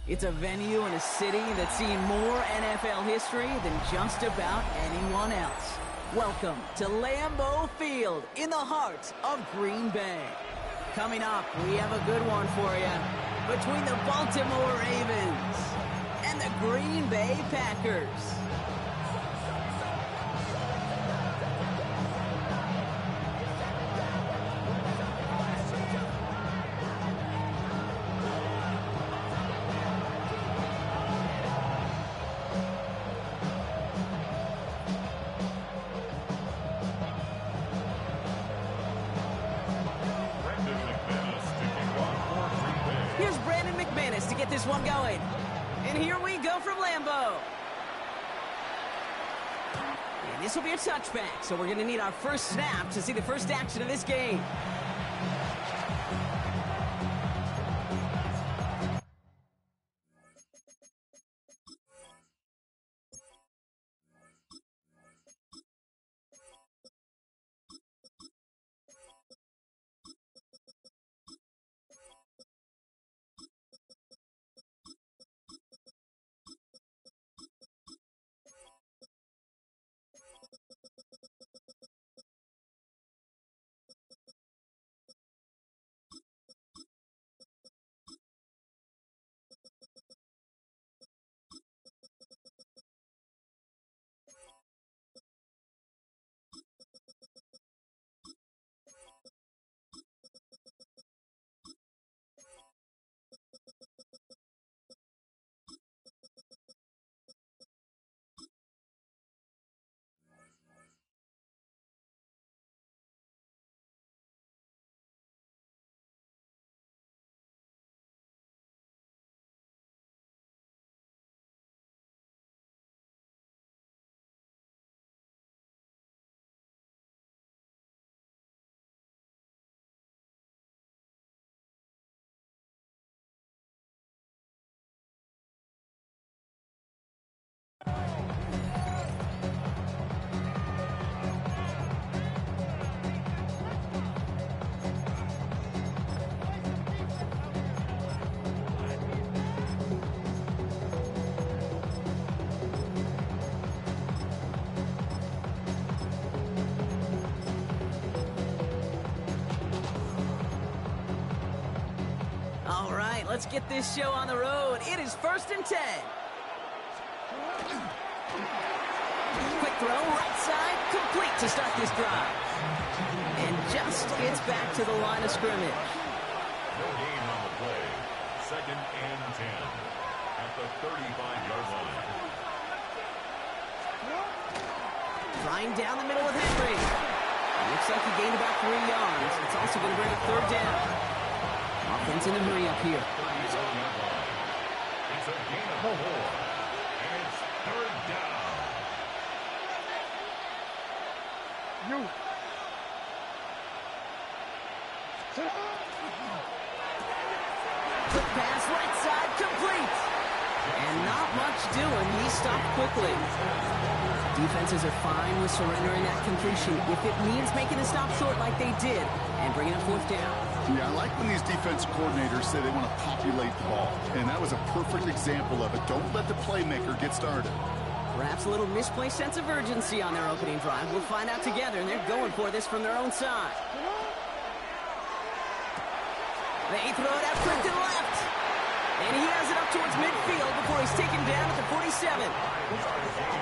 It's a venue in a city that's seen more NFL history than just about anyone else. Welcome to Lambeau Field in the heart of Green Bay. Coming up, we have a good one for you between the Baltimore Ravens and the Green Bay Packers. Here's Brandon McManus to get this one going. And here we go from Lambeau. And this will be a touchback, so we're going to need our first snap to see the first action of this game. All right, let's get this show on the road. It is 1st and 10. Quick throw, right side, complete to start this drive. And just gets back to the line of scrimmage. No gain on the play. 2nd and 10 at the 35-yard line. Trying down the middle with Henry. Looks like he gained about 3 yards. It's also going to bring up 3rd down. Offense in a hurry up here. It's a gain of 4. And it's 3rd down. Quick pass, right side, complete. And not much doing. He stopped quickly. Defenses are fine with surrendering that completion if it means making the stop short like they did and bringing up 4th down. Yeah, I like when these defensive coordinators say they want to populate the ball. And that was a perfect example of it. Don't let the playmaker get started. Perhaps a little misplaced sense of urgency on their opening drive. We'll find out together, and they're going for this from their own side. They throw it out quick to the left. And he has it up towards midfield before he's taken down at the 47.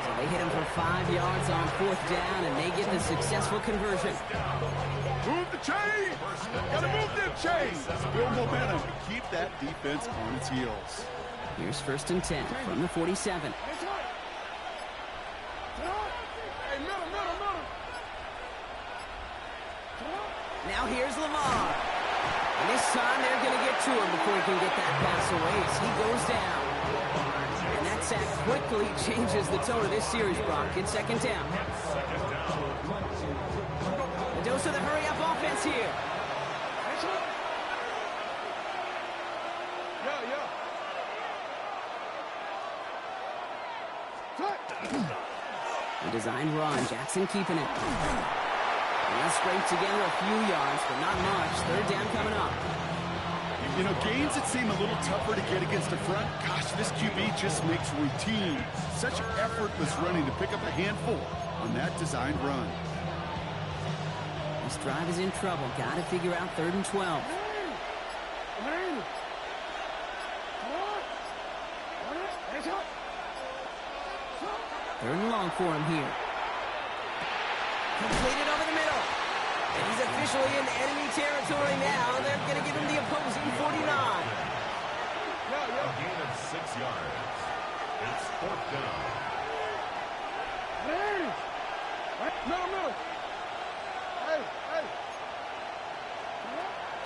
So they hit him for 5 yards on 4th down, and they get the successful conversion. Move the chain! Gotta move them chains! Build momentum and keep that defense on its heels. Here's 1st and 10 from the 47. Now here's Lamar. And this time they're going to get to him before he can get that pass away as he goes down. And that sack quickly changes the tone of this series, Brock. It's 2nd down. The dose of the hurry-up offense here. The design run, Jackson keeping it. And they'll scrape together a few yards, but not much. 3rd down coming up. You know, games that seem a little tougher to get against the front, gosh, this QB just makes routine. Such effortless running to pick up a handful on that designed run. This drive is in trouble. Got to figure out 3rd and 12. Third and long for him here. Completed over the middle. And he's officially in enemy territory now. They're going to give him the opposing 49. A gain of 6 yards. It's 4th down.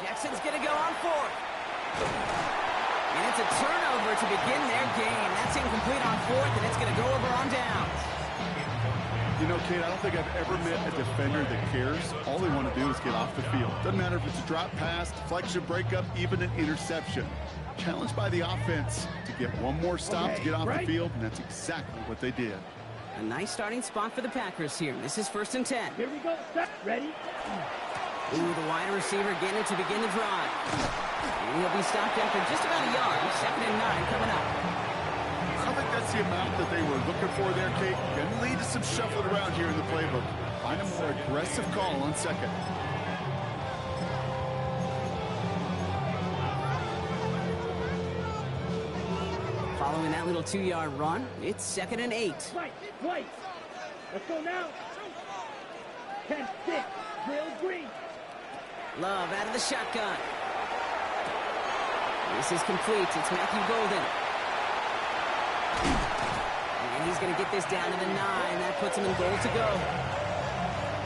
Jackson's going to go on 4th. And it's a turnover to begin their game. That's incomplete on 4th, and it's going to go over on downs. You know, Kate, I don't think I've ever met a defender that cares. All they want to do is get off the field. Doesn't matter if it's a drop pass, deflection, breakup, even an interception. Challenged by the offense to get one more stop to get off the field, and that's exactly what they did. A nice starting spot for the Packers here. This is 1st and 10. Here we go. Set. Ready? Ooh, the wide receiver getting it to begin the drive. And he'll be stopped after just about a yard. 2nd and 9 coming up. I don't think that's the amount that they were looking for there, Kate. Going to lead to some shuffling around here in the playbook. Find a more aggressive call on 2nd. Following that little 2-yard run, it's 2nd and 8. Right. Let's go now. 10-6. Drill green. Love out of the shotgun. This is complete. It's Matthew Golden. And he's going to get this down to the 9. That puts him in goal to go.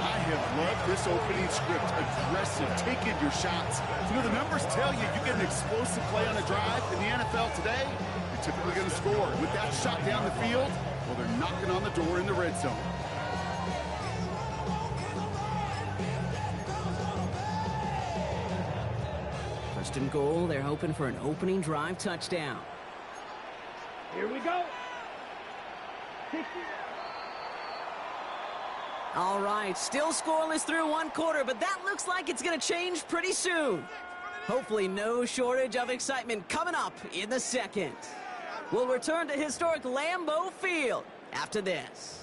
I have loved this opening script. Aggressive, taking your shots. You know, the numbers tell you you get an explosive play on a drive in the NFL today, you're typically going to score. With that shot down the field, well, they're knocking on the door in the red zone. First and goal, they're hoping for an opening drive touchdown. Here we go. 60. All right, still scoreless through 1 quarter, but that looks like it's going to change pretty soon. Hopefully no shortage of excitement coming up in the 2nd. We'll return to historic Lambeau Field after this.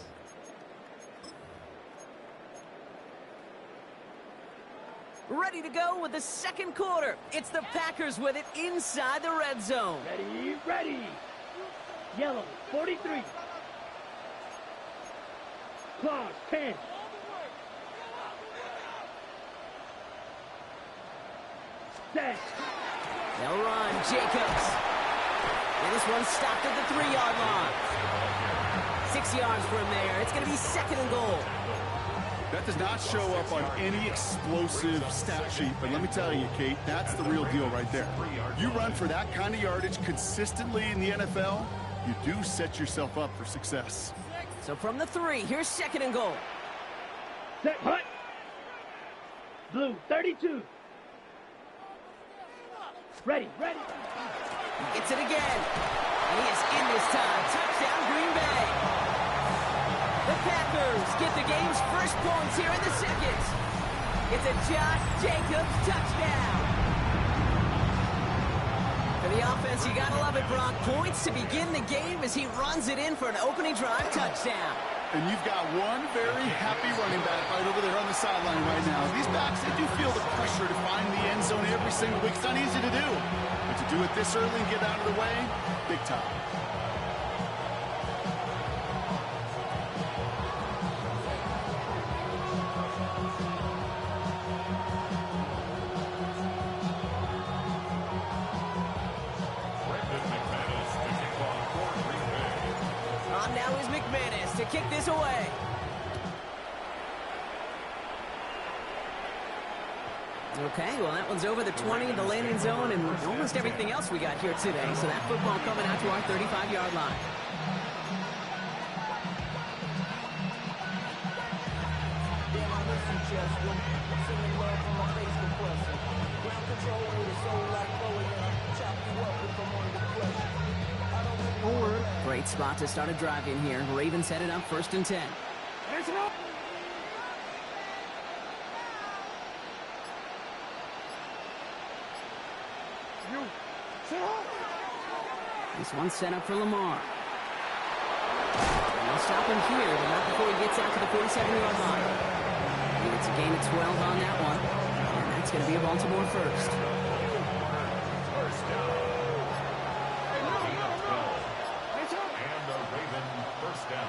Ready to go with the 2nd quarter. It's the Packers with it inside the red zone. Ready. Yellow, 43. Claws, 10. Set. They'll run, Jacobs. And this one's stopped at the 3-yard line. 6 yards from there. It's going to be 2nd and goal. That does not show up on any explosive stat sheet, but let me tell you, Kate, that's the real deal right there. You run for that kind of yardage consistently in the NFL, you do set yourself up for success. So from the 3, here's 2nd and goal. Set, hut. Blue, 32. Ready. He gets it again. And he is in this time. Touchdown, Green Bay. The Packers get the game's first points here in the 2nd. It's a Josh Jacobs touchdown. For the offense, you gotta love it, Brock. Points to begin the game as he runs it in for an opening drive touchdown. And you've got one very happy running back right over there on the sideline right now. These backs, they do feel the pressure to find the end zone every single week. It's not easy to do. But to do it this early and get out of the way, big time. Now is McManus to kick this away. Okay, well, that one's over the 20, the landing zone, and almost everything else we got here today. So that football coming out to our 35-yard line. Great spot to start a drive in here. Ravens headed up 1st and 10. This one set up for Lamar. And they'll stop him here, but not before he gets out to the 47-yard line. And it's a gain of 12 on that one. And that's going to be a Baltimore first. First down. And the Raven first down.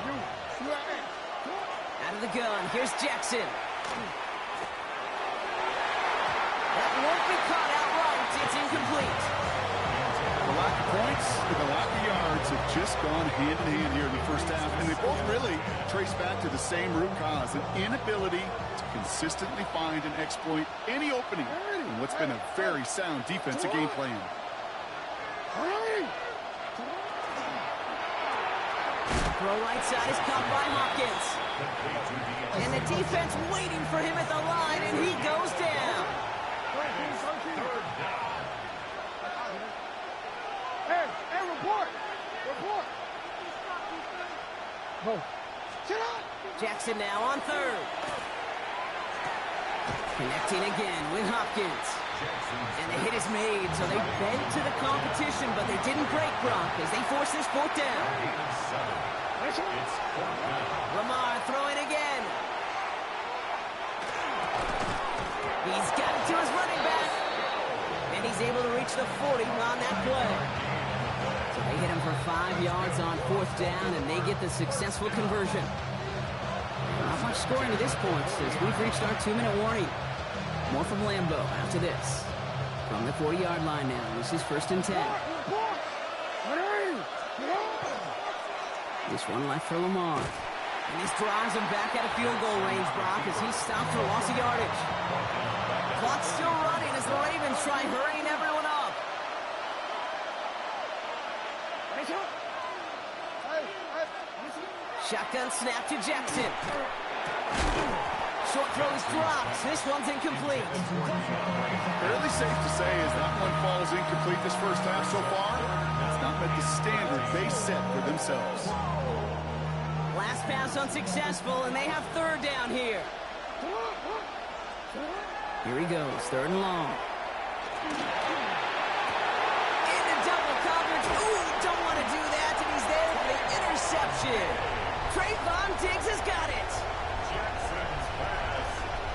Out of the gun, here's Jackson. That won't be caught outright. It's incomplete. The lack of points and the lack of yards have just gone hand in hand here in the first half, and they both really trace back to the same root cause, an inability to consistently find and exploit any opening in what's been a very sound defensive game plan. Throw right side is caught by Hopkins. And the defense waiting for him at the line, and he goes down. Third down. Hey, report! Report! Oh, sit down! Jackson now on third. Connecting again with Hopkins. And the hit is made, so they bent to the competition, but they didn't break Brock as they force this fourth down. It's fourth down. Lamar throwing again. He's got it to his running back. And he's able to reach the 40 on that play. So they hit him for 5 yards on fourth down, and they get the successful conversion. Not much scoring to this point as we've reached our 2-minute warning. More from Lambeau after this. From the 40-yard line now, this is 1st and 10. This one left for Lamar. And this drives him back out of field goal range, Brock, as he stopped for loss of yardage. Clock's still running as the Ravens try hurrying everyone up. Shotgun snap to Jackson. Short throw is dropped. This one's incomplete. Fairly safe to say as that one falls incomplete this first half so far, it's not met the standard they set for themselves. Last pass unsuccessful, and they have third down here. Here he goes, third and long. Into double coverage. Ooh, don't want to do that, and he's there for the interception. Trayvon Diggs has got it. Jackson's pass.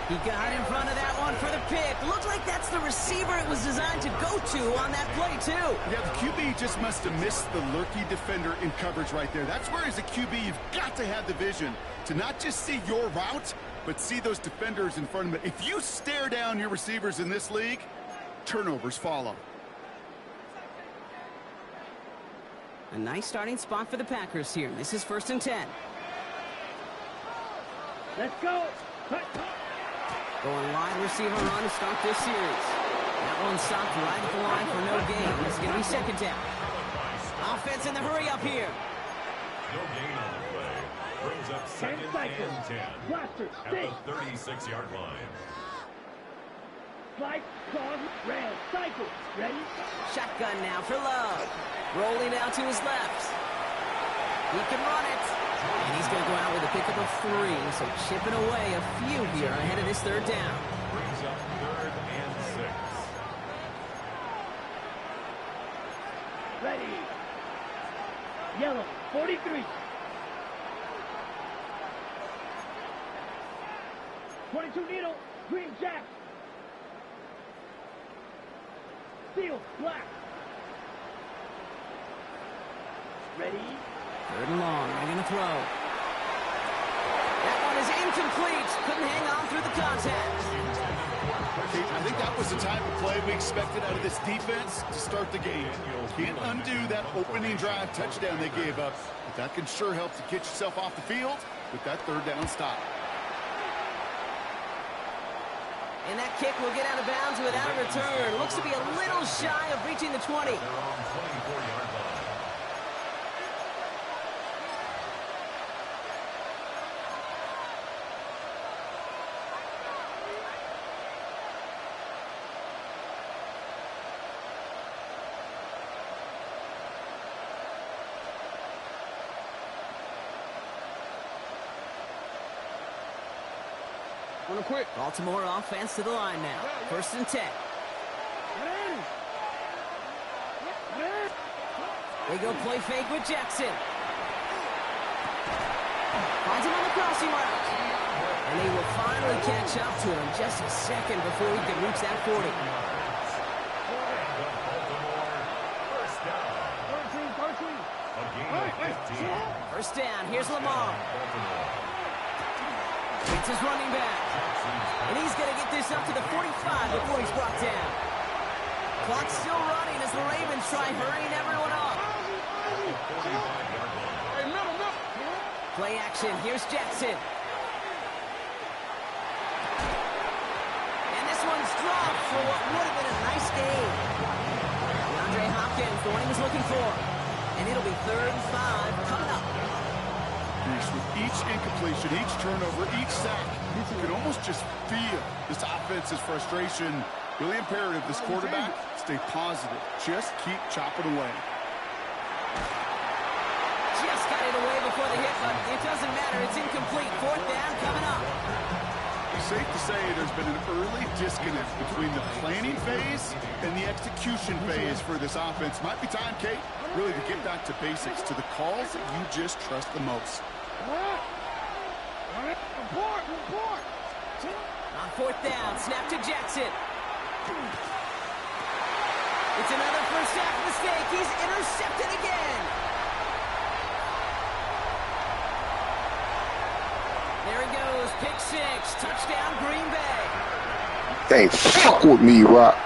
He got in front of that one for the pick. Looked like that's the receiver it was designed to go to on that play, too. Yeah, the QB just must have missed the lurky defender in coverage right there. That's where, as a QB, you've got to have the vision to not just see your route, but see those defenders in front of it. If you stare down your receivers in this league, turnovers follow. A nice starting spot for the Packers here. This is 1st and 10. Let's go. Cut. Going wide receiver run to start this series. That one stopped right at the line for no gain. It's going to be second down. Offense in the hurry up here. No gain on the play. Brings up 2nd and 10. Blaster, At stay. the 36-yard line. Slide, cross, rail, cycle. Ready? Shotgun now for Love. Rolling out to his left. He can run it. And he's going to go out with a pickup of 3. So chipping away a few here ahead of this third down. Brings up 3rd and 6. Ready. Yellow, 43. 22 needle, green jack. Steel, black. Ready? Third and long. They're going to throw. That one is incomplete. Couldn't hang on through the contact. I think that was the type of play we expected out of this defense to start the game. Can't undo that opening drive touchdown they gave up, but that can sure help to get yourself off the field with that third down stop. And that kick will get out of bounds without a return. Looks to be a little shy of reaching the 20. They're on 24-yard line. Wanna quit? Baltimore offense to the line now. 1st and 10. They go play fake with Jackson. Finds him on the crossing route. And they will finally catch up to him just a second before he can reach that 40. First down, here's Lamar. It's his running back. And he's going to get this up to the 45 before he's brought down. Clock's still running as the Ravens try hurrying everyone up. Play action, here's Jackson. And this one's dropped for what would have been a nice game. DeAndre Hopkins, the one he was looking for. And it'll be 3rd and 5 coming up. With each incompletion, each turnover, each sack, you can almost just feel this offense's frustration. Really imperative, this quarterback, stay positive. Just keep chopping away. Just got it away before the hit, but it doesn't matter. It's incomplete. 4th down coming up. It's safe to say there's been an early disconnect between the planning phase and the execution phase for this offense. Might be time, Kate, really to get back to basics, to the calls that you just trust the most. Report. On 4th down, snap to Jackson. It's another first half mistake. He's intercepted again. There he goes, pick 6, touchdown Green Bay. Can't fuck with me, Rock.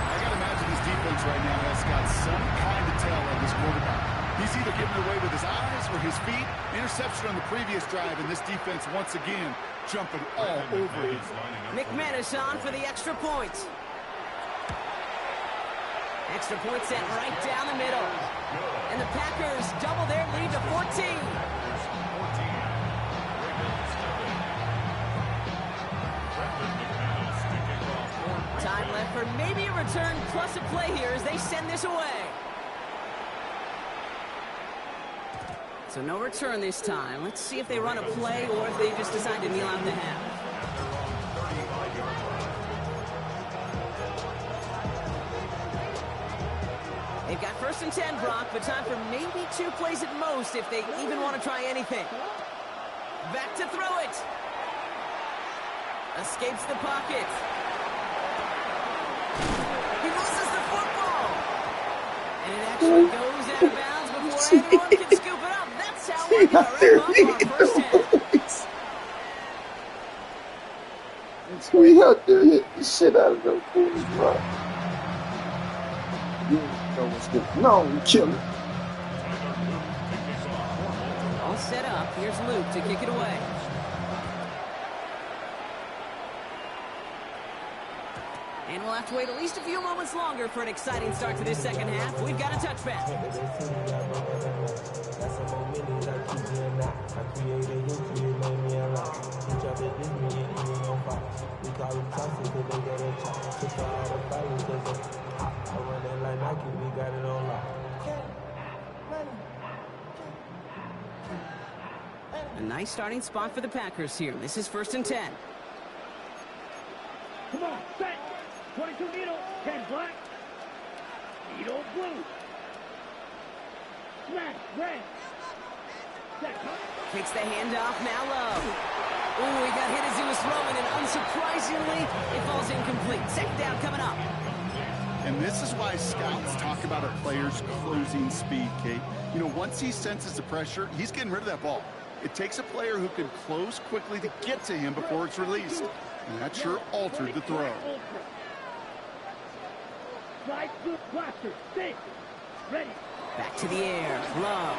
I gotta imagine this defense right now has got some kind of tell on this quarterback. He's either giving away with his eyes or his feet. Interception on the previous drive, and this defense once again jumping all over him. McManus on for the extra point. Extra point set right down the middle. And the Packers double their lead to 14. Time left for maybe a return plus a play here as they send this away. So no return this time. Let's see if they run a play or if they just decide to kneel out the half. They've got 1st and 10, Brock, but time for maybe 2 plays at most if they even want to try anything. Back to throw it. Escapes the pocket. He loses the football. And it actually goes out of bounds before anyone can scoop it up. That's how we're going to wrap up our first half. We out there hit the shit out of those boys, bro. You know what's going on, kill it. All set up. Here's Luke to kick it away. And we'll have to wait at least a few moments longer for an exciting start to this second half. We've got a touchback. A nice starting spot for the Packers here. This is 1st and 10. Come on, set. 22 needle, 10 black. Needle blue. Smash, red. Set, huh? Kicks the handoff, now Love. Ooh, he got hit as he was throwing, and unsurprisingly, it falls incomplete. 2nd down coming up. And this is why scouts talk about a player's closing speed, Kate. You know, once he senses the pressure, he's getting rid of that ball. It takes a player who can close quickly to get to him before it's released. And that sure altered the throw. Slide through blaster, stay. Ready. Back to the air, Love.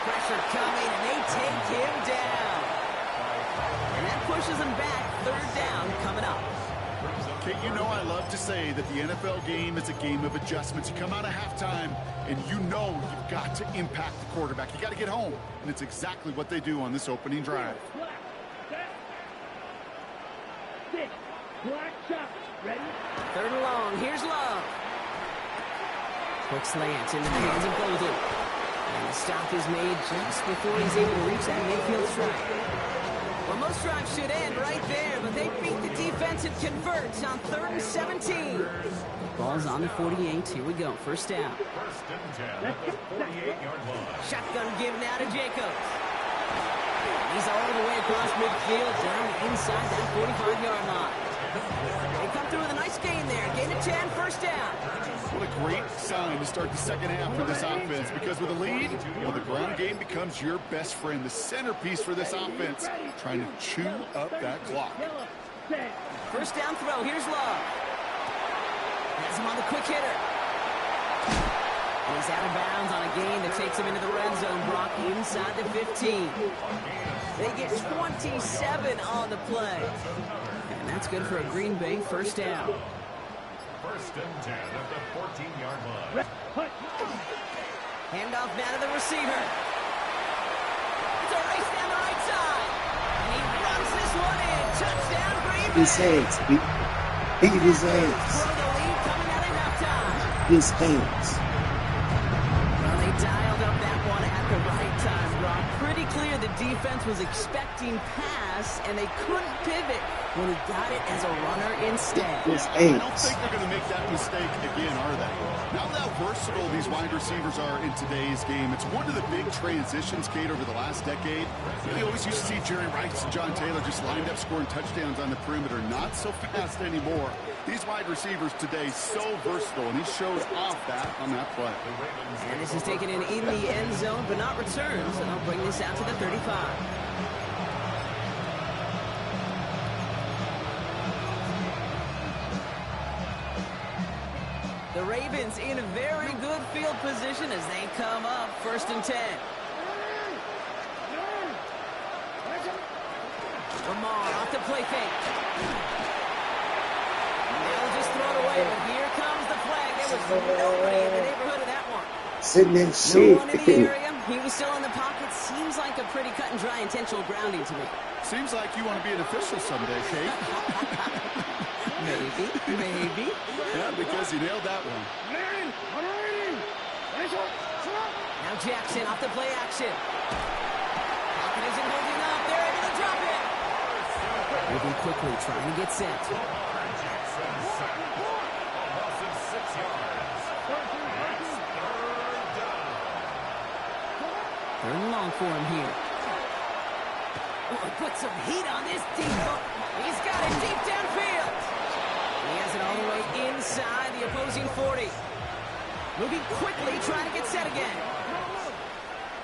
Pressure coming, and they take him down. And that pushes him back. 3rd down coming up. Kate, you know I love to say that the NFL game is a game of adjustments. You come out of halftime, and you know you've got to impact the quarterback. You got to get home, and it's exactly what they do on this opening drive. Black, set. 6, black shot, ready. 3rd and long, here's Love. Quick slant into the hands of Golden. And the stop is made just before he's able to reach that midfield strike. Well, most drives should end right there, but they beat the defense and convert on 3rd and 17. Ball's on the 48. Here we go. First down. First and 10 at the 48-yard line. Shotgun give now to Jacobs. He's all the way across midfield, down inside that 45-yard line. They come through with a nice gain there. Gain of 10, first down. What a great sign to start the second half for this offense, because with a lead, well, the ground game becomes your best friend, the centerpiece for this offense, trying to chew up that clock. First down throw. Here's Love. Has him on the quick hitter. And he's out of bounds on a gain that takes him into the red zone. Brock inside the 15. They get 27 on the play. And that's good for a Green Bay first down. First and 10 at the 14-yard line. Handoff now to the receiver. It's a race down the right side. And he runs this one in. Touchdown, Green Bay. His hands, beat his hands. Throw the lead coming out at halftime. His hands. Well, they dialed up that one at the right time, Rob. Pretty clear the defense was expecting pass, and they couldn't pivot when he got it as a runner instead. His I don't hands. think they're going to make that mistake again, are they? Now how versatile these wide receivers are in today's game. It's one of the big transitions, Kate, over the last decade. We always used to see Jerry Rice and John Taylor just lined up scoring touchdowns on the perimeter. Not so fast anymore. These wide receivers today so versatile, and he shows off that on that play. And this is taken in the end zone, but not returned, so they'll bring this out to the 35. The Ravens in a very good field position as they come up first and 10. Lamar off the play fake. They'll just throw it away, but here comes the flag. There was nobody in the neighborhood of that one. Sitting in No shit. one in the area. He was still in the pocket. Seems like a pretty cut and dry intentional grounding to me. Seems like you want to be an official someday, Kate. Maybe. Yeah, because you nailed that one. Now Jackson off the play action. Pocket isn't holding up. They're able to drop it. Moving quickly, trying to get set. Jackson sacked. A loss of 6 yards. It's third down. Third and long for him here. Oh, put some heat on this deep ball. He's got it deep downfield. He has it all the way inside the opposing 40. Moving quickly, trying to get set again.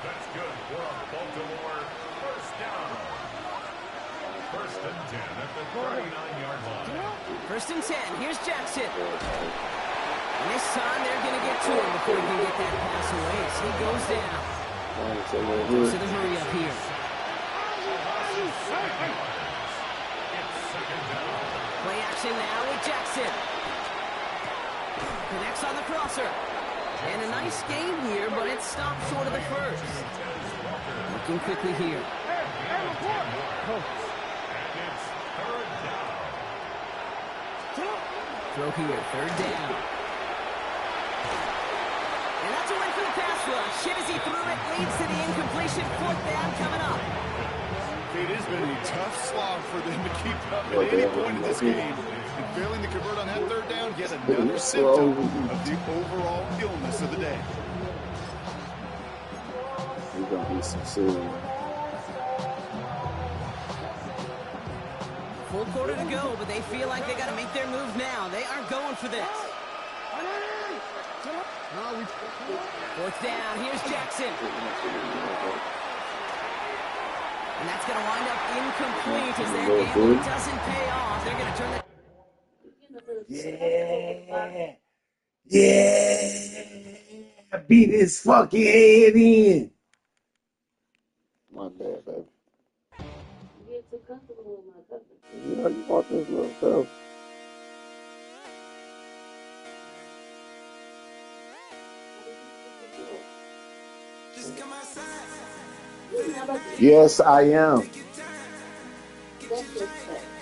That's good for a Baltimore first down. First and 10 at the 39-yard line. First and 10. Here's Jackson. And this time they're going to get to him before he can get that pass away. So he goes down. Goes to the hurry up here. It's second down. Play action now with Jackson. Connects on the crosser. And a nice game here, but it stopped short of the first. Looking quickly here. And it's third down. Throw here, third down. And that's a win for the pass rush. Shit as he threw it, leads to the incompletion. Fourth down coming up. It has been a tough slog for them to keep up at any point in this game. And failing to convert on that third down, yet another symptom of the overall illness of the day. We're going to be some serious. Full quarter to go, but they feel like they got to make their move now. They aren't going for this. Fourth down, here's Jackson. And that's going to wind up incomplete as that gamble doesn't pay off. They're going to turn it. Yeah. Beat his fucking head in. My bad, baby. You get too comfortable with my cousin. You know you want this little stuff. Yes, I am.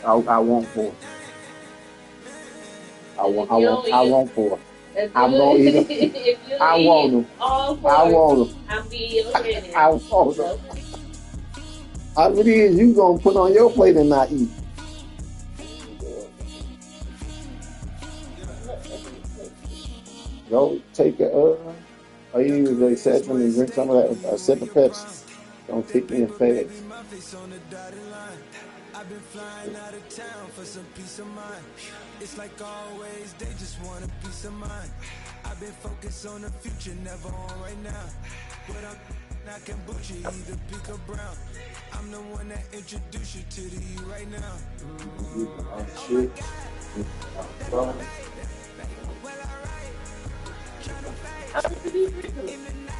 I want four. I want four. I'm gonna eat them. I want them. All four. I want them. I'm being your I want them. How it is you gonna put on your plate and not eat? Go take I usually set them and drink some of that. I sip of Pepsi. Don't kick me in the face. I've been flying out of town for some peace of mind. It's like always, they just want a piece of mind. I've been focused on the future, never on right now. But I'm not kombucha, either pink or brown. I'm the one that introduced you to the you right now. Shit.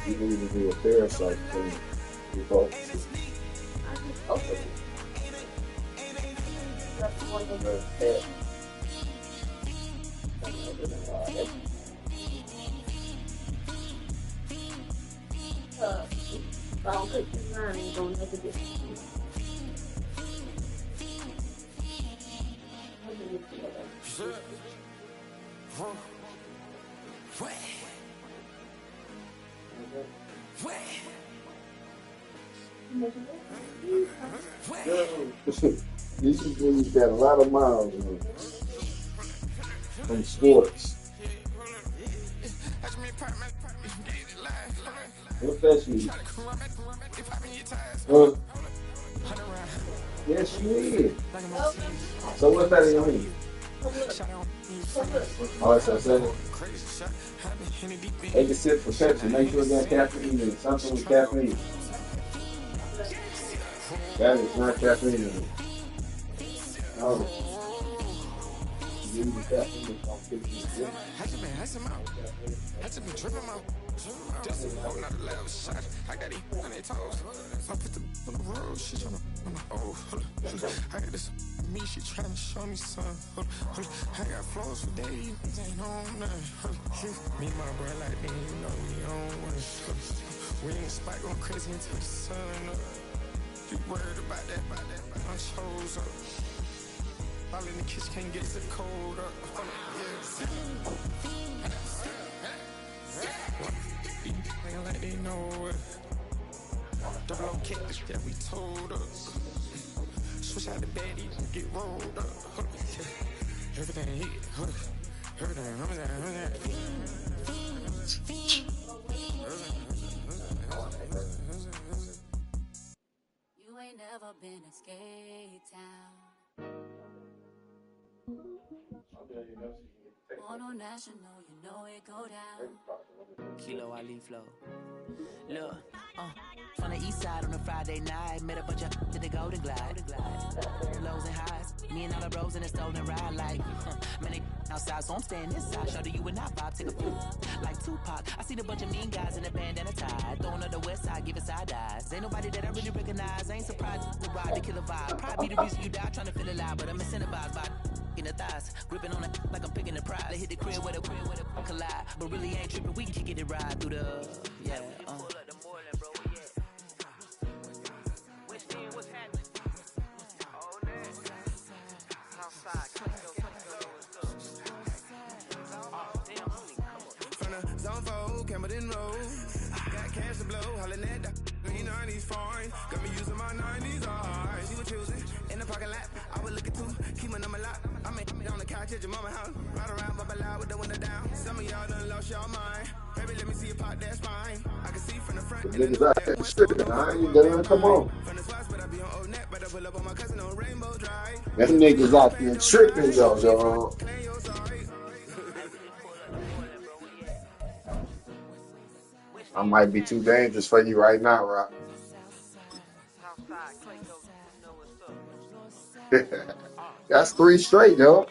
You need to do a parasite thing. Okay. That's one of the steps. If I don't cook this line, I ain't gonna make a difference. These dudes got a lot of miles on from sports. What's that you? Yes, you is. So what's that in your hand? Oh, that's what I said. They can sit for Pepsi. Make sure they got caffeine in it. Something with caffeine. That is not caffeine in it. No. You use caffeine, don't kick you. I got it on their toes. I put the on the road, shit on the I got this me, she trying to show me something. I got flows for days, ain't on nothing. Me and my bro like me, you know we on one. We in the spot going crazy until the sun up. You worried about that, my shows up. All in the kitchen can't get the cold up. Like they know it. Double O kick that we told us. Switch out the bed, even get rolled up. Everything hit, everything. You ain't never been a skate town. Mono national, you know it go down. Kilo Ali flow. Look, from the east side on a Friday night, met a bunch of to the Golden Glide. Lows and highs, me and all the bros in the stolen ride like, man, they outside, so I'm staying inside. Show you and I vibe, take a few. Like Tupac, I seen a bunch of mean guys in a bandana tie, throwing up the west side, giving side eyes. Ain't nobody that I really recognize, I ain't surprised to ride the killer vibe. Probably the reason you die, trying to feel alive, but I'm incentivized by in the thighs, gripping on it like I'm picking the prize. They hit the crib where the collide, but really ain't tripping. We can kick it ride through the From the zone 4, Campbellton Road. Got cash to blow, hollering at the 90s foreign. Got me using my 90s eyes. She was choosing in the parking lot. I was looking to keep my number locked. I'm on the couch at your mama house. Ride around, bubble loud with the window down. Some of y'all done lost y'all mind. Baby, let me see a pot, that's fine. I can see from the front. Niggas out there stripping. I ain't done. Come on. From the spots, but I be on Old Net. But I pull up on my cousin on Rainbow Drive. Them niggas out there tripping, yo. I might be too dangerous for you right now, Rock. That's 3 straight, yo.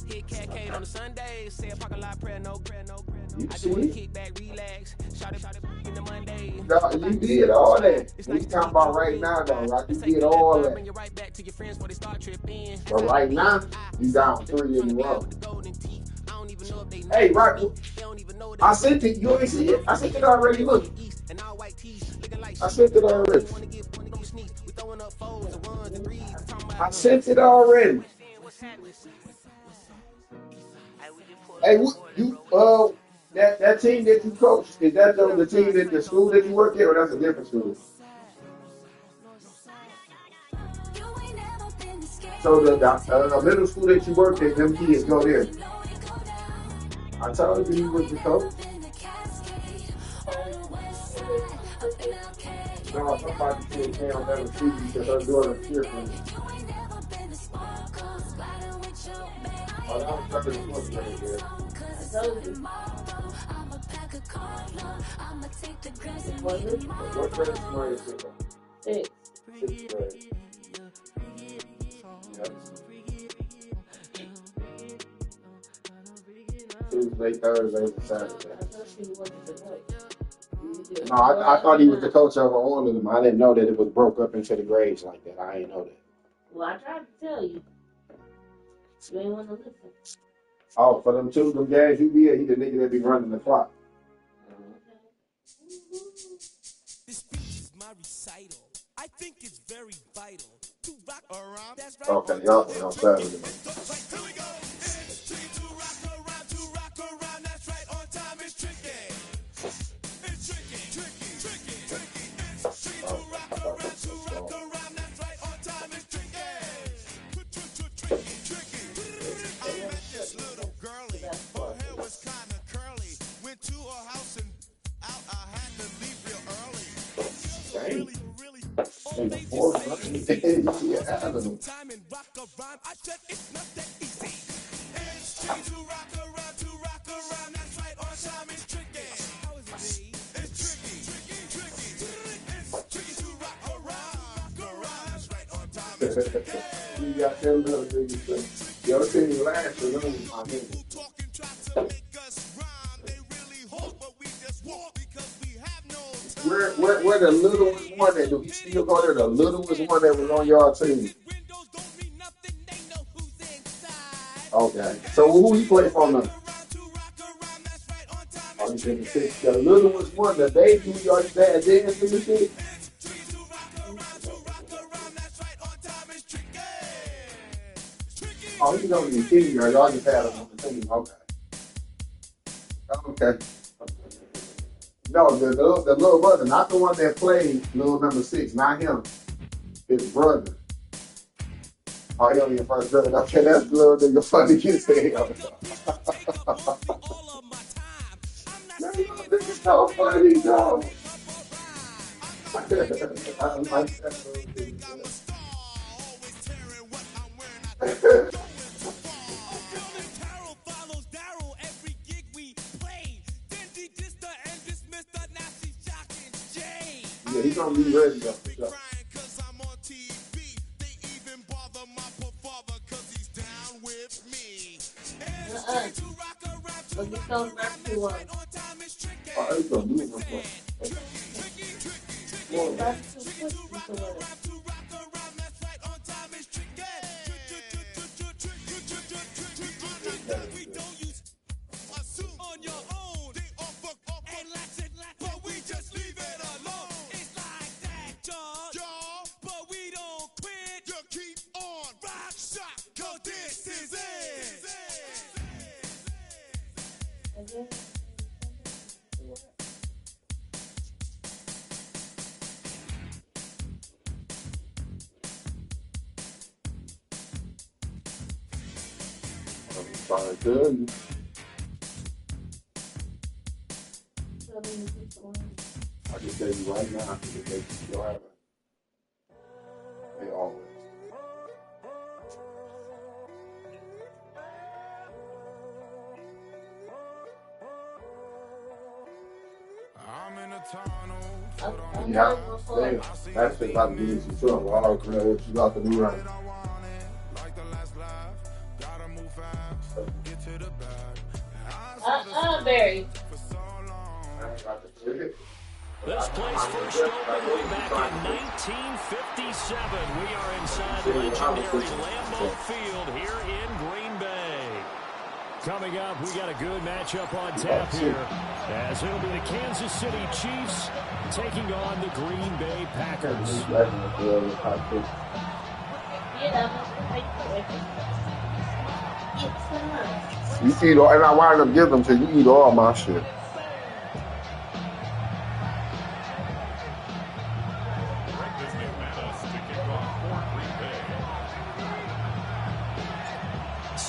Hit cat on the Sunday, say a parking lot prayer, no prayer. You I see do a it? kickback, relax. Shot it in the Monday. You did all that. We talking about right now, though, Rock. You did all that. Bring you right back to your friends before they start tripping. But right now, you down 3 in a row. Hey, Rock, I sent it. You ain't see it? I sent it already. Look. I sent it already. I sent it already. Hey, that team that you coach, is that the team at the school that you work at, or that's a different school? So the middle school that you worked at, them kids go there. I told you he was the coach. No, somebody said Cam never see you because her daughter cheer for me. Oh, that was probably the first grade there. What grade is Mario Silva? 6. 6th grade. Yep. Tuesday, Thursday, and Saturday. No, I thought he was the coach of all of them. I didn't know that it was broke up into the grades like that. I didn't know that. Well, I tried to tell you. You ain't want to listen. Oh, for them two, them guys you be at, he the nigga that be running the clock. This speech is my recital. I think it's very vital to rock around. That's right. Okay, y'all play on Saturday. Here we go. It's tricky to rock around, that's right, on time is tricky. It's tricky. It's tricky to rock around, that's right, on time is tricky. Tricky. I met this little girlie, her hair was kinda curly. Went to her house and out, I had to leave real early. Really, In the fourth grade, yeah, time and rock a rhyme, I said it's not that easy. It's tricky to rock around, that's right, on time is tricky. How is it, B? It's tricky. It's tricky to rock around, that's right, on time is tricky. You got them little niggas. Yo, see me last for them, my nigga. Who talking try to make us rhyme? They really hope, but we just walk because we have no time. Where the littlest one that do we still go there? The littlest one that was on y'all team. Windows don't mean nothing, they know who's inside. Okay. So who he play for now? Oh, he's in the 6th. The littlest one, the baby y'all dad dancing and shit. Oh, he's only a king, y'all just had him on the team. Okay. Okay. No, the little brother, not the one that played little number 6, not him. His brother. Oh, he only in first grade. Okay, that's the little nigga funny as hell. That little nigga so funny, dog. I like that little nigga. Yeah, he's gonna be ready though, for sure. But this goes back to Oh, he's gonna do it for sure. back to what? Fine, good. I can tell you right now, that they still have it. They always. I'm in a tunnel. Yeah, that's just about to be some trouble. All clear, what you got to be right. Like the last laugh, gotta move fast, get to the bag. Barry. For so long. This place first opened way back in 1957. We are inside legendary Lambeau Field here in Green Bay. Coming up, we got a good matchup on tap here, as it'll be the Kansas City Chiefs taking on the Green Bay Packers. You eat all, and I wind up giving them to you, eat all my shit.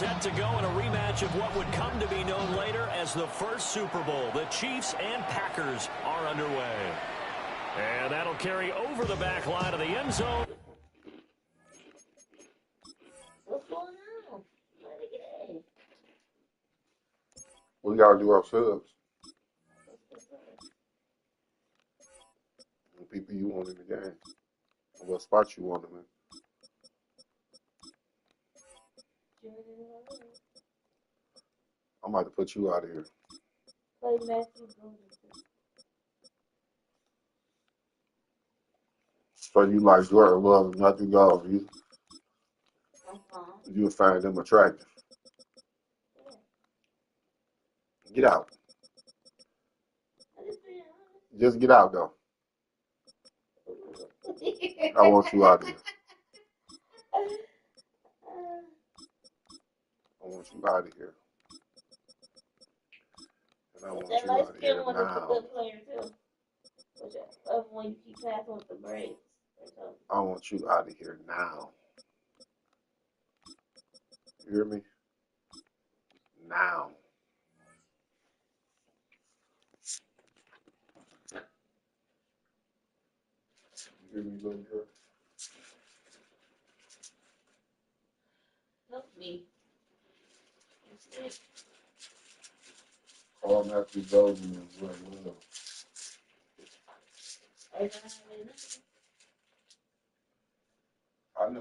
set to go in a rematch of what would come to be known later as the first Super Bowl. The Chiefs and Packers are underway. And that'll carry over the back line of the end zone. What's going on? Let it get. We gotta do our subs. The people you want in the game. And what spot you want them in. I'm about to put you out of here. Play Matthew Golden. So you like Jordan Love and nothing goes. You find them attractive. Get out. Just get out, though. I want you out of here. I want you out of here. And I want you out of here one is a now. good player too. Which of when you keep passing with the Braves. I want you out of here now. You hear me? Now. You hear me, little girl? Help me. Call Matthew Golden and Jordan Love.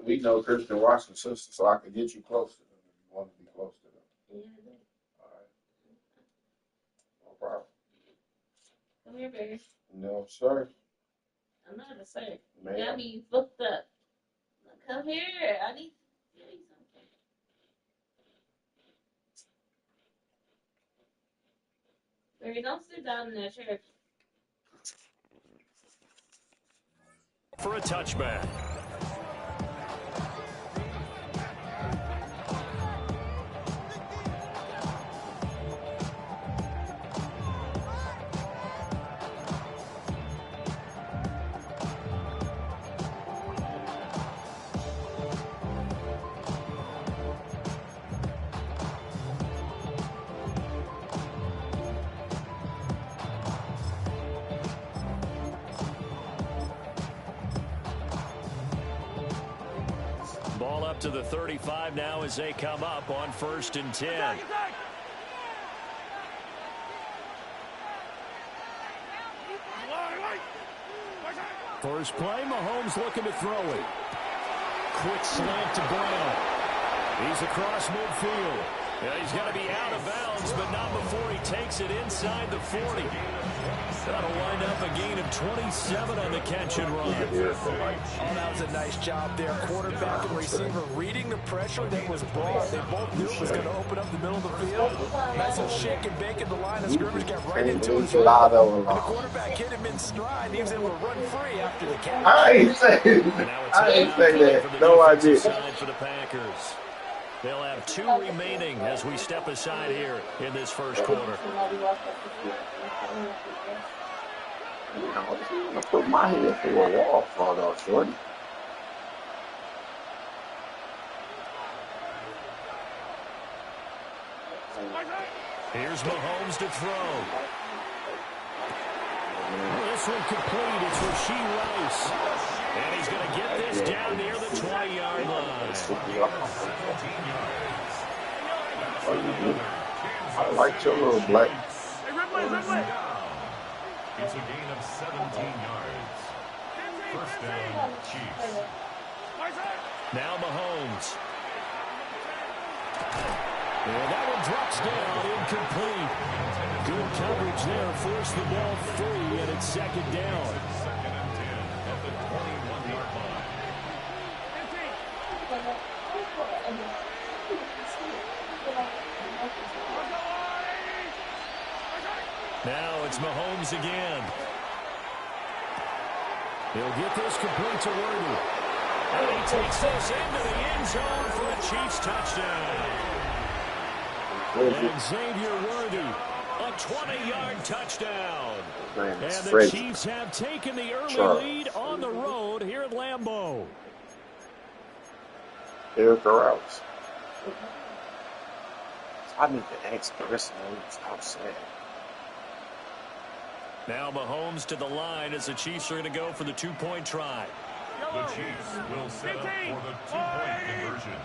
We know Christian Watson's sister, so I can get you close to them if you want to be close to them. Yeah, I do. All right. No problem. Come here, baby. No, sir. I'm not a sir. Man. You got me fucked up. Come here. I need to tell you something. Baby, don't sit down in that chair. For a touchback. Ball up to the 35 now as they come up on 1st and 10. First play, Mahomes looking to throw it. Quick slant to Brown. He's across midfield. Yeah, he's got to be out of bounds, but not before he takes it inside the 40. That'll wind up a gain of 27 on the catch and run. Oh, that was a nice job there. Quarterback and receiver reading the pressure that was brought. They both knew it was going to open up the middle of the field. Nice little shake and bake at the line of scrimmage. Got right into his run. And the quarterback hit him in stride. He was able to run free after the catch. I ain't saying that. No, I did. For the Packers. They'll have 2 remaining as we step aside here in this first quarter. I'm going to put my head through a wall for though, shorty. Here's Mahomes to throw. This one complete. It's Rashee Rice. And he's going to get this down near the 20-yard line. I like your little black. It's a gain of 17 yards. First down, Chiefs. Now Mahomes. And that one drops down, incomplete. Good coverage there, forced the ball free, and it's 2nd down. 2nd and 10 at the 21-yard line. Now it's Mahomes again. He'll get this complete to Worthy. And he takes this into the end zone for a Chiefs touchdown. And Xavier Worthy, a 20-yard touchdown. And the Chiefs have taken the early lead on the road here at Lambeau. Here's the routes. I need to ask Carissa how sad. Now Mahomes to the line as the Chiefs are going to go for the two-point try. The Chiefs will set up for the two-point conversion.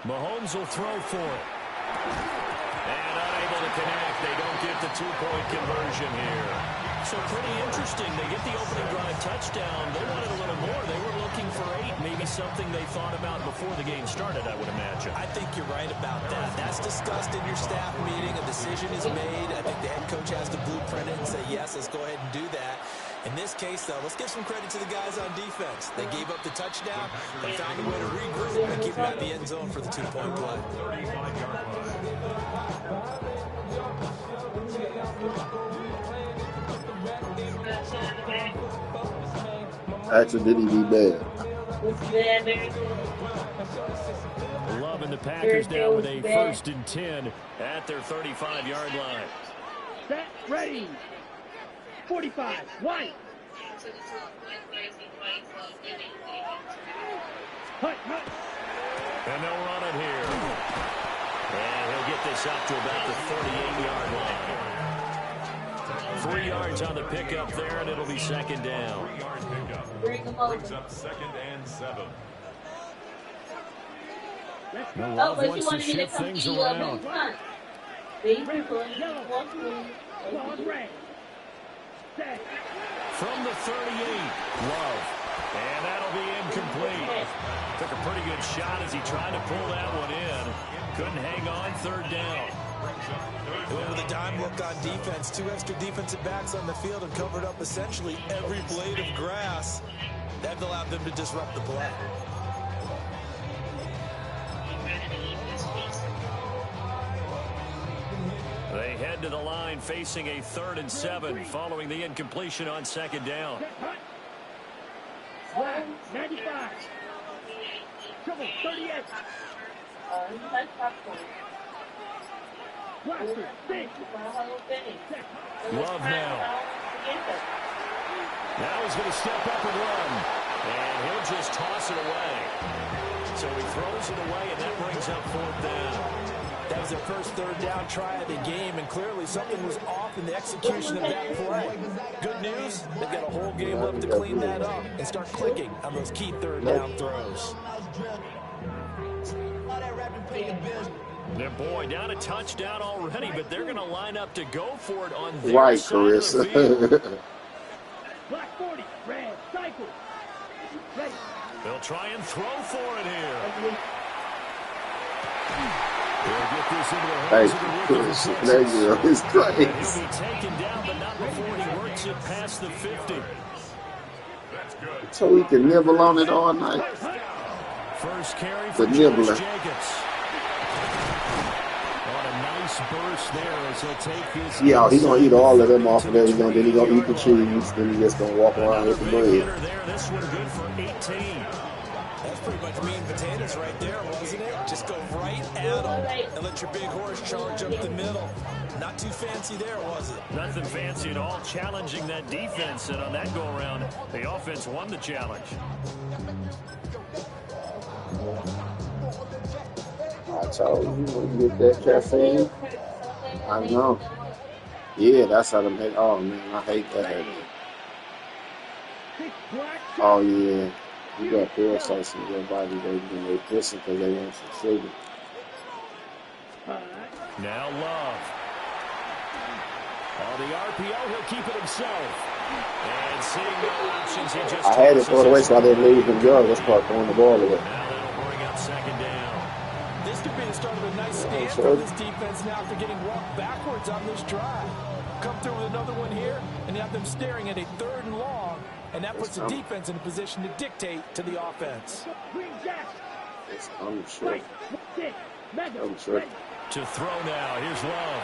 Mahomes will throw for it. And unable to connect. They don't get the two-point conversion here. So pretty interesting. They get the opening drive touchdown. They wanted a little more. They were looking for 8. Maybe something they thought about before the game started, I would imagine. I think you're right about that. That's discussed in your staff meeting. A decision is made. I think the head coach has to blueprint it and say, yes, let's go ahead and do that. In this case, though, let's give some credit to the guys on defense. They gave up the touchdown. They found a way to regroup and keep them at the end zone for the two-point play. Actually, did he be bad? Loving the Packers down with a 1st and 10 at their 35-yard line. Set, ready. 45, white. And they'll run it here. And he'll get this up to about the 38-yard line. 3 yards on the pickup there, and it'll be 2nd down. 3-yard pickup. Brings up 2nd and 7. Love wants to shift things around. From the 38, Love. And that'll be incomplete. Took a pretty good shot as he tried to pull that one in. Couldn't hang on, 3rd down. With a dime look on defense, 2 extra defensive backs on the field and covered up essentially every blade of grass. That allowed them to disrupt the play. They head to the line facing a 3rd and 7 following the incompletion on 2nd down. 95. Trouble, 38. Love now. Now he's going to step up and run. And he'll just toss it away. So he throws it away, and that brings up 4th down. That was their first 3rd down try of the game, and clearly something was off in the execution of that play. Good news, they've got a whole game left to clean that up and start clicking on those key 3rd down throws. Their boy down a touchdown already, but they're going to line up to go for it on their right, side of the Carissa. field. Black 40, red, cycle. Ready. They'll try and throw for it here. They'll get this into the hands of the rookie. That girl is crazy. He'll be taken down, but not before he works it past the 50. That's good. So he can nibble on it all night. First carry for The nibbler. Josh Jacobs. On a nice burst there as he'll take his. Yeah, he's gonna eat all of them off of there. Then he's gonna eat the cheese. Then he's just gonna walk around with the bread. There. This one good for 18. That's pretty much meat and potatoes right there, wasn't it? Just go right at them and let your big horse charge up the middle. Not too fancy there, was it? Nothing fancy at all, challenging that defense, and on that go-around, the offense won the challenge. I told you, when you get that caffeine, I know. Yeah, that's how they make. Oh man, I hate that. Oh yeah, you got parasites in your body. They pissing because they want some sugar. Now Love. On the RPO, he'll keep it himself. And seeing no options, he just. I had to throw it away so I didn't leave him go. Let's start throwing the ball away. Now that'll bring up 2nd down. This could be the start of a nice stand from this defense now after getting walked backwards on this drive. Come through with another one here, and have them staring at a 3rd and long, and that puts the defense in a position to dictate to the offense. I'm sure. To throw now, here's Love.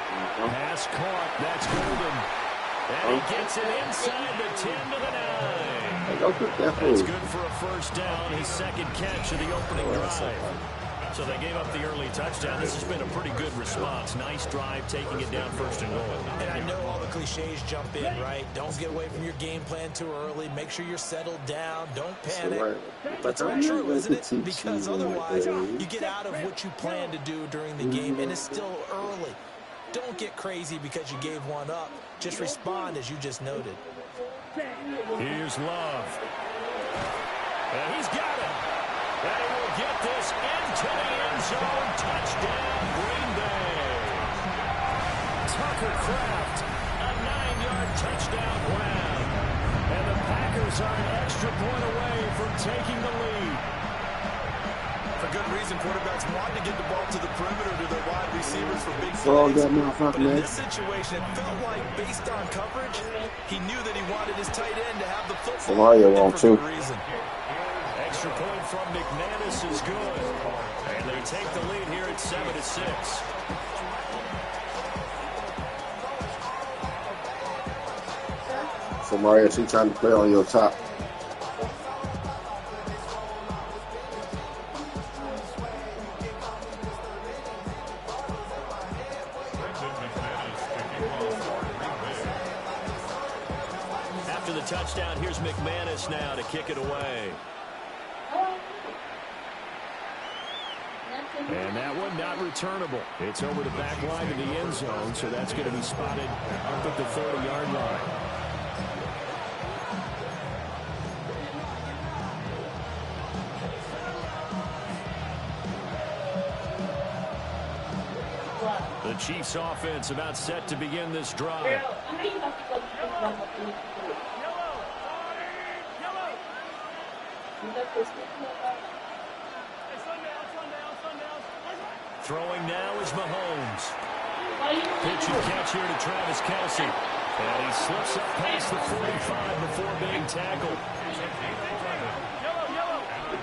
Pass caught, that's Golden. And he gets it inside the 10 to the 9. That's good for a 1st down, his 2nd catch of the opening drive. So they gave up the early touchdown. This has been a pretty good response. Nice drive, taking it down 1st and goal. And I know all the cliches jump in, right? Don't get away from your game plan too early. Make sure you're settled down. Don't panic. That's not true, isn't it? Because otherwise, you get out of what you plan to do during the game, and it's still early. Don't get crazy because you gave one up. Just respond as you just noted. Here's Love. And he's got it. And he will get this into the end zone. Touchdown, Green Bay. Tucker Kraft, a 9-yard touchdown grab. And the Packers are an extra point away from taking the lead. For good reason, quarterbacks want to get the ball to the perimeter to their wide receivers for big plays. But in this situation, it felt like, based on coverage, he knew that he wanted his tight end to have the football for good reason. Extra point from McManus is good. And they take the lead here at 7-6. So Mario, she trying to play on your top. After the touchdown, here's McManus now to kick it away. And that one not returnable. It's over the back line to the end zone, so that's going to be spotted up at the 30-yard line. The Chiefs offense about set to begin this drive. Throwing now is Mahomes. Pitch and catch here to Travis Kelce. And he slips up past the 45 before being tackled.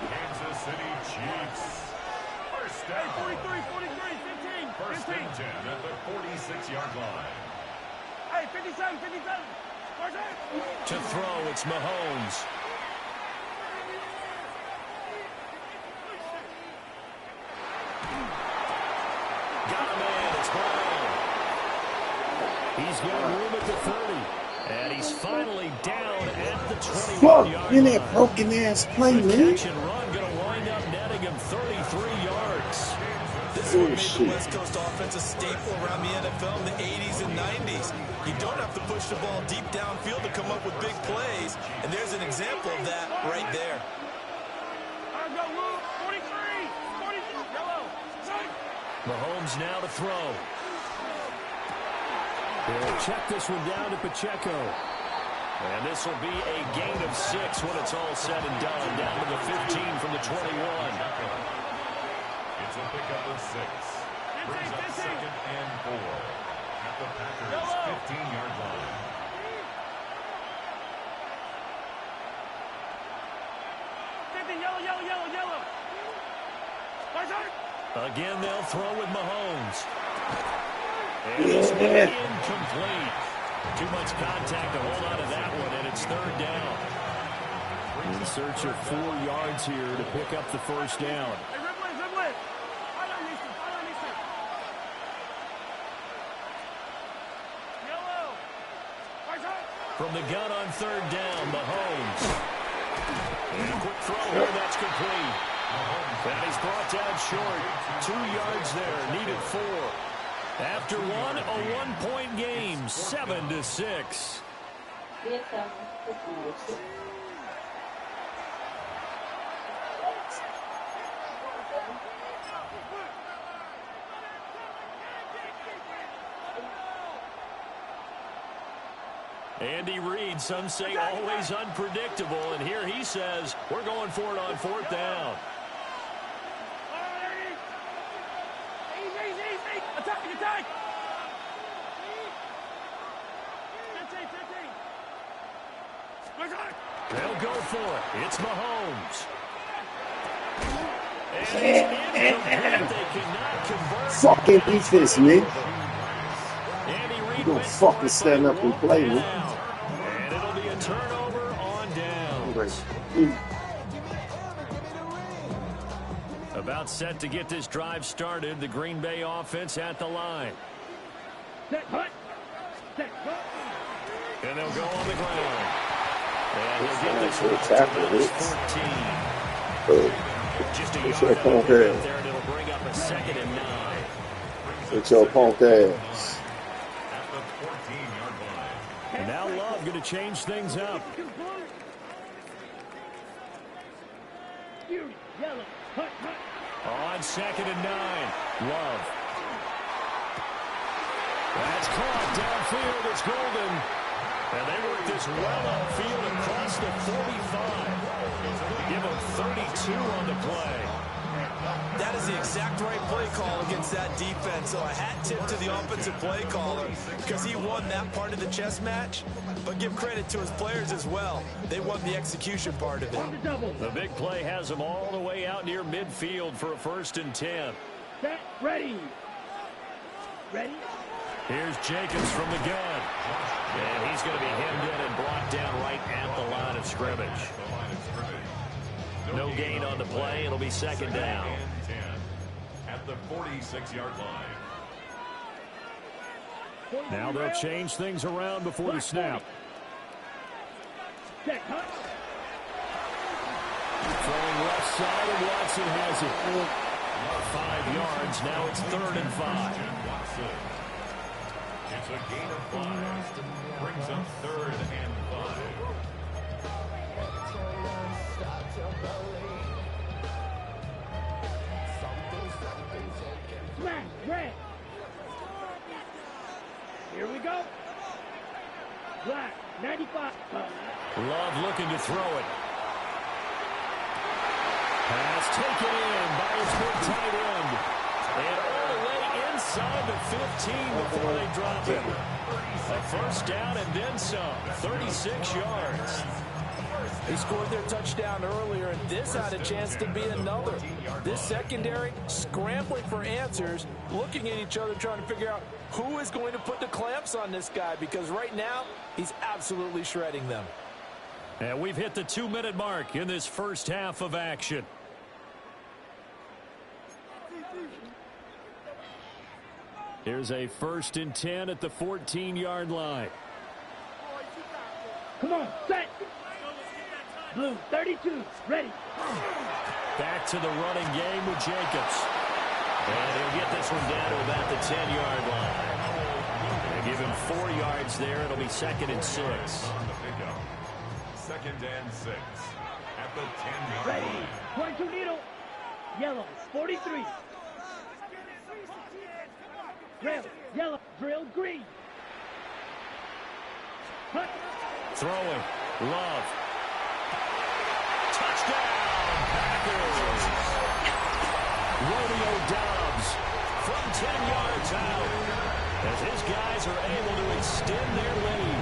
Kansas City Chiefs. First down. 43, 15. First and 10 at the 46-yard line. Hey, 57. To throw, it's Mahomes. Got a man, it's Brown. He's got room at the 30. And he's finally down at the 21-yard line. In that broken ass play, man. Catch and run going to wind up netting him 33 yards. This is what made the West Coast offense a staple around the NFL in the 80s and 90s. You don't have to push the ball deep downfield to come up with big plays. And there's an example of that right there. Mahomes now to throw. They'll check this one down to Pacheco. And this will be a gain of 6 when it's all said and done. Down to the 15 from the 21. It's a pickup of 6. Brings up 2nd and 4 at the Packers' 15-yard line. Yellow. Again, they'll throw with Mahomes. And it's incomplete. Too much contact to hold on to that one, and it's 3rd down. In search of 4 yards here to pick up the first down. From the gun on 3rd down, Mahomes. And a quick throw here, that's complete. And he's brought down short. 2 yards there, needed 4. After one, a 1-point game, 7-6. Andy Reid, some say always unpredictable, and here he says, we're going for it on 4th down. Attack! They'll go for it. It's Mahomes. And it's they cannot convert. Fucking defense, man. You gonna fucking stand up and play, man. And it'll be a turnover on down. About set to get this drive started. The Green Bay offense at the line. Set, hut. Set, hut. And they'll go on the ground. And he'll get this one to 14. Just a yard out there, and it'll bring up a 2nd and 9. It's your punk ass. And now Love going to change things up. On 2nd and 9, Love. That's caught downfield. It's Golden. And they work this well upfield across the 45. Give them 32 on the play. That is the exact right play call against that defense. So a hat tip to the offensive play caller because he won that part of the chess match. But give credit to his players as well. They won the execution part of it. The big play has them all the way out near midfield for a 1st and 10. Set, ready. Ready. Here's Jacobs from the gun. And he's going to be hemmed in and brought down right at the line of scrimmage. No gain on the play. It'll be 2nd down. At the 46-yard line. Now they'll change things around before the snap. Throwing left side, and Watson has it. 5 yards. Now it's 3rd and 5. It's a gain of 5. Brings up 3rd and 5. Smash, red. Here we go. Black, 95. Love looking to throw it. Pass taken in by his big tight end. And all the way inside the 15 before they drop him. A 1st down and then some. 36 yards. They scored their touchdown earlier, and this had a chance to be another. This secondary scrambling for answers, looking at each other, trying to figure out who is going to put the clamps on this guy, because right now he's absolutely shredding them. And we've hit the 2-minute mark in this first half of action. Here's a 1st and 10 at the 14-yard line. Come on, set. Blue, 32, ready. Back to the running game with Jacobs. And he'll get this one down to about the 10-yard line. They give him 4 yards there. It'll be 2nd and 6. 2nd and 6. At the 10-yard ready. line. 22 needle. Yellow, 43. Drill, yellow, drill, green. Hut. Throwing, Love. Touchdown, Packers. Romeo Doubs from 10 yards out as his guys are able to extend their lead.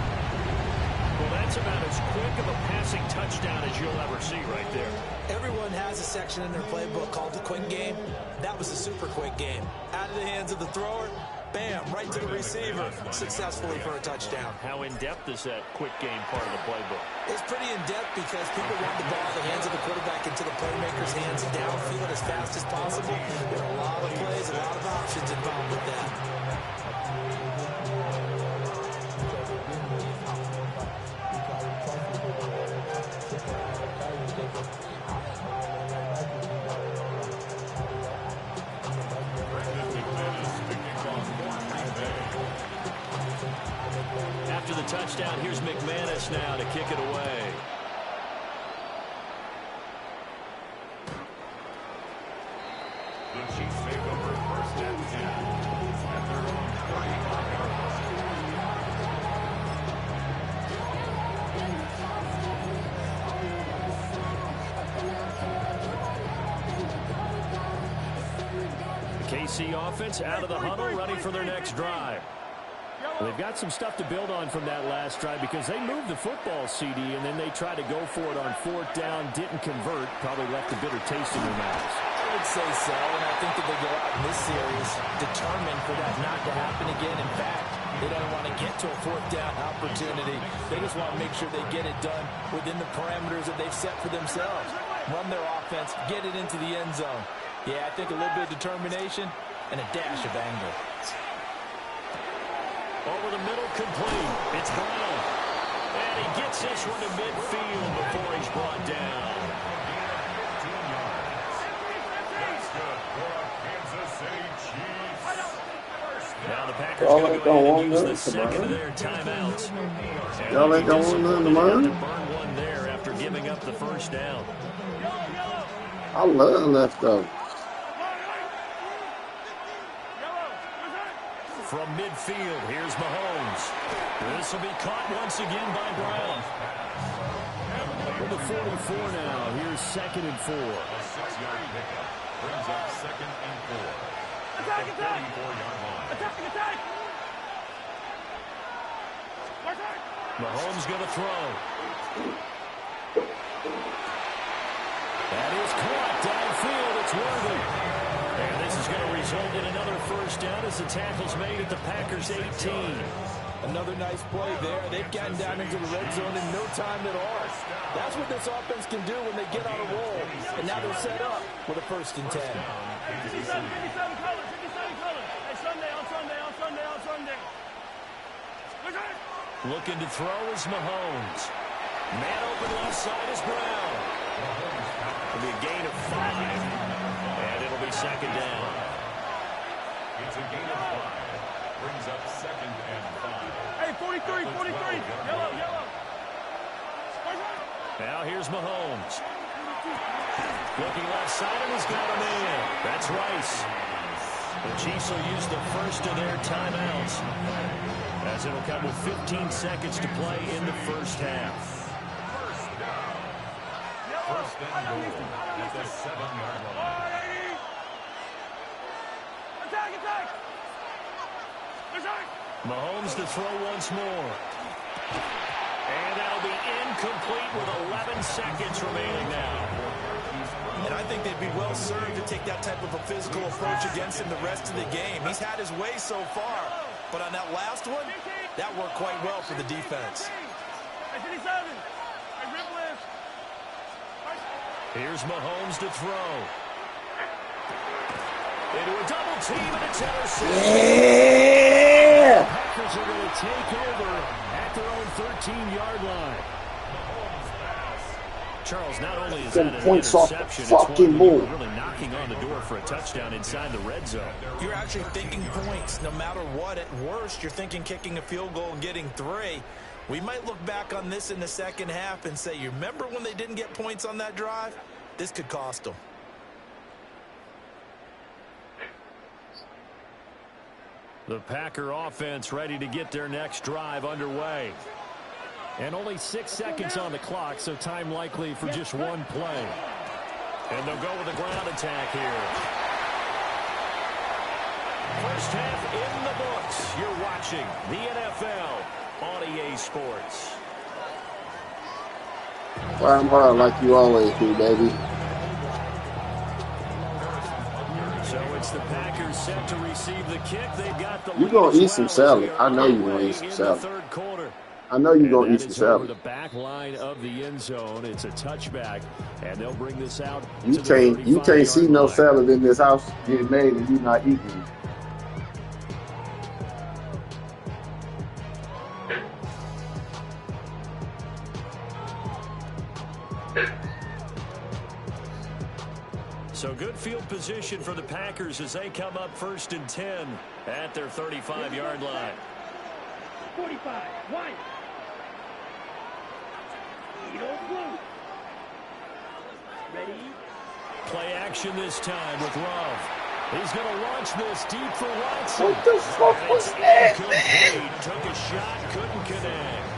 Well, that's about as quick of a passing touchdown as you'll ever see right there. Everyone has a section in their playbook called the quick game. That was a super quick game. Out of the hands of the thrower, bam, right to the receiver, successfully for a touchdown. How in-depth is that quick game part of the playbook? It's pretty in-depth because people want the ball in the hands of the quarterback into the playmaker's hands downfield as fast as possible. There are a lot of plays, a lot of options involved with that. After the touchdown, here's McManus now to kick it away. The Chiefs make over 1st and 10 at their own 35-yard The KC offense out of the huddle, ready for their next drive. Well, they've got some stuff to build on from that last drive because they moved the football, CD, and then they tried to go for it on 4th down, didn't convert, probably left a bitter taste in their mouths. I would say so, and I think that they go out in this series determined for that not to happen again. In fact, they don't want to get to a 4th down opportunity. They just want to make sure they get it done within the parameters that they've set for themselves. Run their offense, get it into the end zone. Yeah, I think a little bit of determination and a dash of anger. Over the middle, complete. It's Brown. And he gets this one to midfield before he's brought down. That's good for a Kansas City Chiefs. Now the Packers going to go ahead and use the second of their timeouts. Y'all ain't going none tomorrow? To burn one there after giving up the first down. I love leftovers. From midfield, here's Mahomes. This will be caught once again by Brown. With the 44 now, here's 2nd and 4. A 6-yard pickup brings up 2nd and 4. Attack, attack! 44-yard line. Attack, attack! Mahomes going to throw. That is caught downfield. It's Worthy. And this is going to result in another first down as the tackle's made at the Packers' 18. Another nice play there. They've gotten down into the red zone in no time at all. That's what this offense can do when they get on a roll. And now they're set up with a 1st and 10. 57 colors, 57 colors. Hey, Sunday. Looking to throw is Mahomes. Man open left side is Brown. It'll be a gain of 5. And it'll be 2nd down. It's a gain of 5. Brings up 2nd and 5. Hey, 43. Yellow. Now here's Mahomes. Looking left side and he's got a man. That's Rice. The Chiefs will use the first of their timeouts, as it'll come with 15 seconds to play in the first half. First and goal at the 7-yard line. Attack! Mahomes to throw once more. And that'll be incomplete with 11 seconds remaining now. And I think they'd be well served to take that type of a physical approach against him the rest of the game. He's had his way so far, but on that last one, that worked quite well for the defense. Here's Mahomes to throw. Into a double team, and it's intercepted. Yeah! The Packers are going to take over at their own 13-yard line. Charles, not only is that an interception, it's one where you're really knocking on the door for a touchdown inside the red zone. You're actually thinking points. No matter what, at worst, you're thinking kicking a field goal and getting 3. We might look back on this in the second half and say, you remember when they didn't get points on that drive? This could cost them. The Packer offense ready to get their next drive underway. And only 6 seconds on the clock, so time likely for just one play. And they'll go with a ground attack here. First half in the books. You're watching the NFL on EA Sports. Flying hard like you always do, baby. So it's the Packers set to receive the kick. They've got the You're going to eat some salad. I know you're going to eat some salad. I know you're going to eat some salad. The back line of the end zone. It's a touchback, and they'll bring this out. You can't see no salad in this house getting made, and you're not eating it. So good field position for the Packers as they come up 1st and 10 at their 35-yard line. 45, white. Blue. Ready? Play action this time with Love. He's going to launch this deep for Watson. What the fuck was that? Took a shot, couldn't connect.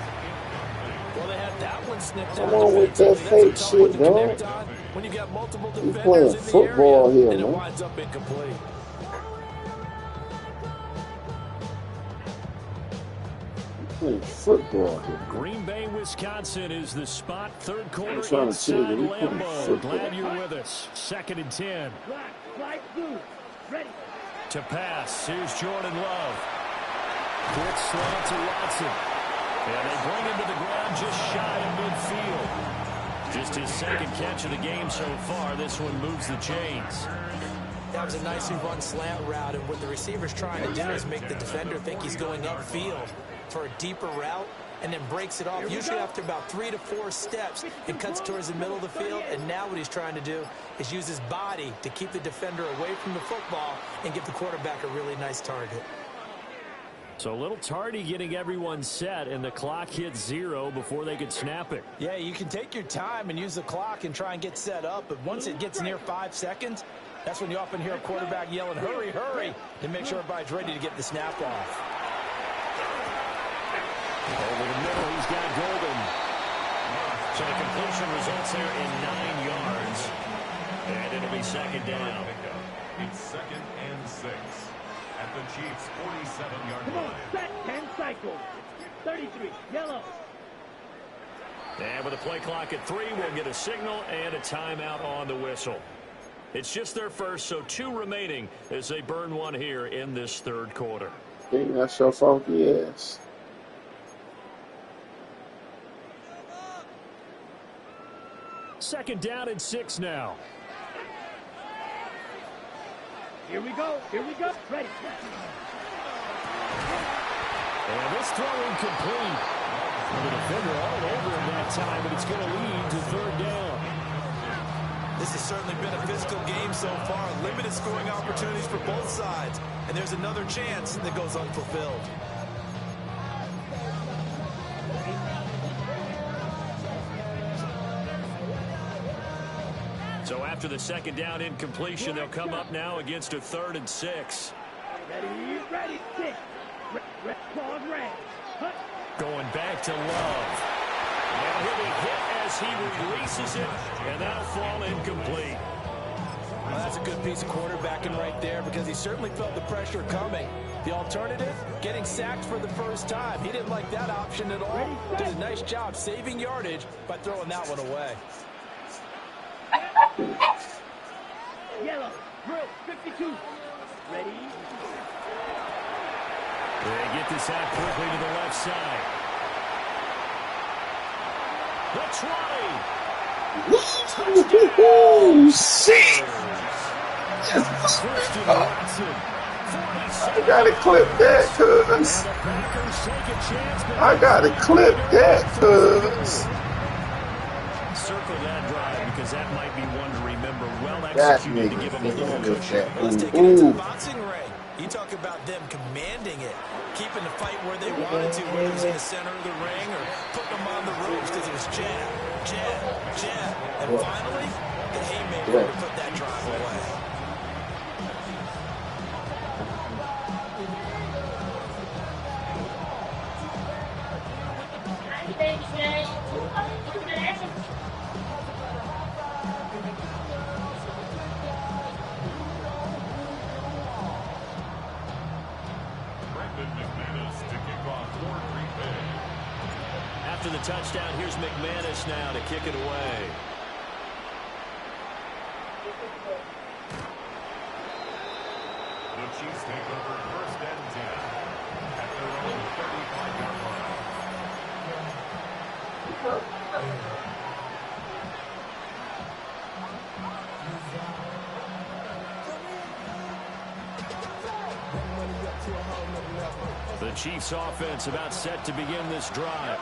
Well, they had that one snipped Come on with that fake shit, bro. When you got multiple You defenders playing in the football area, here, and it man. winds up incomplete. Football here. Green Bay, Wisconsin is the spot. Third quarter trying to inside tell you, we playing Lambeau. football. Glad you're with us. 2nd and 10. Black, white, blue. Ready? To pass, here's Jordan Love. Quick slant to Watson. And they bring him to the ground just shy of midfield. Just his 2nd catch of the game so far. This one moves the chains. That was a nicely run slant route, and what the receiver's trying to do is make the defender think he's going upfield for a deeper route, and then breaks it off, usually after about 3 to 4 steps, and cuts towards the middle of the field. And now what he's trying to do is use his body to keep the defender away from the football and give the quarterback a really nice target. So a little tardy getting everyone set, and the clock hits 0 before they could snap it. Yeah, you can take your time and use the clock and try and get set up, but once it gets near 5 seconds, that's when you often hear a quarterback yelling, hurry, hurry, to make sure everybody's ready to get the snap off. Over the middle, he's got Golden. So the completion results there in 9 yards. And it'll be second down. It's 2nd and 6 at the Chiefs' 47-yard Come on, line. set 10 cycles. 33, yellow. And with a play clock at 3, we'll get a signal and a timeout on the whistle. It's just their first, so 2 remaining as they burn one here in this third quarter. I think that's your funky ass. Second down and 6 now. Here we go. Here we go. Ready. And this throw incomplete. The defender all over him that time, but it's going to lead to third down. This has certainly been a physical game so far. Limited scoring opportunities for both sides. And there's another chance that goes unfulfilled. So after the second down incompletion, they'll come up now against a 3rd and 6. Ready, ready, 6. Pause, red. Hut. Going back to Love. And he'll be hit as he releases it, and that'll fall incomplete. Well, that's a good piece of quarterbacking right there because he certainly felt the pressure coming. The alternative, getting sacked for the first time. He didn't like that option at all. Did a nice job saving yardage by throwing that one away. Yellow, drill, 52. Ready. They get this out quickly to the left side. The try. Oh, shit. I gotta clip that, cuz. I gotta clip that, cuz. Circle that drive because that might be one to remember. Well That executed to give him a little cushion. Let's take it into the boxing ring. You talk about them commanding it, keeping the fight where they wanted to, whether it was in the center of the ring or putting them on the ropes because it was jab, jab, jab. And finally, the haymaker to put that drive away. After the touchdown, here's McManus now to kick it away. The Chiefs take over 1st and 10 at their own 35-yard line. The Chiefs offense about set to begin this drive.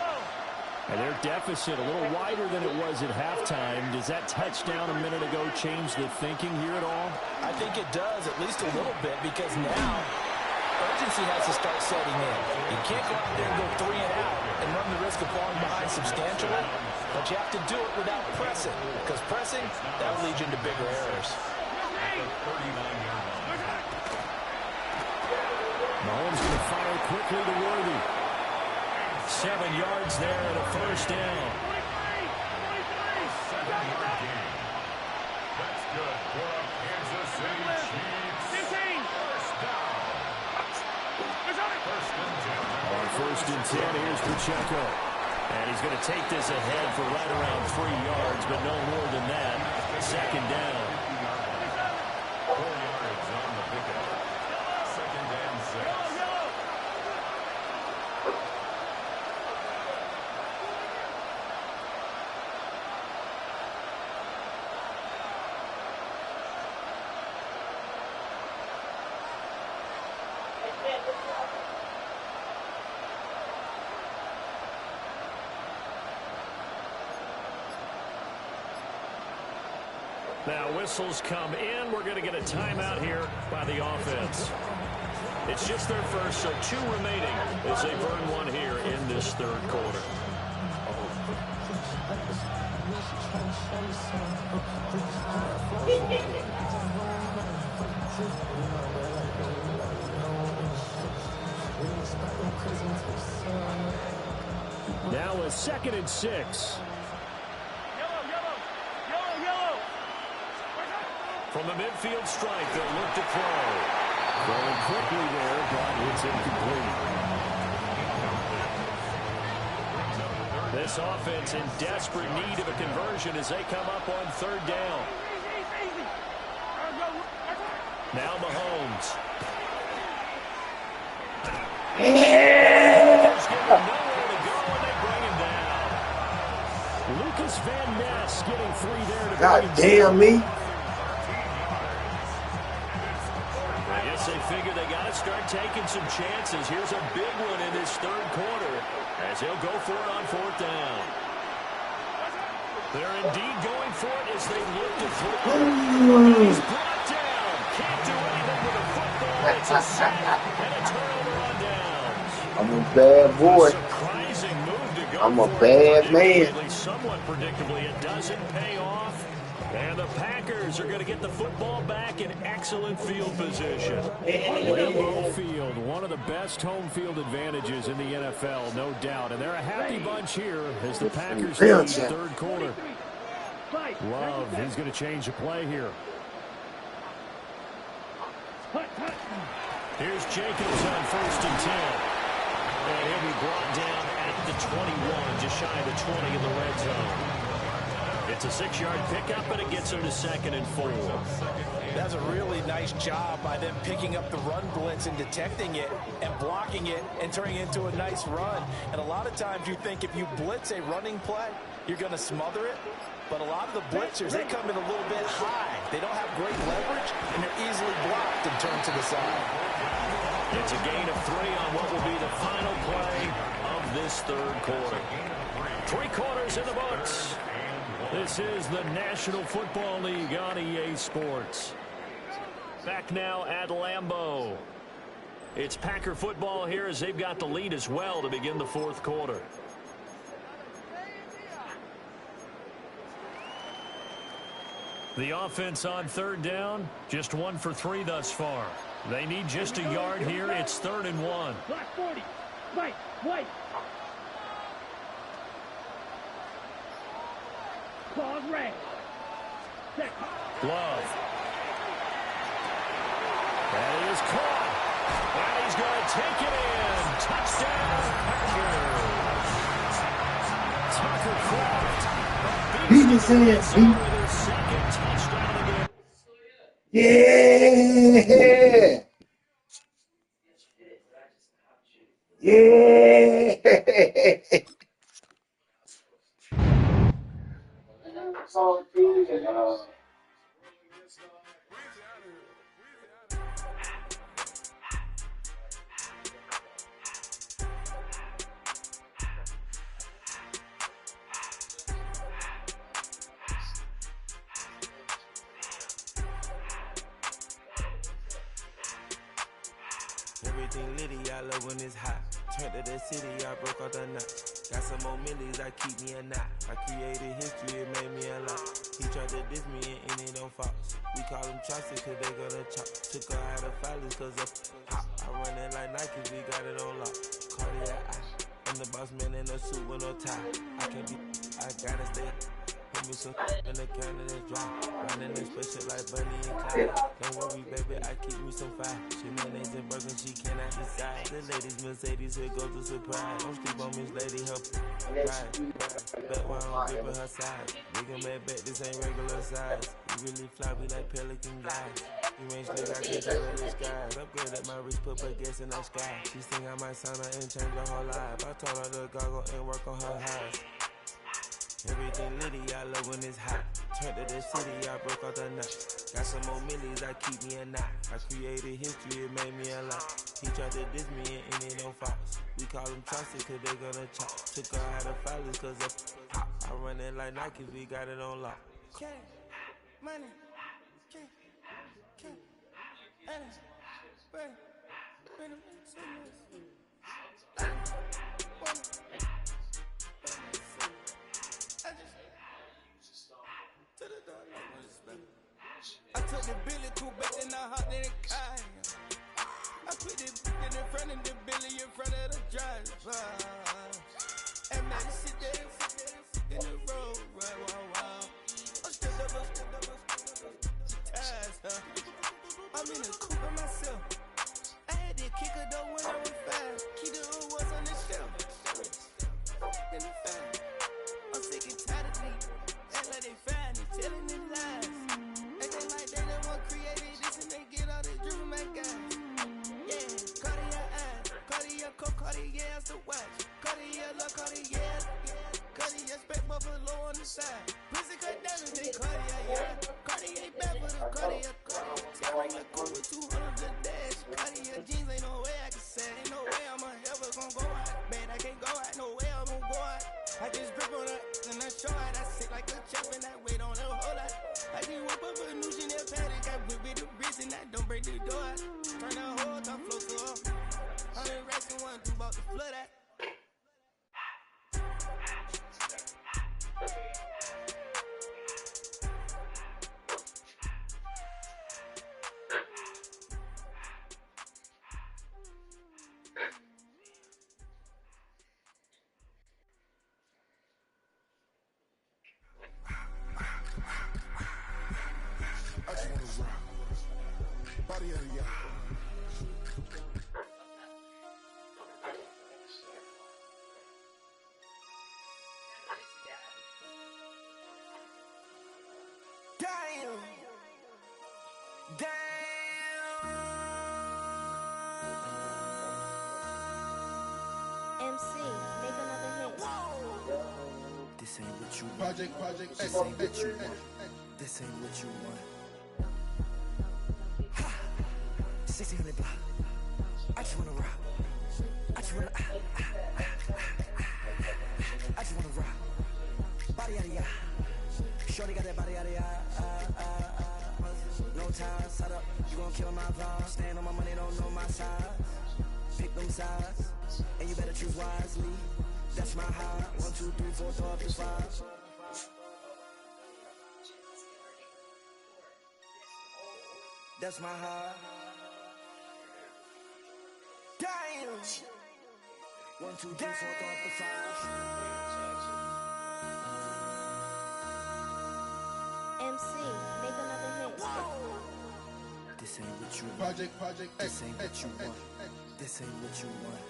And their deficit a little wider than it was at halftime. Does that touchdown a minute ago change the thinking here at all? I think it does, at least a little bit, because now urgency has to start setting in. You can't go out there and go 3 and out and run the risk of falling behind substantially, but you have to do it without pressing, because pressing, that will lead you into bigger errors. Mahomes going to fire quickly to Worthy. 7 yards there and a first down. 7-yard gain. That's good for a Kansas City Chiefs. First down. First and 10. On 1st and 10, here's Pacheco. And he's going to take this ahead for right around 3 yards, but no more than that. Second down. 4 yards on the pickup. 2nd and 6. Now whistles come in. We're going to get a timeout here by the offense. It's just their first, so 2 remaining as they burn one here in this third quarter. Now a 2nd and 6. From the midfield stripe, they'll look to throw. Going quickly there, but it's incomplete. This offense in desperate need of a conversion as they come up on 3rd down. Now Mahomes. There's nowhere to go, and they bring him down. Lucas Van Ness getting free there to God damn me. They figure they got to start taking some chances. Here's a big one in this third quarter as he'll go for it on 4th down. They're indeed going for it as they look to throw. He's brought down. Can't do anything with a football. It's a sack and a turnover on downs. I'm a bad boy. Surprising move to go. I'm a bad man. Somewhat predictably, it doesn't pay off. And the Packers are going to get the football back in excellent field position. Lambeau Field, one of the best home field advantages in the NFL, no doubt. And they're a happy bunch here as the Packers lead the third quarter. Love, he's going to change the play here. Here's Jacobs on 1st and 10. And he'll be brought down at the 21, just shy of the 20 in the red zone. It's a 6-yard pickup, and it gets them to 2nd and 4. That's a really nice job by them picking up the run blitz and detecting it and blocking it and turning it into a nice run. And a lot of times you think if you blitz a running play, you're going to smother it. But a lot of the blitzers, they come in a little bit high. They don't have great leverage, and they're easily blocked and turned to the side. It's a gain of 3 on what will be the final play of this third quarter. 3 quarters in the books. This is the National Football League on EA Sports. Back now at Lambeau. It's Packer football here as they've got the lead as well to begin the 4th quarter. The offense on 3rd down, just 1 for 3 thus far. They need just a yard here. It's 3rd and 1. Black 40. Right. White. Claws red. Love. And he is caught. And he's going to take it in. Touchdown, Packers. Tucker Kraft. Beat his ass, beat. Second touchdown again. Yeah. Yeah. Everything litty, I love when it's hot. Turned to the city, I broke out the knot. Got some more millies, I keep me a knot. I created history, it made me a lot. He tried to diss me and it don't fall. We call them Chaucer cause they gonna chop. Took her out of filers cause of hot. I run it like Nike, we got it on lock. Cardiac eye. I'm the boss man in a suit with no tie. I can't be, I gotta stay. Put me some in the can and it's dry. Running this special like Bunny and Clyde. Don't worry, baby, I keep me some fire. She mayonnaise and burger, she cannot decide. The ladies Mercedes, here goes the surprise. Don't sleep on Miss Lady, help ride. Bet why I'm gripping her side. Nigga mad bet, this ain't regular size. You really fly, we like Pelican guys. You ain't slick, I can tell her the skies. Upgrade at my wrist, put her gas in the sky. She think I might sign her and change her whole life. I told her to goggle and work on her highs. Everything litty, I love when it's hot. Turned to the city, I broke out the knot. Got some more millies, I keep me a knot. I created history, it made me a lot. He tried to diss me and it don't false. We call them Chaucer cause they gonna chop. Took her out of filers cause of hot. I run it like Nike, we got it on lock. money, king, and bread, I took the Billy Cool back and I hopped in the car. I put the in front of the Billy in front of the driver. And man, sit there in the road, right, wow. I'm stripped up, ties, huh? I'm in the coupe by myself. I had to kick her though when I was fast. Keep the old ones on the shelf. In the fan. I'm sick and tired of me. Act like they find it, telling the lies. Acting like they the one created this and they get all this driven my guys. Yeah, Cartier eyes, Cartier coke, Cartier as the watch. Cartier look, Cartier, Cartier spec buffalo on the side. Pussy cut down and they Cartier, yeah. Cartier back for the Cartier. Tearing the coupe with 200 the dash. Cartier jeans, ain't no way I can say. Ain't no way I'm ever gonna go out. Man, I can't go out, no way I'm gonna go out. I just grip on her and I show out. I sit like a chef and I wait on her whole lot. I just whip up a new Chanel paddock. I whip with the wrist and I don't break the door out. Turn the whole top flow to her. 100 racks and one, two about to flood out. I just wanna rock. Body of the yacht. Damn. MC, make another hit. This ain't what you want. Project This ain't what you want. This ain't what you want. Ha! 1600 block. I just wanna rock. I just wanna I just wanna rock. Body out of ya. Shorty got that body out of ya. No time, set up. You gon' kill my vibe. Stand on my money, don't know my size. Pick them sides, and you better choose wisely. That's my high. 1, 2, 3, 4, 5, 5. That's my high. Damn. 1, 2, 3, 4, 5, 5. MC, make another hit. This ain't what you want. Project This ain't what you want. This ain't what you want.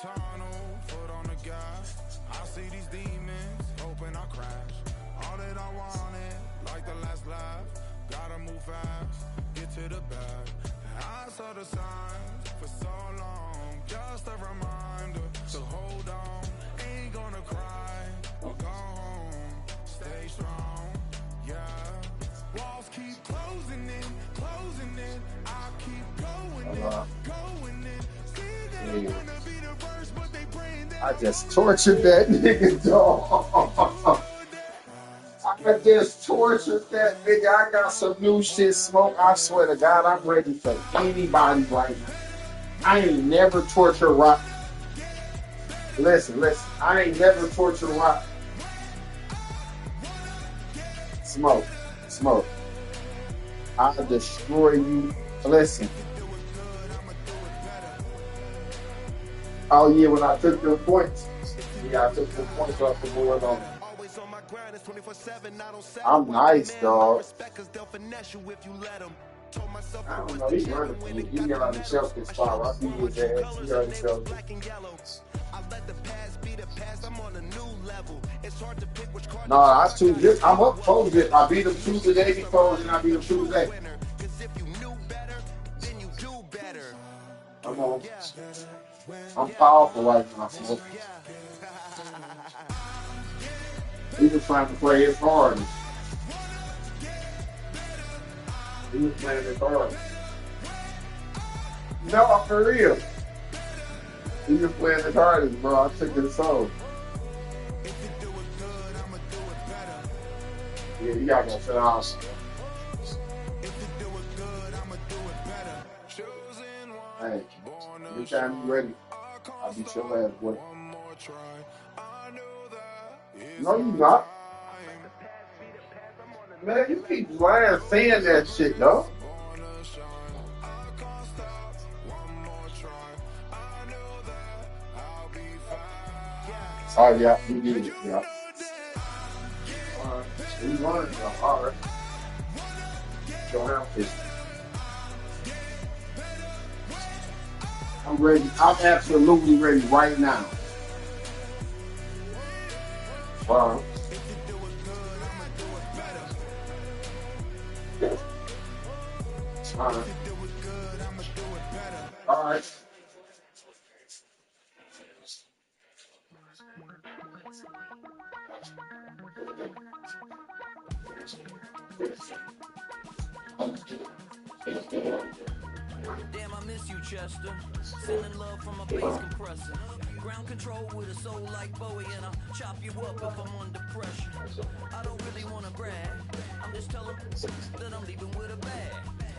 tunnel, foot on the gas. I see these demons, hoping I crash. All that I wanted, like the last laugh. Gotta move fast, get to the bag. I saw the signs for so long, just a reminder. So hold on, ain't gonna cry or go home. Stay strong, yeah. Walls keep closing in, closing in. I keep going in, going in. See that I wanna be the first, but they praying that I just tortured that nigga, dog. I just tortured that nigga. I got some new shit, Smoke. I swear to God, I'm ready for anybody right now. I ain't never tortured Rock. Listen. I ain't never tortured Rock. Smoke. I'll destroy you. Listen. Oh yeah, when I took the points. Yeah, I took the points off the board on. I'm nice, dog. I don't know, he's running for me. He got on the shelf this spot. I see his ass. He on the shelf. No, I was 2-0. I'm up 4-0. I beat him 2 today before, and I beat him 2 today. Come on. I'm powerful right now. He was trying to play his hardest. He was playing his hardest. No, for real. He was playing his hardest, bro. I took his soul. Yeah, you gotta go sit down. Hey, anytime you ready, I'll be your ass, boy. No, you not. Man, you keep lying saying that shit, though. Oh, yeah, you did it, yeah. We won, all right. Go out this. I'm ready. I'm absolutely ready right now. Wow. All right. Damn, I miss you, Chester. Sending love from a bass compressor. Ground control with a soul like Bowie, and I'll chop you up if I'm under pressure. I don't really wanna brag. I'm just telling that I'm leaving with a bag.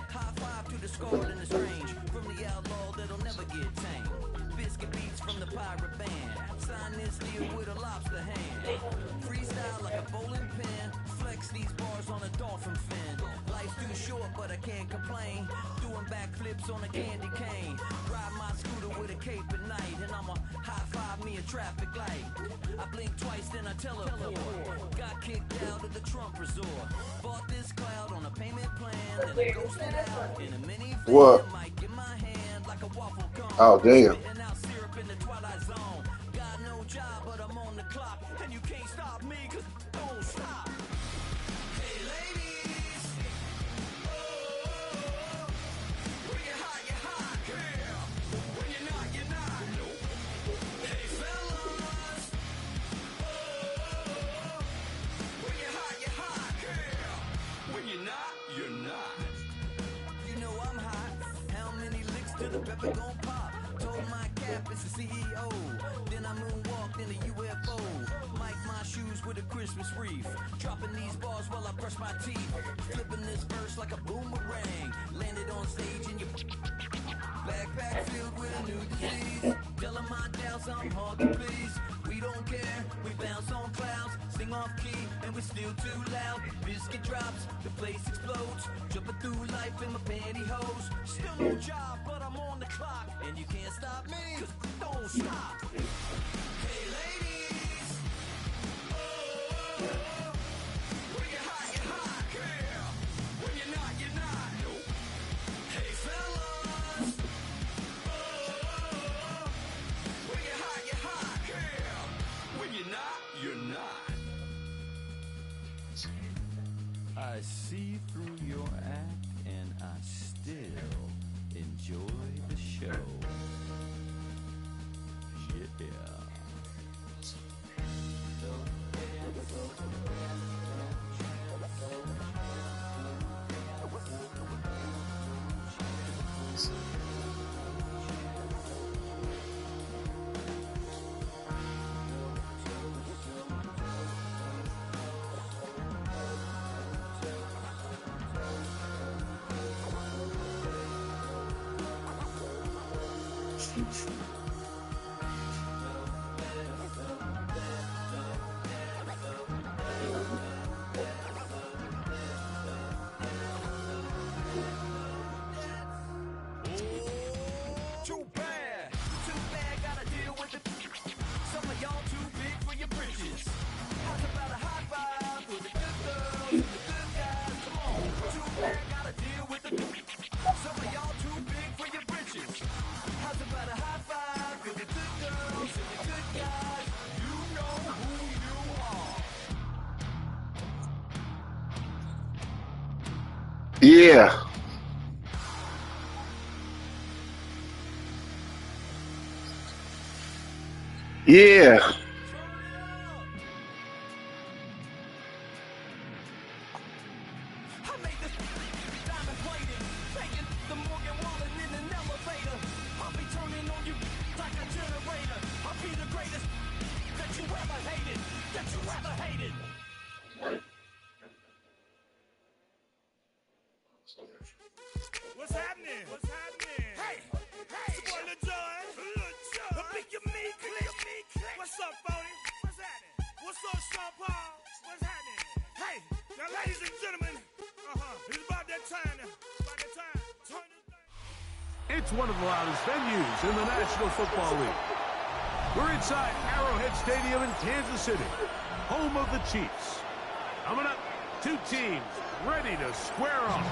High five to the scarred and the strange. From the outlaw that'll never get tamed. Biscuit beats from the pirate band. Sign this deal with a lobster hand. Freestyle like a bowling pin. Flex these bars on a dolphin fin. Life's too short, but I can't complain. Doing backflips on a candy cane. Ride my scooter with a cape at night. And I'ma high five me a traffic light. I blink twice, then I teleport. Got kicked out of the Trump resort. Bought this cloud on a payment plan. Then I ghosted out in a minivan. What? Mic in my hand like a waffle cone. Oh, damn. Spitting out syrup in the twilight zone. Got no job, but I'm on the clock. And you can't stop me, cause don't stop. Hey, ladies. Oh, when you're hot, yeah. When you're not, you're not. Hey, fellas. Oh, when you're hot, yeah. When you're not, you're not. You know I'm hot. How many licks to the pepper gon' pop? Told my cap it's the CEO. Then I moonwalked in a UFO. Mic my shoes with a Christmas wreath. Dropping these bars while I brush my teeth. Flipping this verse like a boomerang. Landed on stage in your backpack filled with a new disease. Telling my doubts I'm hard to please. We don't care, we bounce on clouds. Sing off key and we're still too loud. Biscuit drops, the place explodes. Jumping through life in my pantyhose. Still no job, but I'm on the clock. And you can't stop me, cause don't stop. Hey ladies. Oh, when you're hot, yeah. When you're not, you're not. Hey fellas. Oh, when you're I see through your act and I still enjoy the show. Yeah. Too bad, gotta deal with it. Some of y'all too big for your britches. How's about a high five for the good girls and the good guys? Come on, too bad, gotta deal with it. Some of y'all too big for your britches. How's about a high five for the good girls and the good guys? You know who you are. Yeah. Yeah. What's happening? What's happening? Hey, it's your boy Lil Jon. The Pick Your Me Click. What's up, Phony? What's happening? What's up, Sean Paul? What's happening? Hey, now ladies and gentlemen, it's about that time now. About that time. Turn this thing. It's one of the loudest venues in the National Football League. We're inside Arrowhead Stadium in Kansas City, home of the Chiefs. Coming up, two teams ready to square off.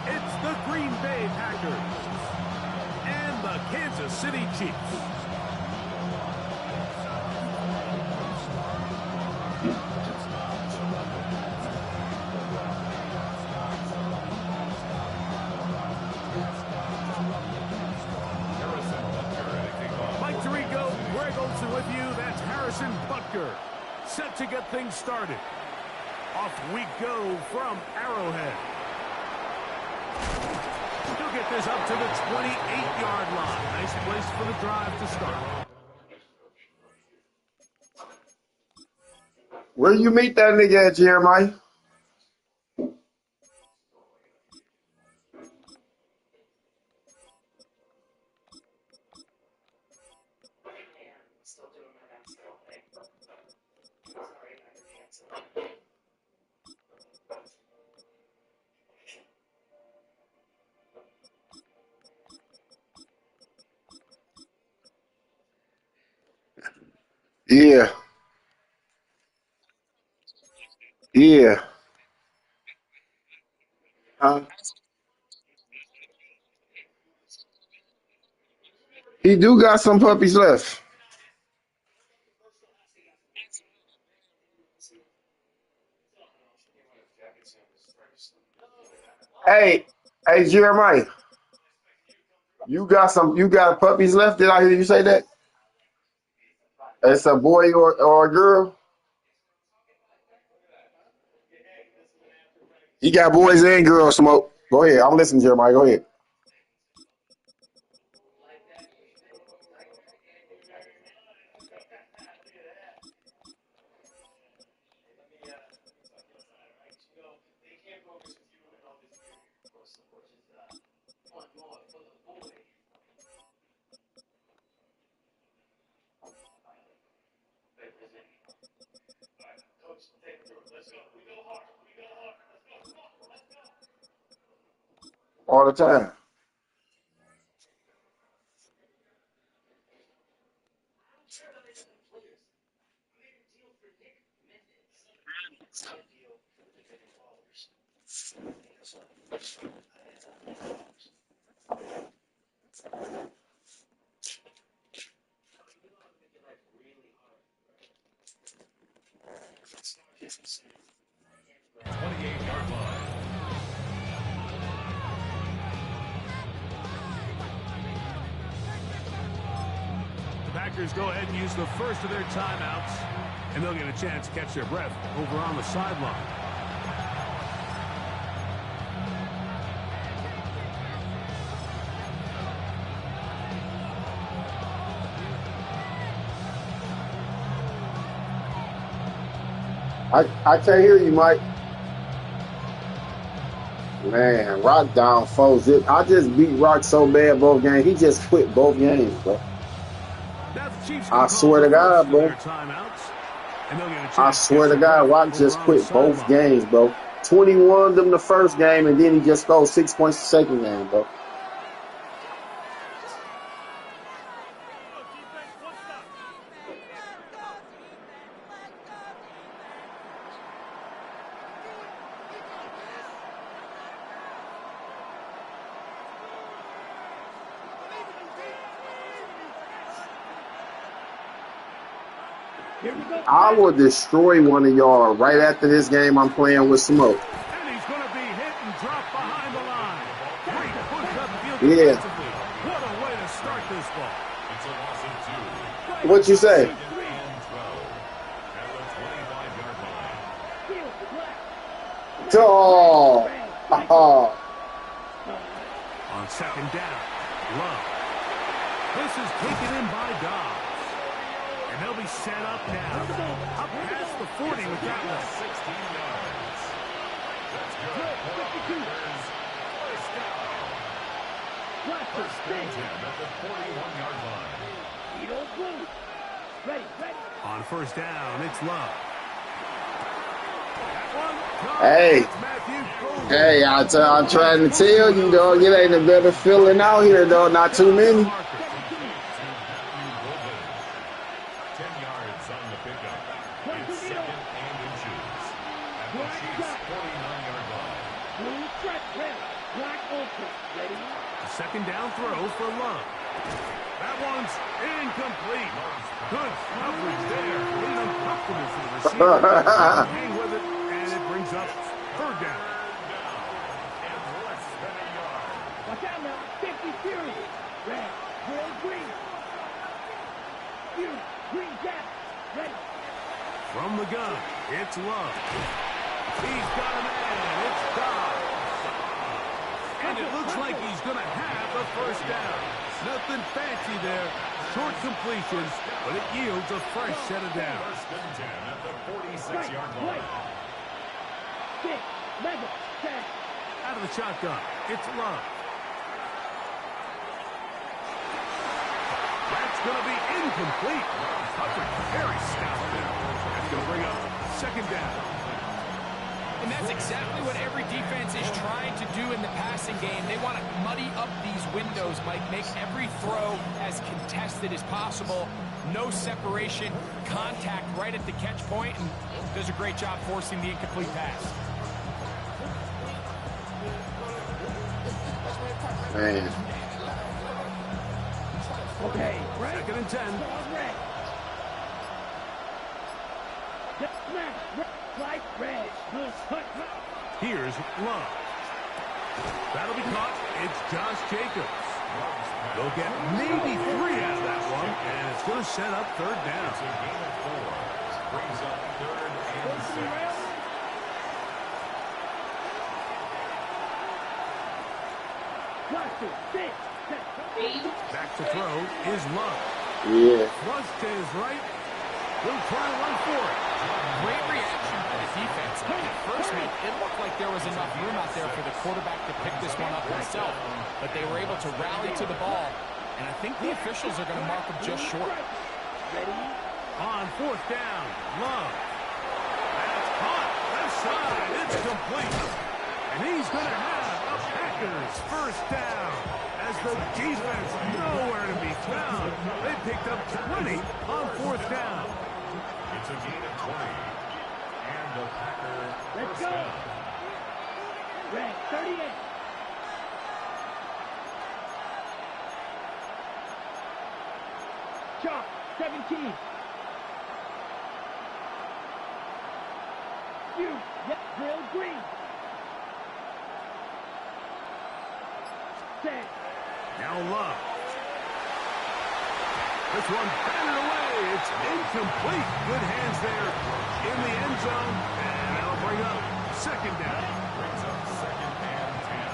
It's the Green Bay Packers and the Kansas City Chiefs. Mike Tirico, Greg Olsen with you. That's Harrison Butker, set to get things started. Off we go from Arrowhead. He'll get this up to the 28-yard line. Nice place for the drive to start. Where you meet that nigga at, Jeremiah? Yeah. Yeah. He do got some puppies left. Hey, Jeremiah. You got puppies left? Did I hear you say that? It's a boy or a girl? He got boys and girls, Smoke. Go ahead. I'm listening, Jeremiah. Go ahead. All the time. Packers go ahead and use the first of their timeouts, and they'll get a chance to catch their breath over on the sideline. I can't hear you, Mike. Man, Rock down 4-0. I just beat Rock so bad both games. He just quit both games, bro. I swear to God, bro. I swear to God, Rock just quit both games, bro. 21 them the first game, and then he just scored 6 points the second game, bro. I will destroy one of y'all right after this game I'm playing with Smoke. And he's going to be hit and drop behind the line. Great push-up field Yeah. defensively. What a way to start this ball. What you say? Oh. On second down, Love. This is taken in by Dobbs. And they'll be set up now. Up past the 40 with that one. 16 yards. That's good. First and 10 at the 41-yard line. On first down, it's Love. Hey, I'm trying to tell you, dog, it ain't a better feeling out here, dog. Not too many. 10 yards on the pickup. It's second and inches. At the Chiefs' 49-yard line. Second down throw for Love. That one's incomplete. Good coverage there. A little uncomfortable for the receiver. Hang with it, and it brings up third down. And less than a yard. Watch out now. 50 series. Red, Will Green. Green gap. Ready. From the gun, it's Love. He's got a man. It's Dobbs. And it looks like he's going to have a first down. Nothing fancy there. Short completion, but it yields a fresh set of downs. First and 10 at the 46-yard line. Out of the shotgun, it's Love. That's going to be incomplete. Hubbard very stout there. That's going to bring up second down. And that's exactly what every defense is trying to do in the passing game. They want to muddy up these windows, Mike, make every throw as contested as possible. No separation, contact right at the catch point, and does a great job forcing the incomplete pass. Man. Okay, second and 10. Here's Love. That'll be caught. It's Josh Jacobs. They'll get maybe 3 out of that one, and it's going to set up third down. It's a gain of 4. Brings up third and 6. Back to throw is Love. Yeah. Thrust to his right. He'll try one for it. Great reaction by the defense. At first, it looked like there was enough room out there for the quarterback to pick this one up himself, but they were able to rally to the ball, and I think the officials are going to mark him just short. On fourth down, Love. That's caught. Left side. It's complete. And he's going to have a Packers first down. As the defense nowhere to be found. They picked up 20 on fourth down. It's a gain of 20. And the Packer Let's first go. down. Red, 38. Chalk, 17. You, yep, Drill Green. Set. Now Love. This one batted away. It's incomplete. Good hands there in the end zone. And that'll bring up second down. Brings up second and 10.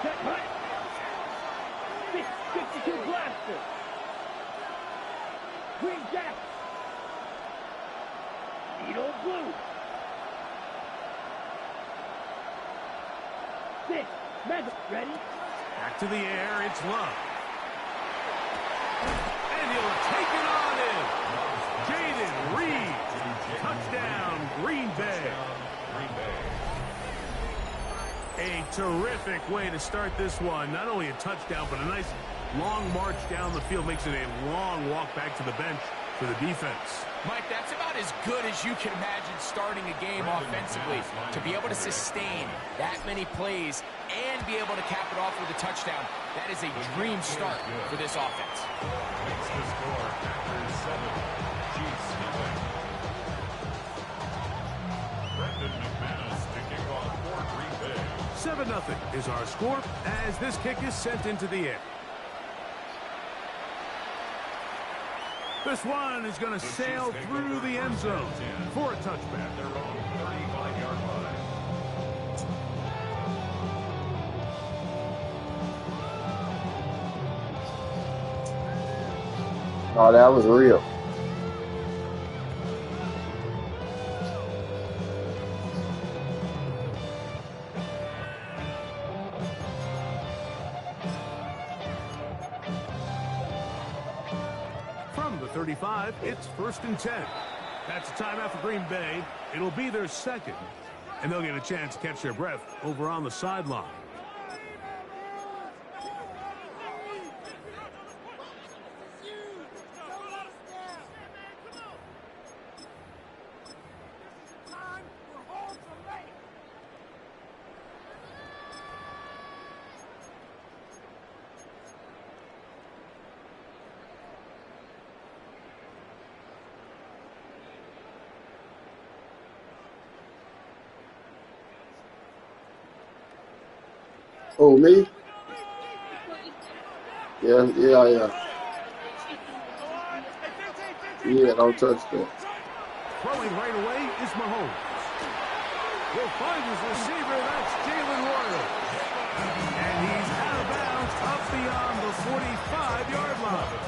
Check right. 652 blaster. Green Jack. Needle blue. 6. Mega. Ready? Back to the air. It's Love. And he'll take it on in. Jaden Reed. Touchdown, Green Bay. A terrific way to start this one. Not only a touchdown, but a nice long march down the field. Makes it a long walk back to the bench for the defense. Mike, that's about as good as you can imagine starting a game offensively. To be able to sustain that many plays and be able to cap it off with a touchdown, that is a dream start for this offense. Makes the score Packers 7, Chiefs nothing. Brendan McManus to kick off for Green Bay. 7-0 is our score as this kick is sent into the air. This one is going to sail through the end zone for a touchback. Their own 35-yard line. Oh, that was real. From the 35, it's 1st and 10. That's a timeout for Green Bay. It'll be their second, and they'll get a chance to catch their breath over on the sideline. Oh, me? Yeah. Yeah, don't touch that. Throwing right away is Mahomes. Will find his receiver. That's Jalen Royal. And he's out of bounds up beyond the 45-yard line.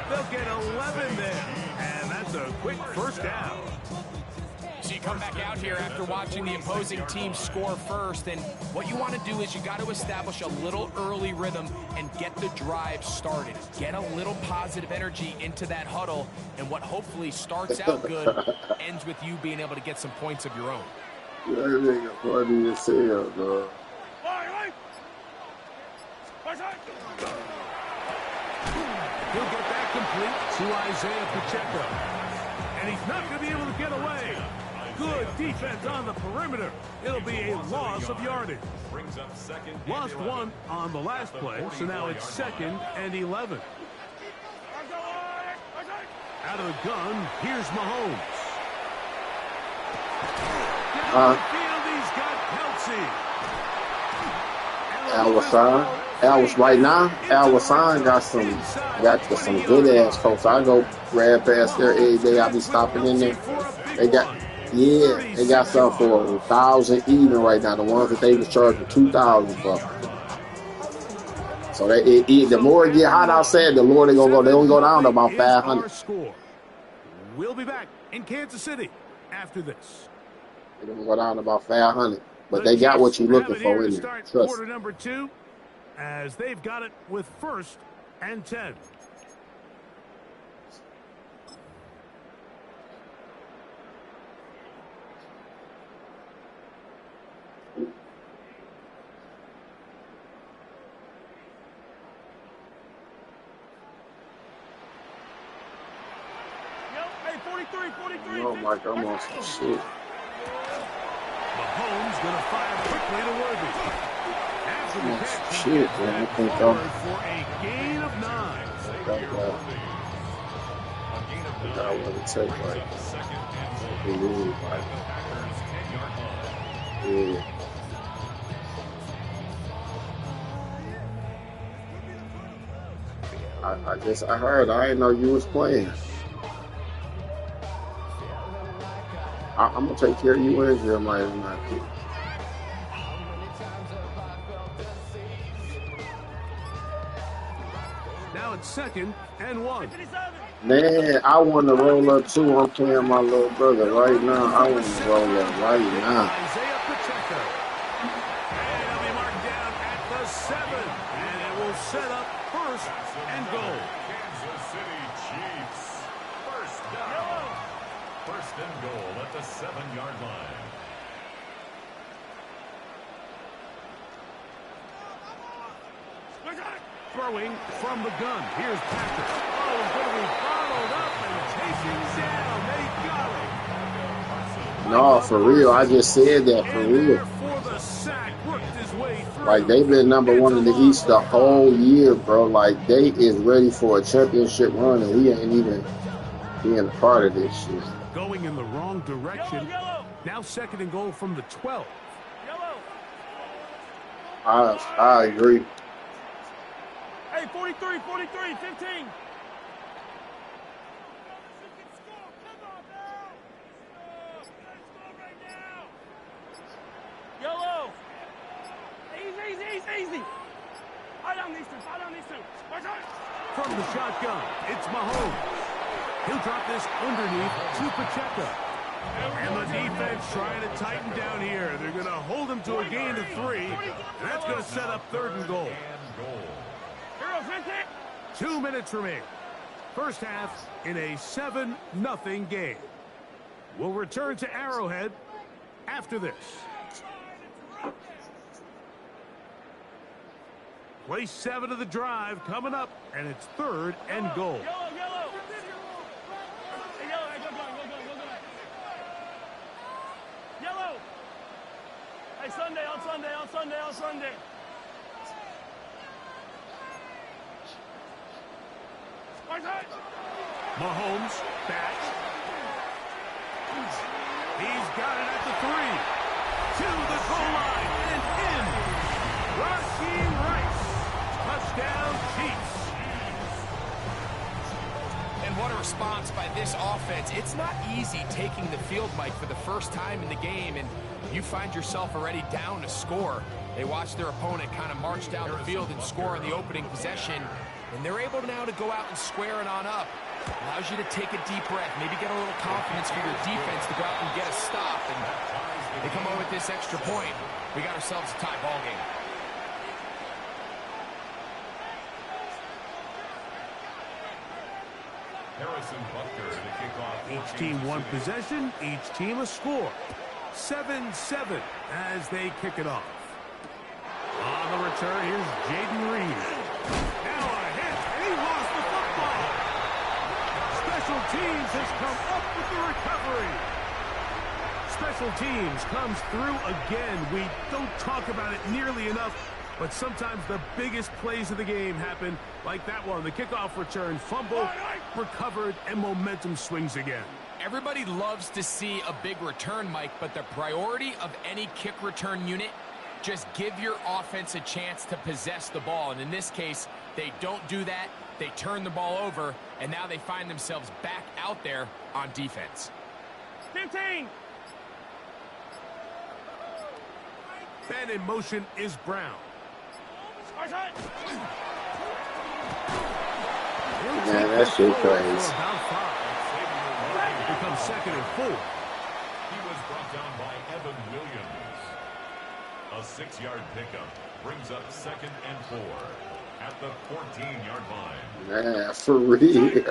They'll get 11 there. And that's a quick first down. So you come back out here after watching the opposing team score first, and what you want to do is you got to establish a little early rhythm and get the drive started. Get a little positive energy into that huddle, and what hopefully starts out good ends with you being able to get some points of your own. That nigga funny as hell, bro. He'll get that complete to Isaiah Pacheco. And he's not going to be able to get away. Good defense on the perimeter. It'll be a loss of yardage. Brings up second. Lost one on the last play, so now it's 2nd and 11. Out of the gun, here's Mahomes. Down the field, he's got Kelsey. Alice right now. Alice got some good ass folks. I go grab past there every day. I be stopping in there. They got something for 1,000 even right now. The ones that they was charging 2,000 for. So the more it get hot outside, the lower they gonna go. They gonna go down to about 500. We'll be back in Kansas City after this. They're gonna go down to about 500. But they got what you're looking for in there. Trust. Quarter number 2, as they've got it with 1st and 10. Oh my God, I'm on some shit. Mahomes gonna fire quickly to Worthy. After the catch, shit, man. I think for a gain of 9. I want to take I heard. I didn't know you was playing. I'm gonna take care of you in Jeremiah tonight. Now it's 2nd and 1. Man, I want to roll up too. I'm playing my little brother right now. I want to roll up right now. Isaiah Pacheco. And it'll be marked down at the 7. And it will set up 1st and goal. Kansas City Chiefs. First down. 1st and goal at the 7-yard line. Throwing from the gun. Here's Patrick. Oh, it's going to be followed up and chasing down. They got it. No, for real. I just said that for real. For the sack, worked his way through. Like, they've been number 1 in the East the whole year, bro. Like, they is ready for a championship run, and we ain't even being a part of this shit. Going in the wrong direction. Now 2nd and goal from the 12. I agree. Hey, 43, 15. Yellow. Easy. I don't need to. From the shotgun, it's Mahomes. He'll drop this underneath to Pacheco. And the defense trying to tighten down here. They're going to hold him to a gain of 3. And that's going to set up 3rd and goal. 2 minutes remaining. First half in a 7-0 game. We'll return to Arrowhead after this. Play 7 of the drive coming up, and it's 3rd and goal. Yellow. Hey, on Sunday. Mahomes back. He's got it at the 3. To the goal line and in. Rasheed Rice. Touchdown Chiefs. And what a response by this offense. It's not easy taking the field, Mike, for the first time in the game, and you find yourself already down to score. They watch their opponent kind of march down the field and score on the opening possession, and they're able now to go out and square it on up. Allows you to take a deep breath, maybe get a little confidence for your defense to go out and get a stop. And they come away with this extra point. We got ourselves a tie ball game. Harrison Butker to kick off. Each team one possession, each team a score. 7-7 as they kick it off. On the return, here's Jaden Reed. Now a hit, and he lost the football. Special teams has come up with the recovery. Special teams comes through again. We don't talk about it nearly enough, but sometimes the biggest plays of the game happen like that one. The kickoff return, fumble, recovered, and momentum swings again. Everybody loves to see a big return, Mike, but the priority of any kick return unit, just give your offense a chance to possess the ball. And in this case, they don't do that. They turn the ball over, and now they find themselves back out there on defense. 15. Ben in motion is Brown. Man, that shit crazy. Becomes 2nd and 4. He was brought down by Evan Williams. A 6-yard pickup brings up 2nd and 4 at the 14-yard line. Man, for real. Able to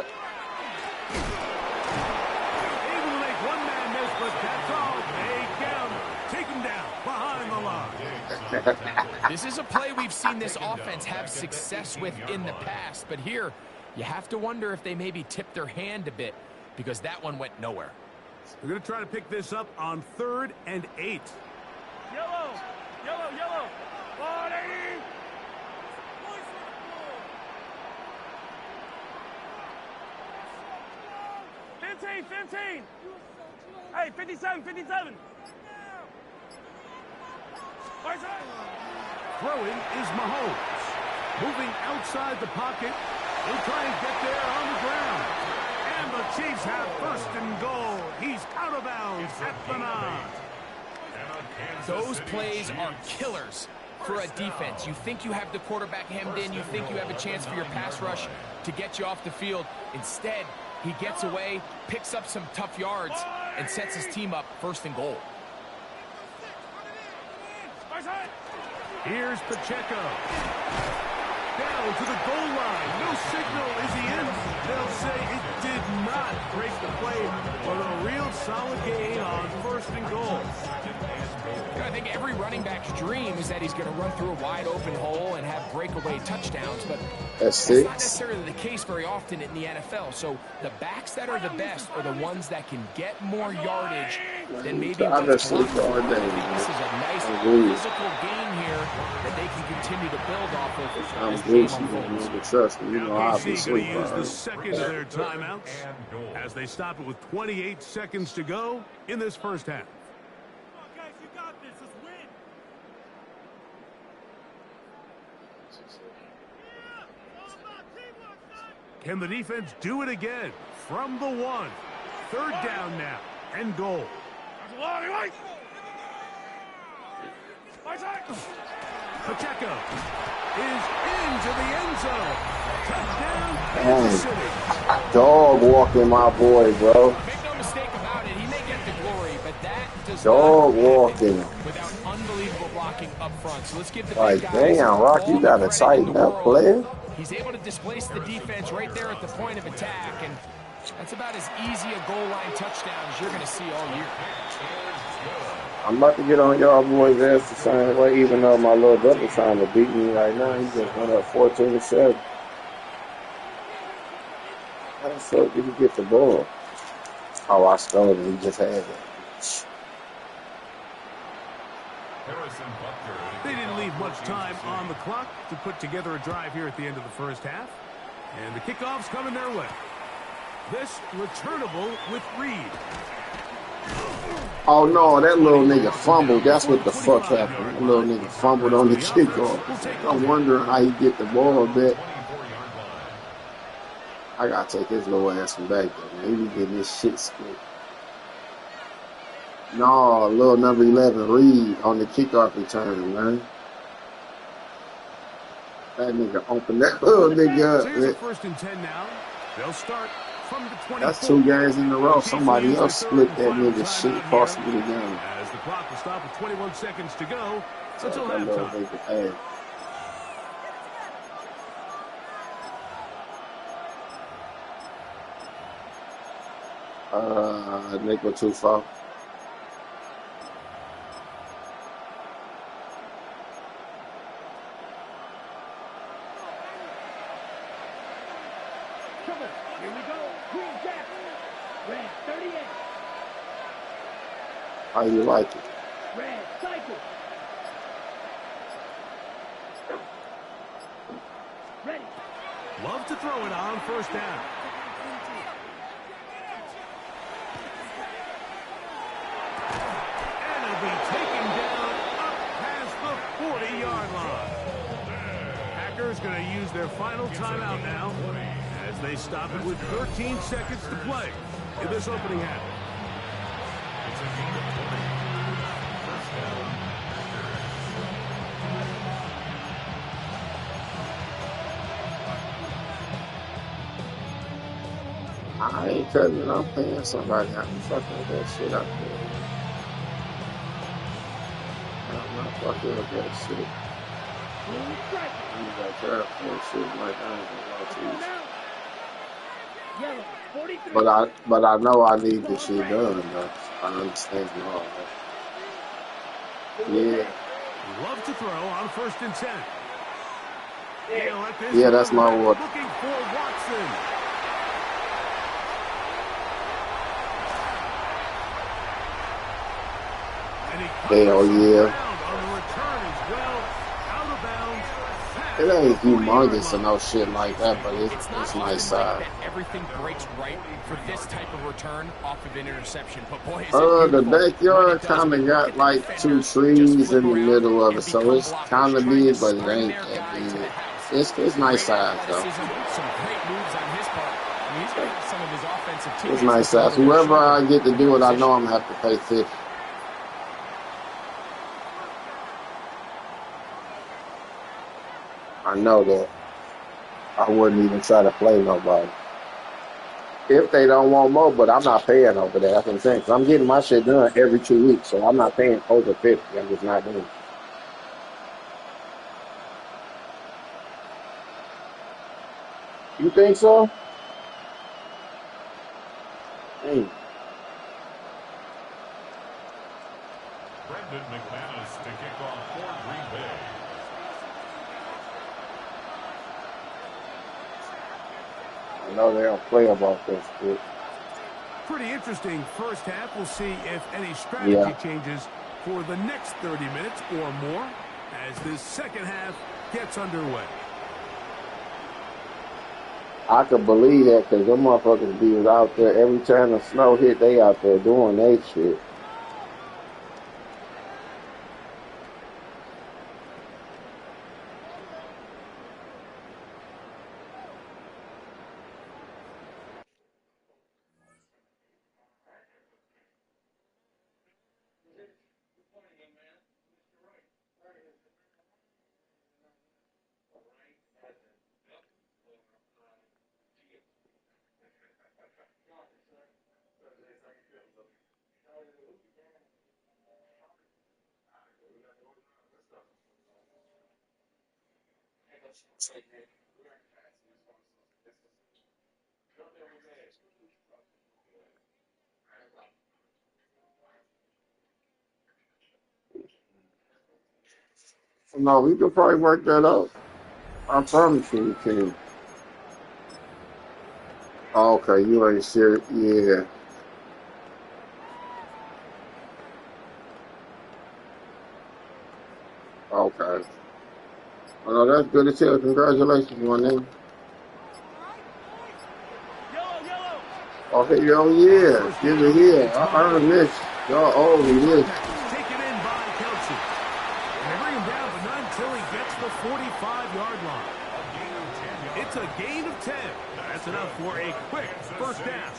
make one man miss, but that's all. They count. Take him down behind the line. This is a play we've seen this offense have success with in the past, but here you have to wonder if they maybe tipped their hand a bit, because that one went nowhere. We're going to try to pick this up on 3rd and 8. Yellow. 15. Hey, 57. Throwing is Mahomes. Moving outside the pocket, He'll try and get there on the ground. And the Chiefs have first and goal. He's out of bounds at the 9. Those plays are killers for a defense. You think you have the quarterback hemmed in. You think you have a chance for your pass rush to get you off the field. Instead, he gets away, picks up some tough yards, and sets his team up first and goal. Here's Pacheco. Down to the goal line. No signal. Is he in? They'll say it did not break the play, but a real solid gain on first and goal. I think every running back's dream is that he's going to run through a wide open hole and have breakaway touchdowns, but that's not necessarily the case very often in the NFL. So the backs that are the best are the ones that can get more yardage than maybe what's common. This is a nice physical gain here that they can continue to build off of as the game unfolds. Trust me, KC going to use the second of their timeouts as they stop it with 28 seconds to go in this first half. Can the defense do it again from the 1? Third down now and goal. Pacheco is into the end zone. Touchdown, Kansas City. Dog walking, my boy, bro. Make no mistake about it. He may get the glory, but that does dog walking without unbelievable blocking up front. So let's give the like, damn, Rock, you gotta tighten up, player. He's able to displace the defense right there at the point of attack, and that's about as easy a goal line touchdown as you're going to see all year. I'm about to get on y'all boys' ass the same way, even though my little brother trying to beat me right now. He just went up 14-7. How the fuck did he get the ball? Oh, I stole it. He just had it. They didn't leave much time on the clock to put together a drive here at the end of the first half. And the kickoff's coming their way. This returnable with Reed. Oh, no, that little nigga fumbled. That's what the fuck happened. That little nigga fumbled on the kickoff. I'm wondering how he get the ball back. I got to take his little ass from back there, man. He be getting this shit split. No, little number 11, Reed, on the kickoff return, man. That nigga opened that little nigga up. Here's first and 10 now. They'll start from the 24. That's 2 games in a row. Somebody else split that nigga shit possibly again. As the clock will stop with 21 seconds to go until halftime. Nickel too far. Here we go. Green Jack. Red 38. How you like it? Red cycle. Ready. Love to throw it on first down. And it'll be taken down up past the 40-yard line. Packers going to use their final timeout now as they stop it with 13 seconds to play in this opening half. I ain't cutting it. I'm paying somebody out and fucking with that shit out there. I'm not fucking with that shit. I'm like that shit like I ain't gonna lie to you. But I know I need this shit done, though. I understand you all, man. Yeah. Love to throw on first and 10. Yeah, that's my order. Looking for Watson. Hell yeah. It ain't humongous or no shit like that, but it's nice size. Everything breaks right for this type of return off of an interception. But boy, the backyard kind of got like 2 trees in the middle of it, so it's kind of big, but it ain't that big. It's nice size though. Some great moves on his part. I mean, he's got some of his offensive teammates. It's nice size. Whoever I get to do it, I know I'm gonna have to pay 50. I know that. I wouldn't even try to play nobody if they don't want more. But I'm not paying over there. That's what I'm saying. 'Cause I'm getting my shit done every 2 weeks, so I'm not paying over 50. I'm just not doing it. You think so? Hey. Brendan McManus to kick off for Green Bay. I know they don't play about this, dude. Pretty interesting first half. We'll see if any strategy Yeah. changes for the next 30 minutes or more as this second half gets underway. I could believe that because them motherfuckers be out there every time the snow hit, they out there doing their shit. No, we could probably work that out. I promise you we can. Okay, you ain't serious. Yeah. Okay. Well, that's good as hell. Congratulations, my nigga. Oh, yeah. Give it here. I earned this. Y'all owe me this. Taken in by Kelsey. And they bring him down, but not until he gets the 45-yard line. It's a gain of 10. That's enough for a quick first down.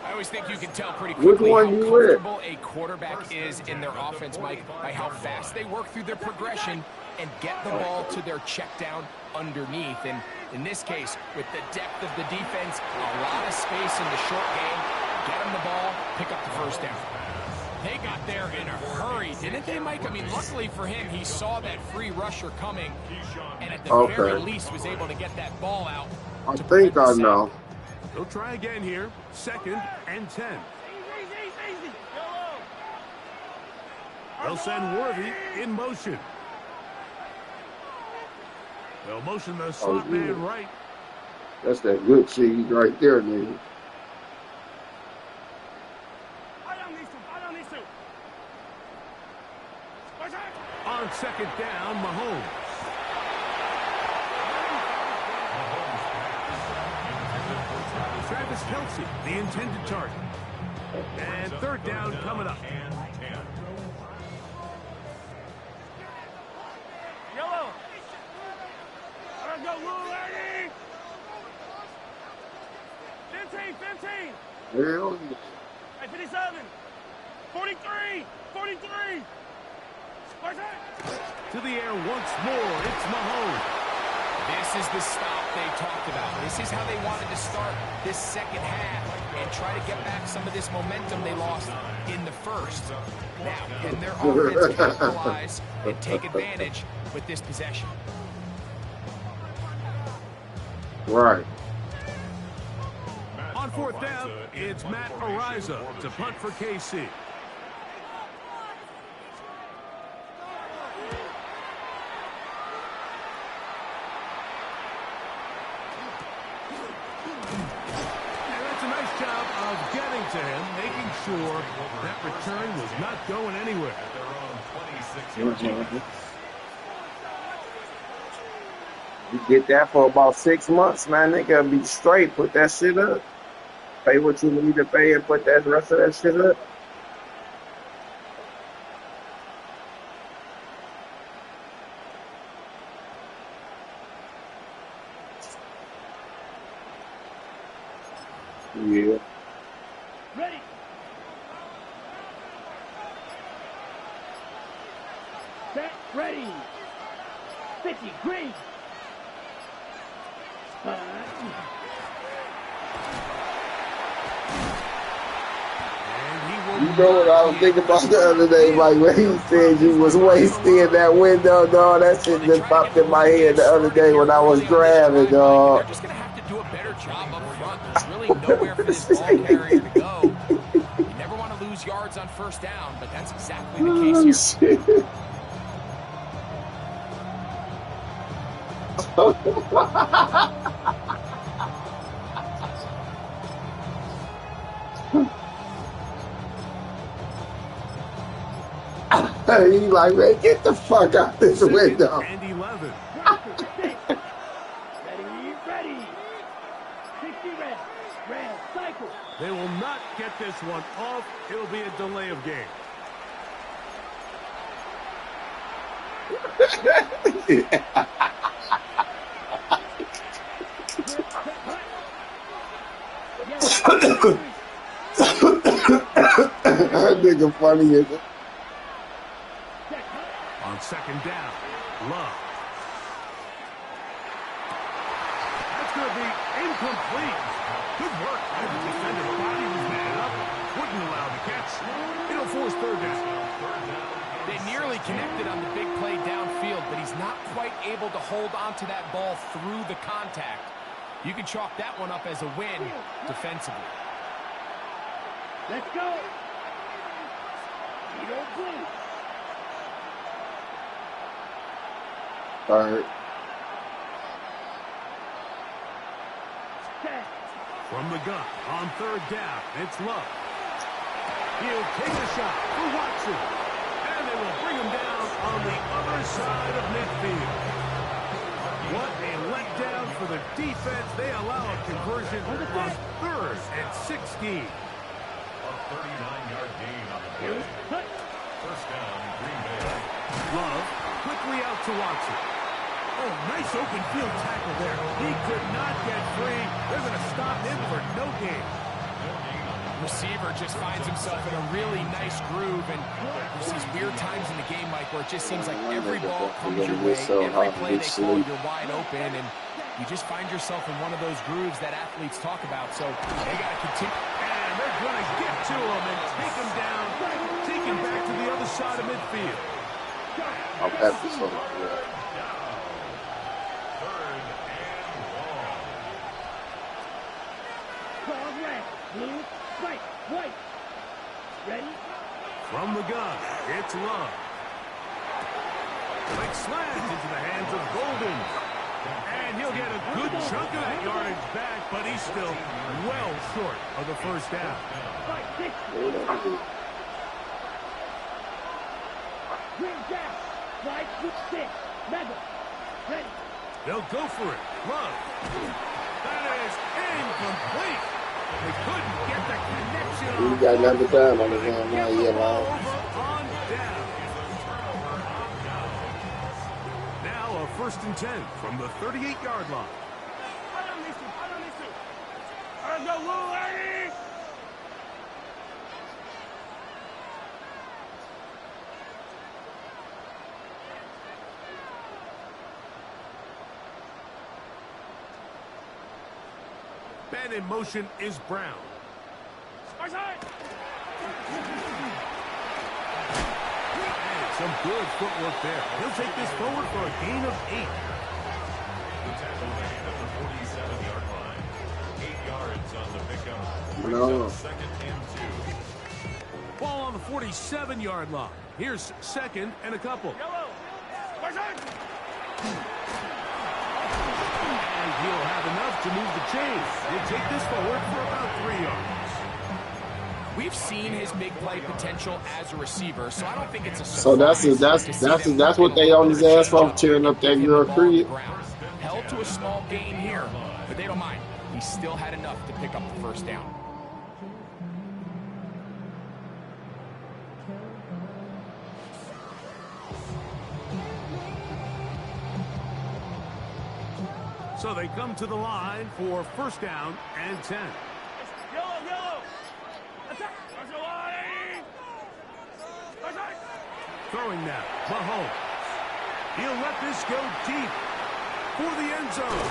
I always think you can tell pretty Which quickly one how you with? comfortable a quarterback is in their offense, Mike, by how fast they work through their progression and get the ball to their check down underneath. And in this case, with the depth of the defense, a lot of space in the short game, get them the ball, pick up the first down. They got there in a hurry, didn't they, Mike? I mean, luckily for him, he saw that free rusher coming, and at the very least was able to get that ball out. I think I know. They'll try again here. 2nd and 10. They'll send Worthy in motion. They'll motion the slot man right. That's that good cheese right there, nigga. On 2nd down, Mahomes. Travis Kelsey, the intended target. And 3rd down coming up. Yellow. Let's go, little lady. 15. Hell yeah. Hey, 57. 43. To the air once more, it's Mahomes. This is the stop they talked about. This is how they wanted to start this second half and try to get back some of this momentum they lost in the first. Now, can their offense capitalize and take advantage with this possession? Right. On 4th down, it's Matt Araiza to punt for KC. To him, making sure that return was not going anywhere. You get that for about 6 months, man. They gotta be straight. Put that shit up. Pay what you need to pay and put that rest of that shit up. Yeah. Ready. Set, ready. 50, green. You know what I was thinking about the other day, Mike, when he said you was wasting in that window, dog. That shit just popped in my head the other day when I was driving, dog. They're just going to have to do a better job up front. There's really nowhere for this ball carrier to go. You never want to lose yards on first down, but that's exactly the case here. He's like, man, get the fuck out this window. And 11. Ready. 60 red. Red, cycle. They will not get this one off. It'll be a delay of game. That nigga funny, isn't it? On second down, Love. That's going to be incomplete. Good work by the defender. Body was man up. Wouldn't allow the catch. It'll force third down. They nearly connected on the big play downfield, but he's not quite able to hold on to that ball through the contact. You can chalk that one up as a win defensively. Let's go. You don't blink. Third. From the gun, on third down, it's Love. He'll take a shot for Watson. And they will bring him down on the other side of midfield. What a letdown for the defense. They allow a conversion on third and 16. A 39-yard gain on the play. First down, Green Bay. Love quickly out to Watson. Oh, nice open field tackle there. He could not get free. They're going to stop him for no gain. Receiver just finds himself in a really nice groove, and there's these weird times in the game, Mike, where it just seems like every ball comes your way, every play they call, you're wide open, and you just find yourself in one of those grooves that athletes talk about. So they got to continue. And they're going to get to him and take him down, take him back to the other side of midfield. I'll pass this one. Yeah. Blue, right, white. Ready? From the gun, it's Love. Quick slant into the hands of Golden. And he'll get a good chunk of that yardage back, but he's still well short of the first down. Green down. Right, 6. Mega. Ready. They'll go for it. Love. That is incomplete. They couldn't get the connection. You got another time on the game now, yeah, man. Now a 1st and 10 from the 38-yard line. And in motion is Brown. And some good footwork there. He'll take this forward for a gain of 8. The tackle made at the 47-yard line. 8 yards on the pickup. No. 2nd and 2. Ball on the 47-yard line. Here's 2nd and a couple. And he'll have enough to move the chains. He'll take this forward for about 3 yards. We've seen his big play potential as a receiver, so I don't think it's a So that's what they on his ass for, tearing up that girl Creed. Held to a small gain here, but they don't mind. He still had enough to pick up the first down. So they come to the line for 1st down and 10. Throwing now, Mahomes. He'll let this go deep for the end zone.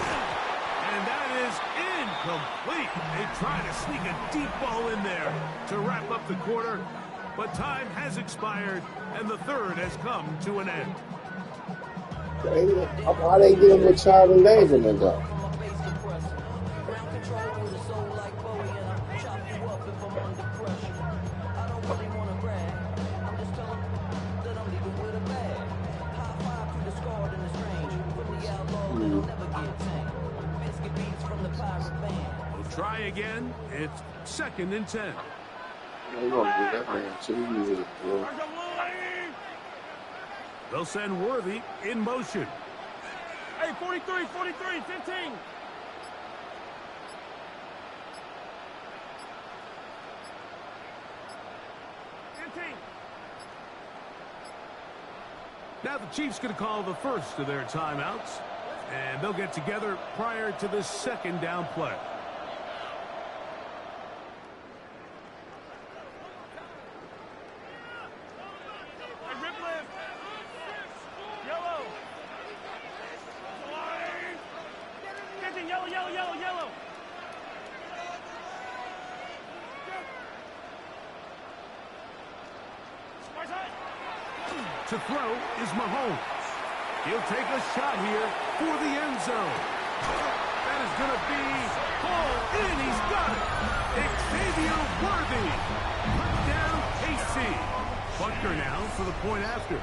And that is incomplete. They try to sneak a deep ball in there to wrap up the quarter, but time has expired, and the third has come to an end. Why they give him a child endangerment, though? We'll try again. It's 2nd and 10. They're gonna do that, man. So you use it, bro. They'll send Worthy in motion. Hey, 43, 15. Now the Chiefs going to call the first of their timeouts, and they'll get together prior to the second down play. Yellow. To throw is Mahomes. He'll take a shot here for the end zone. That is going to be all in. He's got it. Xavier Worthy. Touchdown, KC. Butker now for the point after.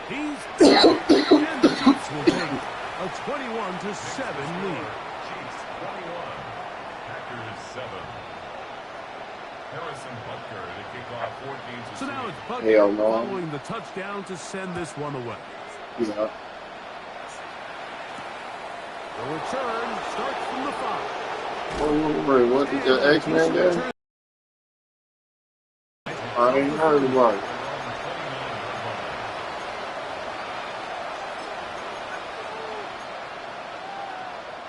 He's down, and the Chiefs will take a 21-7 lead. Chiefs 21, Packers 7. Harrison Butker to kick off 14 to So now it's Hell Butker no. following the touchdown to send this one away. Yeah. The return starts from the 5. What did the X-Men do? I ain't heard about it.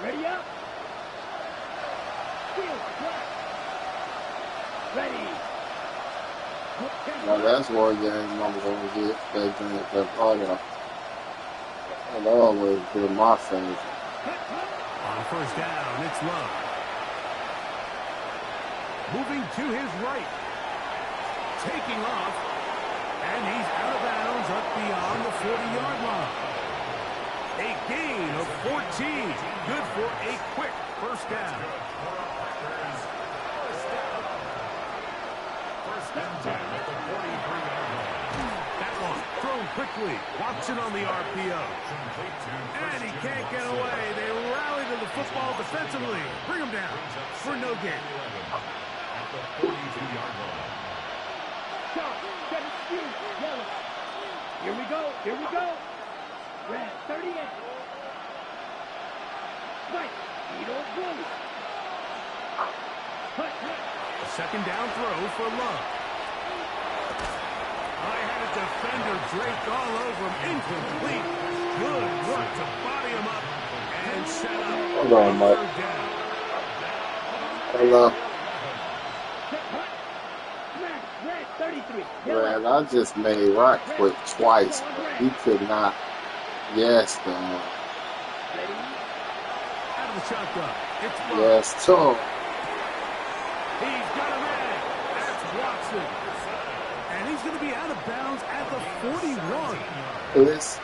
Ready up. Field, ready. Now that's one game I'm gonna get that game that audio. And always been my favorite. On first down, it's Love. Moving to his right. Taking off. And he's out of bounds up beyond the 40-yard line. A gain of 14. Good for a quick first down. First and 10 at the 43-yard line. That one thrown quickly. Watson on the RPO. And he can't get away. They rally to the football defensively. Bring him down for no gain. At the 42-yard line. Yellow. Here we go. Red, 38. White, blue. A second down throw for Love. I had a defender draped all over him. Incomplete. Good work to body him up and set up. Hold on, Mike. Hello. Red, 33. Man, I just made Rock quit twice. He could not. Yes, man. Out of the shotgun. It's Love. Yes, Tom. He's got a man. That's Watson. And he's going to be out of bounds at the 41. This,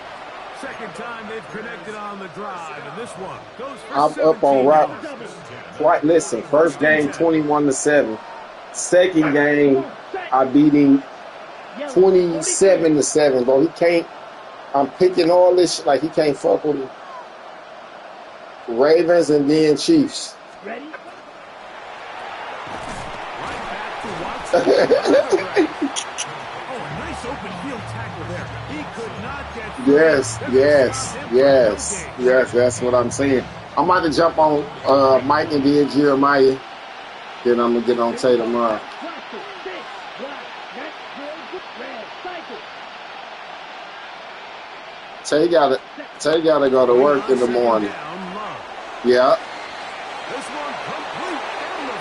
Second time they've connected on the drive, and this one goes for I'm up on 17 Rock. yards. Quite listen. First game 21-7. Second game I beat him 27-7. But he can't. I'm picking all this shit like he can't fuck with me. Ravens and then Chiefs. Ready? Right back to Watson. Oh, a nice open field tackle there. He could not get through. Yes. That's what I'm saying. I'm about to jump on Mike and then Jeremiah. Then I'm gonna get on Tay tomorrow. Tay gotta go to work in the morning. Yeah. This one complete down the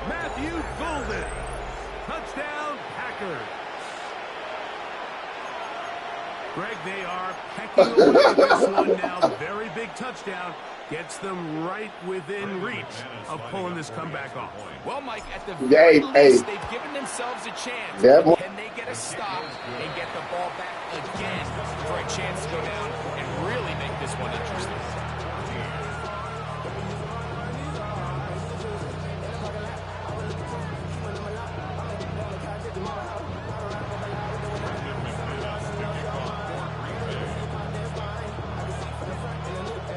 Matthew Golden. Touchdown, Packers. Greg, they are pecking away at this one now. Very big touchdown. Gets them right within reach of pulling this comeback off. Well, Mike, at the very least, they've given themselves a chance. Can they get a stop and get the ball back again for a chance to go down and really make this one interesting?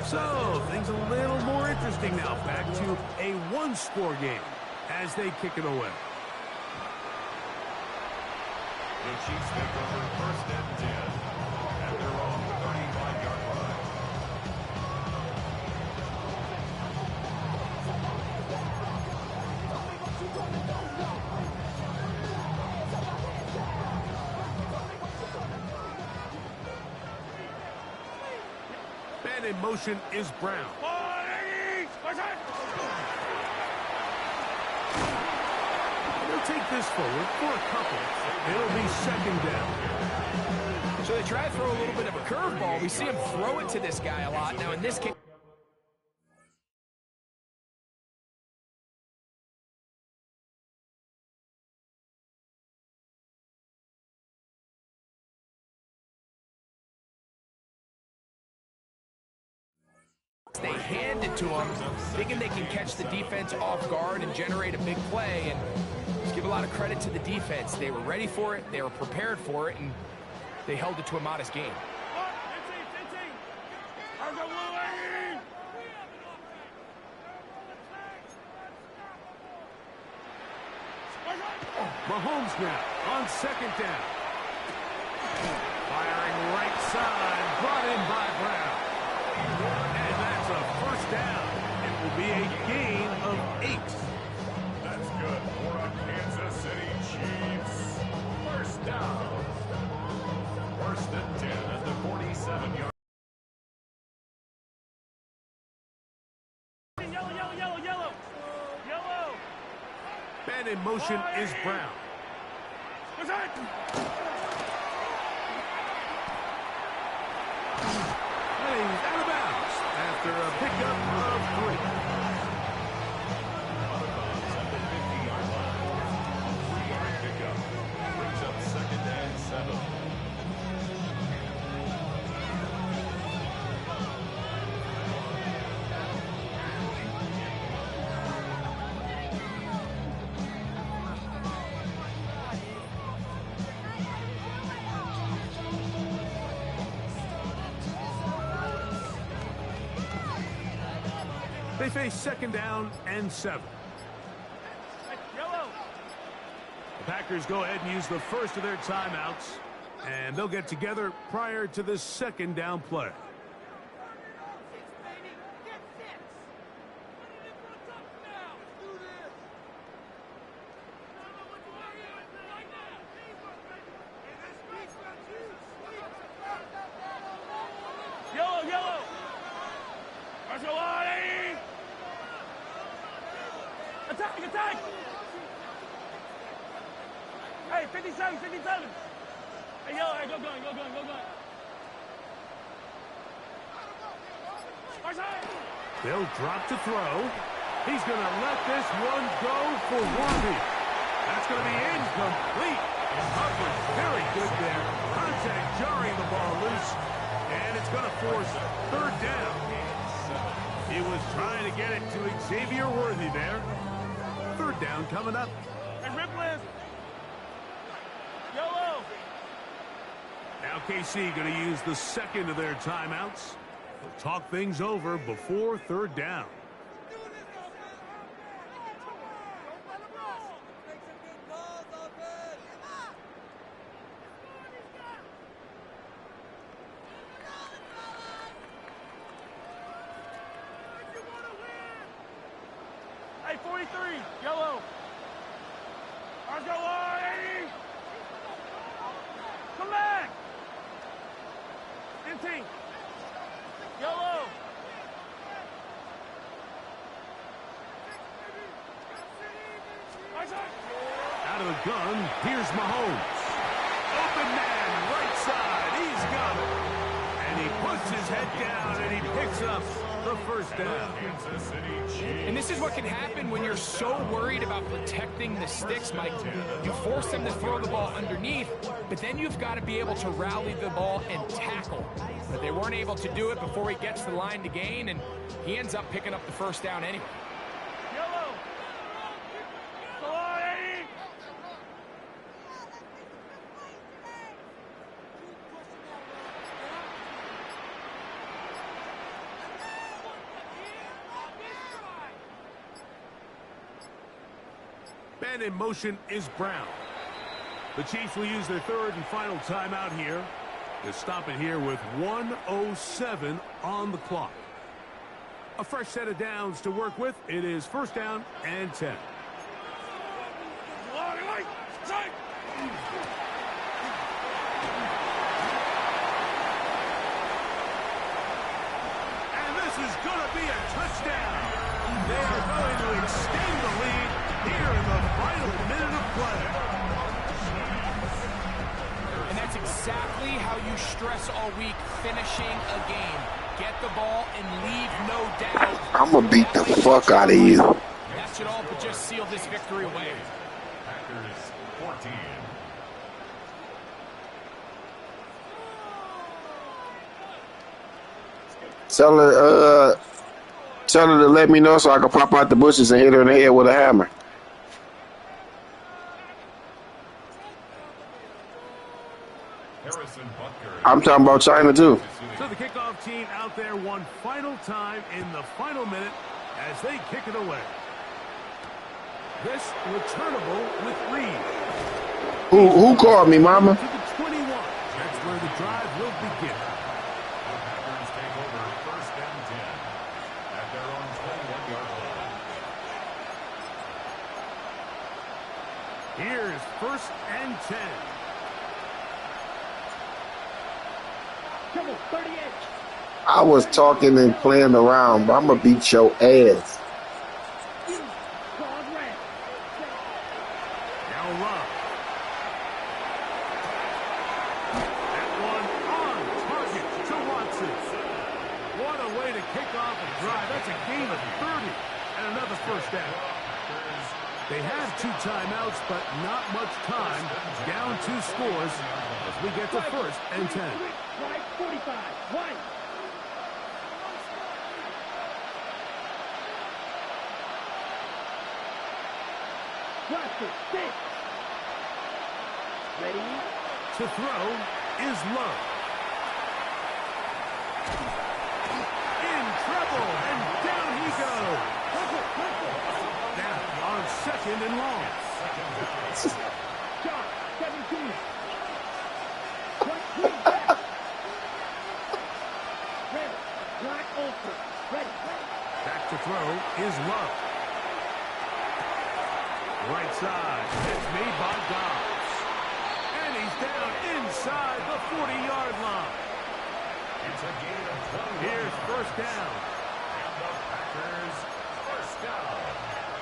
So, things a little more interesting now. Back to a one-score game as they kick it away. The Chiefs take over first and 10 at their own 35-yard line. And in motion is Brown. They'll take this forward for a couple. It'll be second down. So they try to throw a little bit of a curveball. We see him throw it to this guy a lot. Now in this case, they hand it to him, thinking they can catch the defense off guard and generate a big play. And just give a lot of credit to the defense. They were ready for it, they were prepared for it, and they held it to a modest game. Mahomes now on second down. Firing right side, brought in by Brown. And that's a first down. It will be a gain of 8. That's good for a Kansas City Chiefs. First down. First and 10 at the 47-yard. And in motion is Brown. And he's out of bounds after a pickup of 3. Out of bounds at the 50-yard line. 3-yard pickup brings up second and 7. They face second down and 7. The Packers go ahead and use the first of their timeouts, and they'll get together prior to the second down play. Yellow. Attack! Hey, 57. Hey, yellow, hey, go going. They'll drop to throw. He's going to let this one go for Worthy. That's going to be incomplete. Coverage very good there. Contact jarring the ball loose. And it's going to force third down. He was trying to get it to Xavier Worthy there. Third down coming up. And Ripley. Yellow. Now KC going to use the second of their timeouts. They'll talk things over before third down. Hey, 43, yellow. Let's go, 80. Come back. 15. Yellow. Out of the gun, here's Mahomes. Open man, right side, he's got it. And he puts his head down and he picks up the first down. And this is what can happen when you're so worried about protecting the sticks, Mike. You force them to throw the ball underneath, but then you've got to be able to rally the ball and tackle. But they weren't able to do it before he gets the line to gain, and he ends up picking up the first down anyway. Yellow. Go on, Eddie. Man in motion is Brown. The Chiefs will use their third and final timeout here to stop it here with 1:07 on the clock. A fresh set of downs to work with. It is first down and 10. And this is going to be a touchdown. They are going to extend the lead here in the final minute of play. And that's exactly how you stress all week, finishing a game. Get the ball and leave no doubt. I'm going to beat the fuck out of you. That should all but just seal this victory away. Packers 14. Tell her to let me know so I can pop out the bushes and hit her in the head with a hammer. Harrison Butker. I'm talking about China too. So the kickoff team out there one final time in the final minute as they kick it away. This returnable with Reed. Who called me, mama? To the 21. That's where the drive will begin. The Packers take over first and 10 at their own 21-yard line. Here's first and 10. Come on, 38. I was talking and playing around, but I'm going to beat your ass. Now Love. That one on target to Watson. What a way to kick off a drive. That's a gain of 30 and another first down. They have 2 timeouts, but not much time. Down 2 scores as we get to first and 10. Right, 45. Right. Watson, 6. Ready? To throw is Love. In trouble, and down he goes. Now on second and long. Shot, 17. Ready. Black ultra. Ready. Back to throw is Love. Right side. It's made by Dobbs. And he's down inside the 40-yard line. It's a gain of 21. Here's first down. And the Packers first down.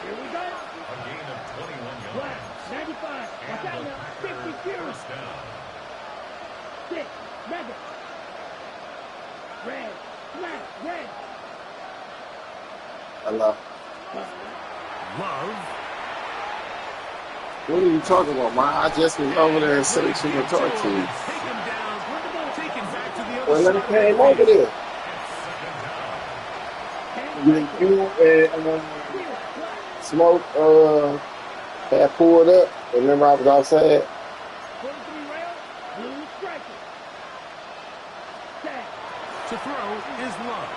Here we go. A gain of 21 Black, yards. 95. Watch And out the now. Packers 52. first down. 6. Mega. Red. Black. Red. Hello. Love. What are you talking about, man? I just was over there and said she would talk to you. Take him down. Taken back to the other Well, let me side. came over there. You and Smoke had pulled up. Remember I was outside? 43 rail. Blue striker. Tag. To throw is Love.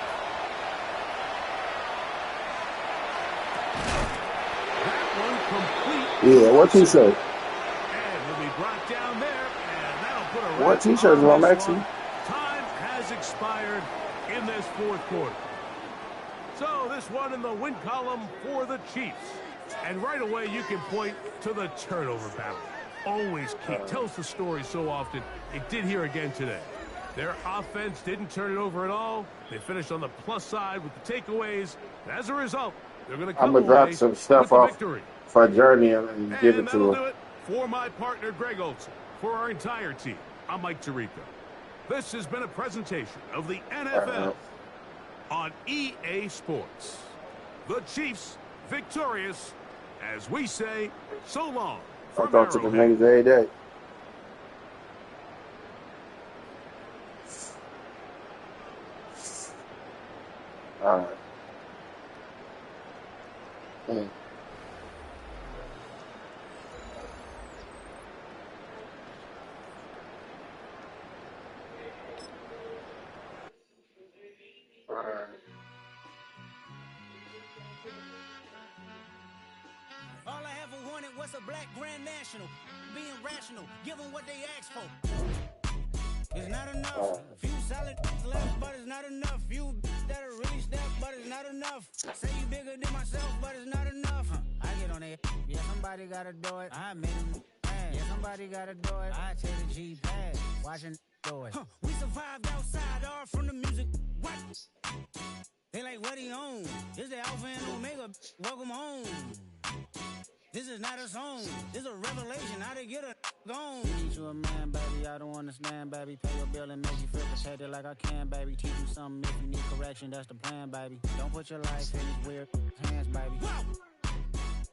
That one complete. Yeah, what you say? And he'll be brought down there, and that'll put a What wrap t-shirts on am I this matching? one. Time has expired in this fourth quarter. So this one in the win column for the Chiefs. And right away you can point to the turnover battle. Always key. Tells the story so often. It did here again today. Their offense didn't turn it over at all. They finished on the plus side with the takeaways. And as a result, they're going to come I'm gonna drop away some stuff with the off victory. for Journey and give it to that'll him. do it for my partner, Greg Olson. For our entire team, I'm Mike Tirico. This has been a presentation of the NFL on EA Sports. The Chiefs victorious, as we say, so long I from talk to the Arrowhead. niggas every day. All right. All I ever wanted was a black Grand National. Being rational, give them what they asked for. It's not enough. Few solid left, but it's not enough. Few that'll really step, but it's not enough. Say you bigger than myself, but it's not enough. I get on it. Yeah, somebody gotta do it. I made him mad. Yeah, somebody gotta do it. I take the G-pad. Watching do it. We survived outside, all from the music. What? They like, what he on? This the Alpha and Omega. Welcome home. This is not a song. This is a revelation. How to get a gone. Teach you a man, baby. I don't understand, baby. Pay your bill and make you feel protected like I can, baby. Teach you something if you need correction. That's the plan, baby. Don't put your life in these weird hands, baby. Whoa!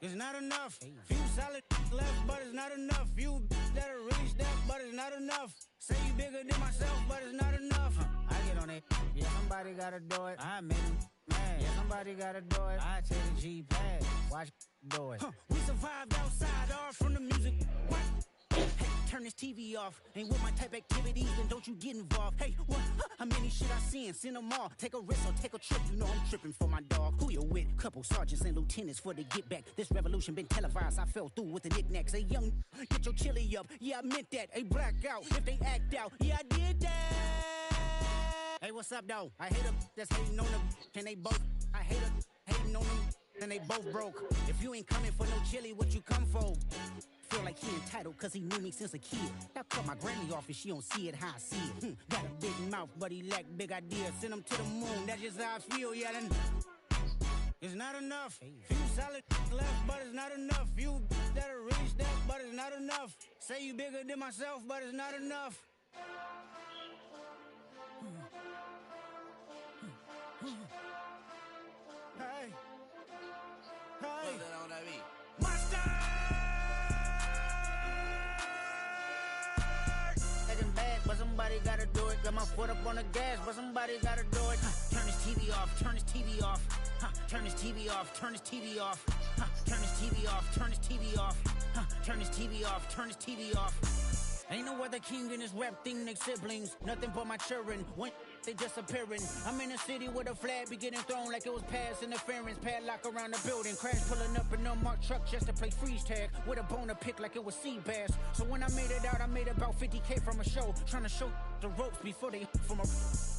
It's not enough. Few solid left, but it's not enough. Few that'll really step, but it's not enough. Say you bigger than myself, but it's not enough. I get on it. Yeah, somebody gotta do it. I made him mad. Yeah, somebody gotta do it. I take the G-pad. Watch do it. We survived outside, all from the music. What? Hey, turn this TV off. Ain't with my type activities, then don't you get involved. Hey, what? How many shit I seen? Send them all. Take a risk or take a trip. You know I'm tripping for my dog. Who you with? Couple sergeants and lieutenants for the get back. This revolution been televised. I fell through with the knickknacks. Hey, young, get your chili up. Yeah, I meant that. Hey, black out. If they act out, yeah, I did that. Hey, what's up, though? I hate them that's hating on them. Can they both? I hate them hating on them. And they both broke. If you ain't coming for no chili, what you come for? Feel like he entitled cause he knew me since a kid. I cut my granny off and she don't see it how I see it. Got a big mouth but he lack big ideas. Send him to the moon, that's just how I feel yelling. It's not enough. Few solid left but it's not enough. Few that'll really step but it's not enough. Say you bigger than myself but it's not enough. Hey. Hey. Monster! Acting bad, but somebody gotta do it. Got my foot up on the gas, but somebody gotta do it. Turn this TV off, turn this TV off. Turn this TV off, turn this TV off. Turn this TV off, turn this TV off. Turn this TV off, turn this TV off. Ain't no other king in this rap thing, they siblings. Nothing but my children. When they disappearing. I'm in a city where the flag be getting thrown like it was past interference. Padlock around the building. Crash pulling up an unmarked truck just to play freeze tag. With a bone to pick like it was sea bass. So when I made it out, I made about 50K from a show. Trying to show the ropes before they from a...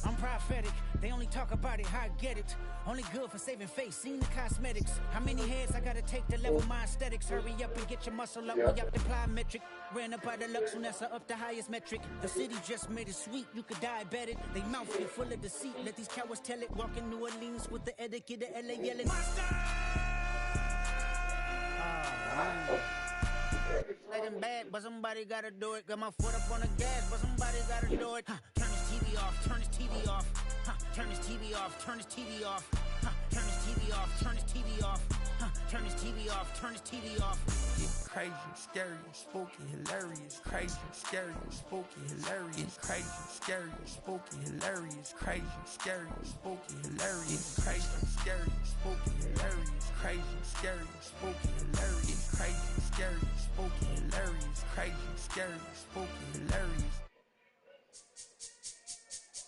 I'm prophetic. They only talk about it, how I get it. Only good for saving face, seen the cosmetics. How many heads I gotta take to level my aesthetics? Hurry up and get your muscle up. We up the plyometric. Ran up by the Lux, Unessa up the highest metric. The city just made it sweet, you could diabetic. They mouth get full of deceit. Let these cowards tell it. Walk in New Orleans with the etiquette of LA yelling. Letting bad, but somebody gotta do it. Got my foot up on the gas, but somebody gotta do it. Turn this TV off, turn this TV off. Turn this TV off, turn this TV off. Turn this TV off, turn this TV off. Turn this TV off, turn this TV off. It's crazy, scary, spooky, hilarious. Crazy, scary, spooky, hilarious. Crazy, scary, spooky, hilarious. Crazy, scary, spooky, hilarious. Crazy, scary, spooky, hilarious. Crazy, scary, spooky, hilarious. Crazy, scary, spooky, hilarious. Crazy, scary, spooky, hilarious.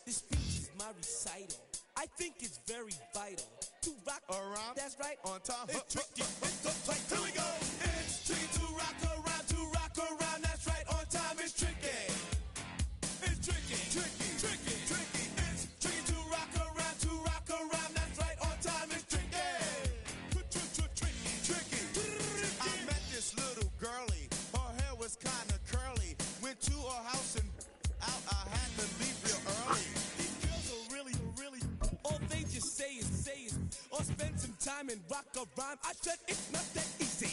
This speech is my recital. I think it's very vital to rock around. That's right. On time. It's tricky. It's the play. Here we go. It's tricky to rock around. To rock around. That's right. On time. It's tricky. It's tricky. Tricky. Tricky. Tricky. It's tricky to rock around. To rock around. That's right. On time. It's tricky. Tricky. Tricky. I met this little girlie. Her hair was kind of curly. Went to her house and out. I had to leave real early. These girls are really. All they just say is, or spend some time and rock around. I said it's not that easy.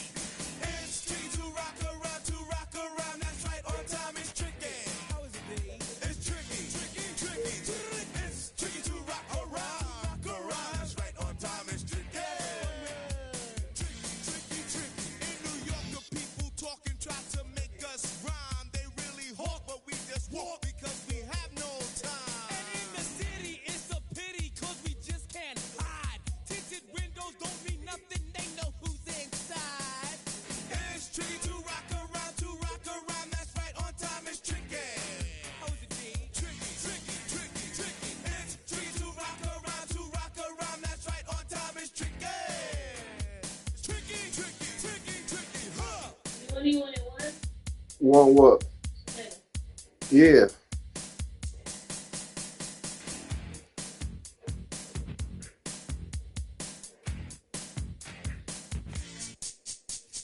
21 and 1? Won what? Yeah.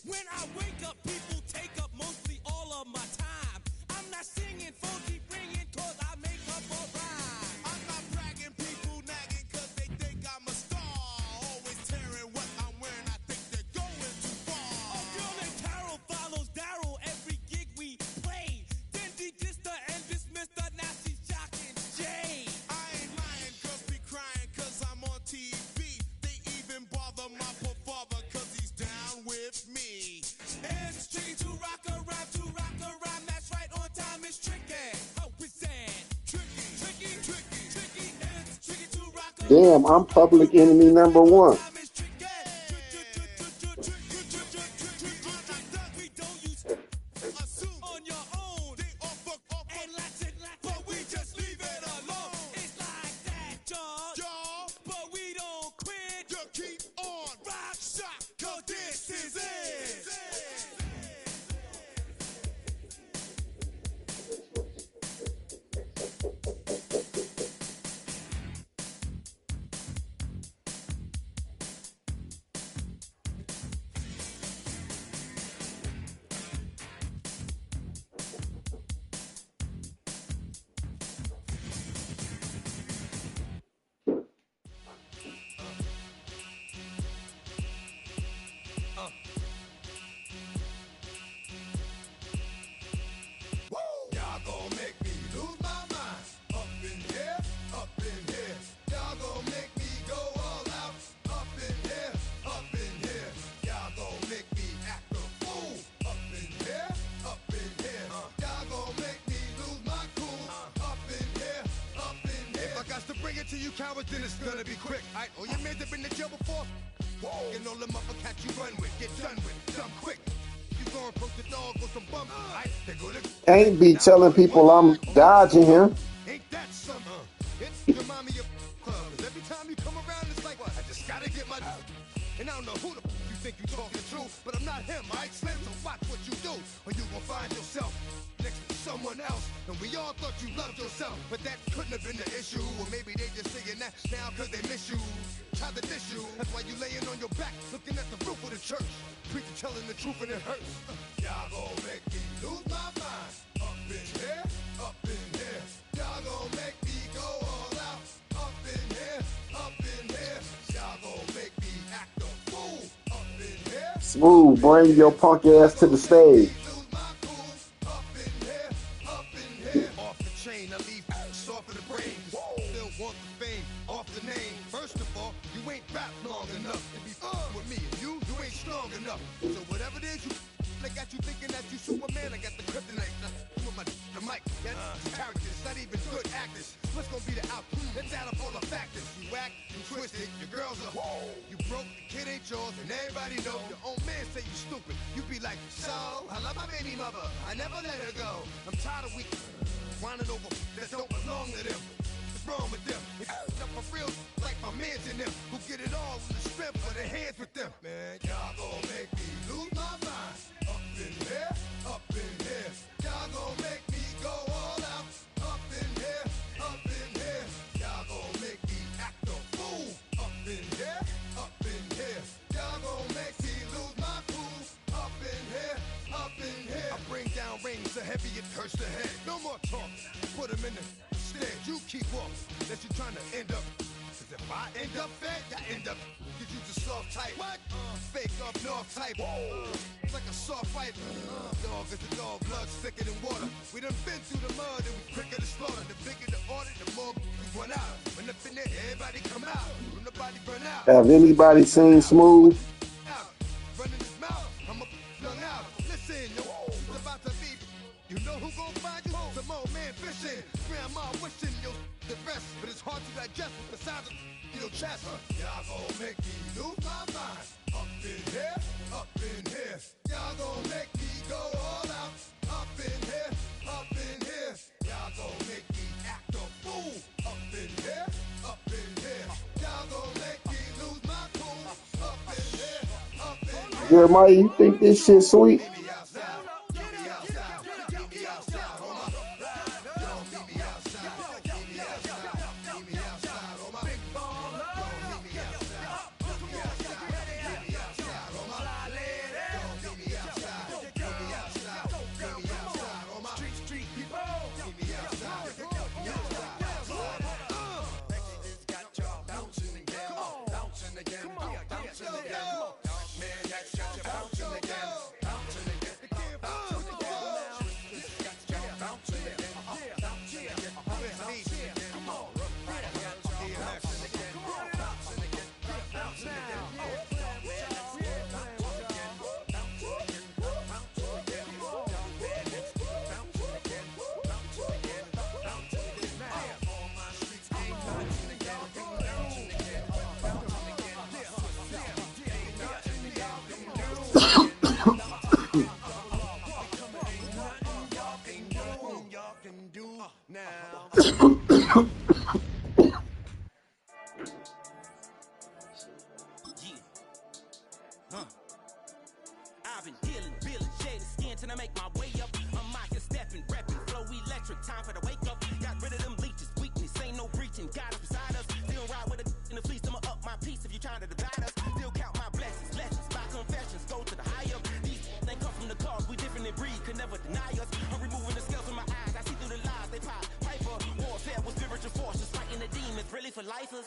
When I wake up, people take up mostly all of my time. I'm not singing, phone keep ringing, cause I make up a rhyme. I'm not bragging, people nagging, cause they think I'm a star. Always tearing what I'm wearing, I think they're going too far. A girl named Carol follows Daryl every gig we play. Then de-dissed her and dismissed her, now she's shocking Jay. I ain't lying, girls be crying, cause I'm on TV. They even bother my poor father, cause he's down with me. It's tricky to rock a rhyme, that's right, on time it's tricky. How is that? Tricky, it's tricky to rock a Damn, I'm Public Enemy number 1. on your own. They all fuck up and but we just leave it alone. It's like that, y'all. But we don't quit. You keep on, Rock shock, cause this is it. Y'all gon' make me lose my mind. Up in here, up in here. Y'all gon' make me go all out. Up in here, up in here. Y'all gon' make me act a fool. Up in here, up in here. Y'all gon' make me lose my cool. Up in here, up in here. If I got to bring it to you cowards, then it's gonna be quick. Alright, all your men that been to jail before? Whoa, and all them uppercats you run with, get done with, done quick. You gon' approach the dog with some bumps, alright? They go to Ain't be telling people I'm dodging him. Ain't that something? It's remind me of club. 'Cause every time you come around, it's like, what? I just gotta get my. And I don't know who the you think you talking to, but I'm not him, alright? Slim, so watch what you do, or you gon' find yourself next to someone else. And we all thought you loved yourself, but that couldn't have been the issue. Or maybe they just saying that now 'cause they miss you. Try to diss you. That's why you laying on your back, looking at the roof of the church. Preacher telling the truth and it hurts. Y'all gon' make me lose my mind. Up in here, up in here. Y'all gon' make me go all out. Up in here, up in here. Y'all gon' make me act a fool. Up in here. Smooth, bring your punk ass to the stage. Up in here, up in here. Off the chain, I leave soft in the brain. Still want the fame, off the name. First of all, you ain't rap long enough to be with me. And you ain't strong enough. So whatever it is you I got you thinking that you Superman, I got the kryptonite. With my the mic, that's characters, not even good actors. What's gonna be the outcome? Let's add up all the factors. You whack, you twisted, your girls are you broke, the kid ain't yours, and everybody know your own man say you stupid. You be like, so I love my baby mother, I never let her go. I'm tired of weak whining over that don't belong to them. What's wrong with them? If you up for real, like my mans in them, who get it all with the strength of their hands with them. Man, y'all gon' make me lose my mind. Up in here, up in here. Y'all gon' make me go all out. Up in here, up in here. Y'all gon' make me act a fool. Up in here, up in here. Y'all gon' make me lose my cool. Up in here, up in here. I bring down rings so heavy it hurts the head. No more talk. Put them in the stand. You keep walking. That you trying to end up. Cause if I end up fed, I end up. Cause you just soft type. What? Fake up north type. It's like a soft fight. Dog is a dog, blood thicker than water. We done been through the mud and we quicker to slaughter. The bigger the order, the more we run out. When up in there, everybody come out. When nobody burn out. Have anybody seen Smooth? Running his mouth, I'm a young out. Listen, yo, it's about to be. You know who gon' find you? Some old man fishing. Grandma wishing you the best, but it's hard to digest with the sound of your chest. Y'all gon' make me lose my mind. Up in here, up in here. Y'all gon' make me go all out. Up in here, up in here. Y'all gon' make me act a fool. Up in here, up in here. Y'all gon' make me lose my cool. Up in here, up in here. Jeremiah, you think this shit sweet? Outside. skin till I make my way up. I'm out here stepping, repping, flow electric, time for the wake up. Got rid of them leeches, weakness, ain't no breaching. God is beside us. Still ride with a in the fleece, I'ma up my piece if you trying to divide us. Still count my blessings, lessons, my confessions, go to the higher. These they come from the cause, we different in breed, could never deny us. I'm removing the scales from my eyes, I see through the lies they pop. Piper, warfare with spiritual forces, fighting the demons, really for lifers.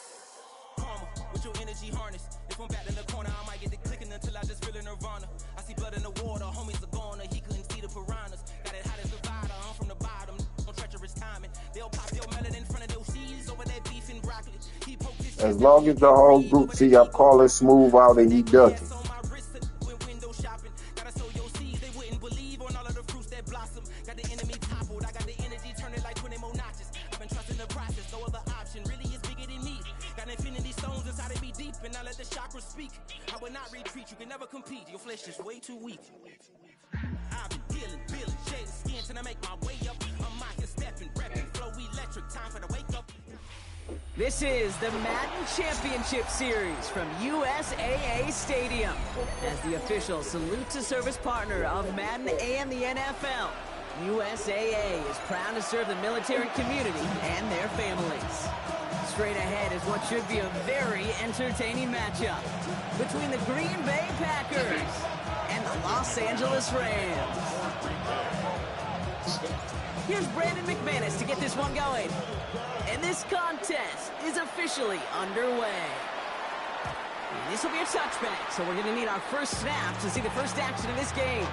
Karma, with your energy harness. If I'm back in the corner, I might get the clicking until I just feel a nirvana. I see blood in the water, homies are gone, he couldn't see the piranhas. Got it hot as divider, I'm from the bottom, no treacherous timing. They'll pop your melon in front of those seeds over that beef and broccoli. He poked his As long as the whole group see I'm calling Smooth out and he ducking. Got the enemy toppled, I got the energy turning like 20 more notches. I've been trusting the process, no other option really is bigger than me. Got infinity stones inside of me deep, and I let the chakras speak. I will not retreat, you can never compete, your flesh is way too weak. I've been dealing, shading skin till I make my way up. I'm out here stepping, repping, flow electric, time for the wake up. This is the Madden Championship Series from USAA Stadium. As the official salute to service partner of Madden and the NFL, USAA is proud to serve the military community and their families. Straight ahead is what should be a very entertaining matchup between the Green Bay Packers and the Los Angeles Rams. Here's Brandon McManus to get this one going. And this contest is officially underway. And this will be a touchback, so we're going to need our first snap to see the first action of this game.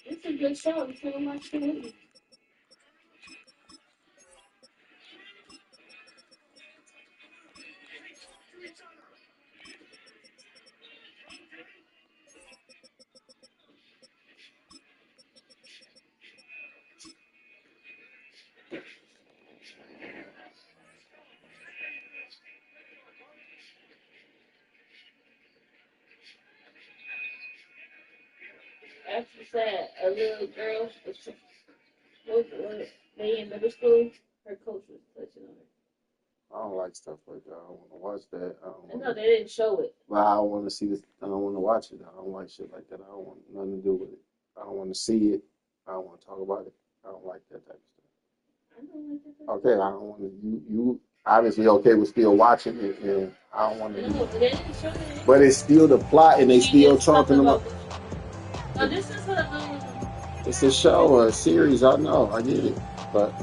It's a good show. It's so much to me. After that, a little girl was they in middle school. Her coach was touching on her. I don't like stuff like that. I don't want to watch that. I know they didn't show it. But I don't want to see this. I don't want to watch it. I don't like shit like that. I don't want nothing to do with it. I don't want to see it. I don't want to talk about it. I don't like that type of stuff. I don't like that. Okay, I don't want to. You obviously okay with still watching it, and I don't want to. No, they didn't show it. But it's still the plot, and they still talking about. No, this is what It's a show or a series. I know. I get it, but.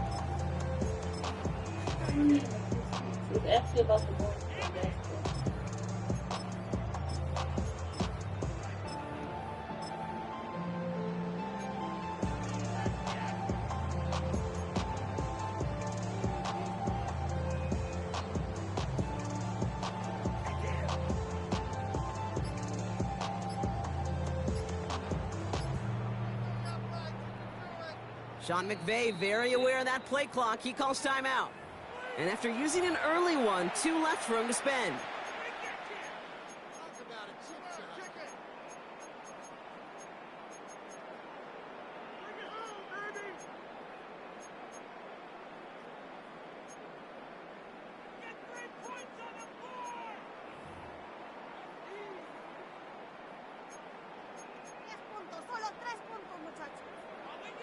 It's actually about the boy. Sean McVay very aware of that play clock. He calls timeout. And after using an early one, 2 left for him to spend.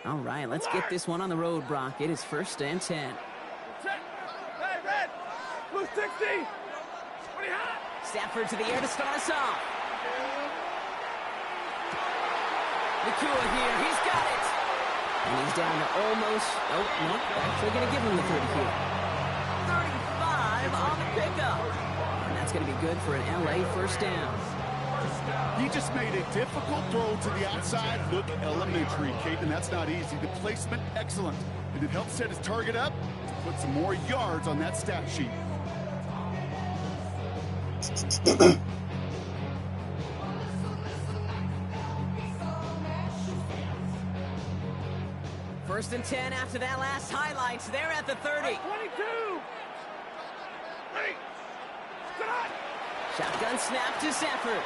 All right, let's get this one on the road, Brock. It is 1st and 10. Hey, Red! Blue 60! Pretty hot! Stafford to the air to start us off. Nakua here, he's got it! And he's down to almost, oh, no, actually going to give him the 30 here. 35 on the pickup. And that's going to be good for an LA first down. He just made a difficult throw to the outside. Look elementary, Caden. That's not easy. The placement, excellent. And it helped set his target up to put some more yards on that stat sheet. First and 10 after that last highlight. They're at the 30. 22. Shotgun snap to Sanford.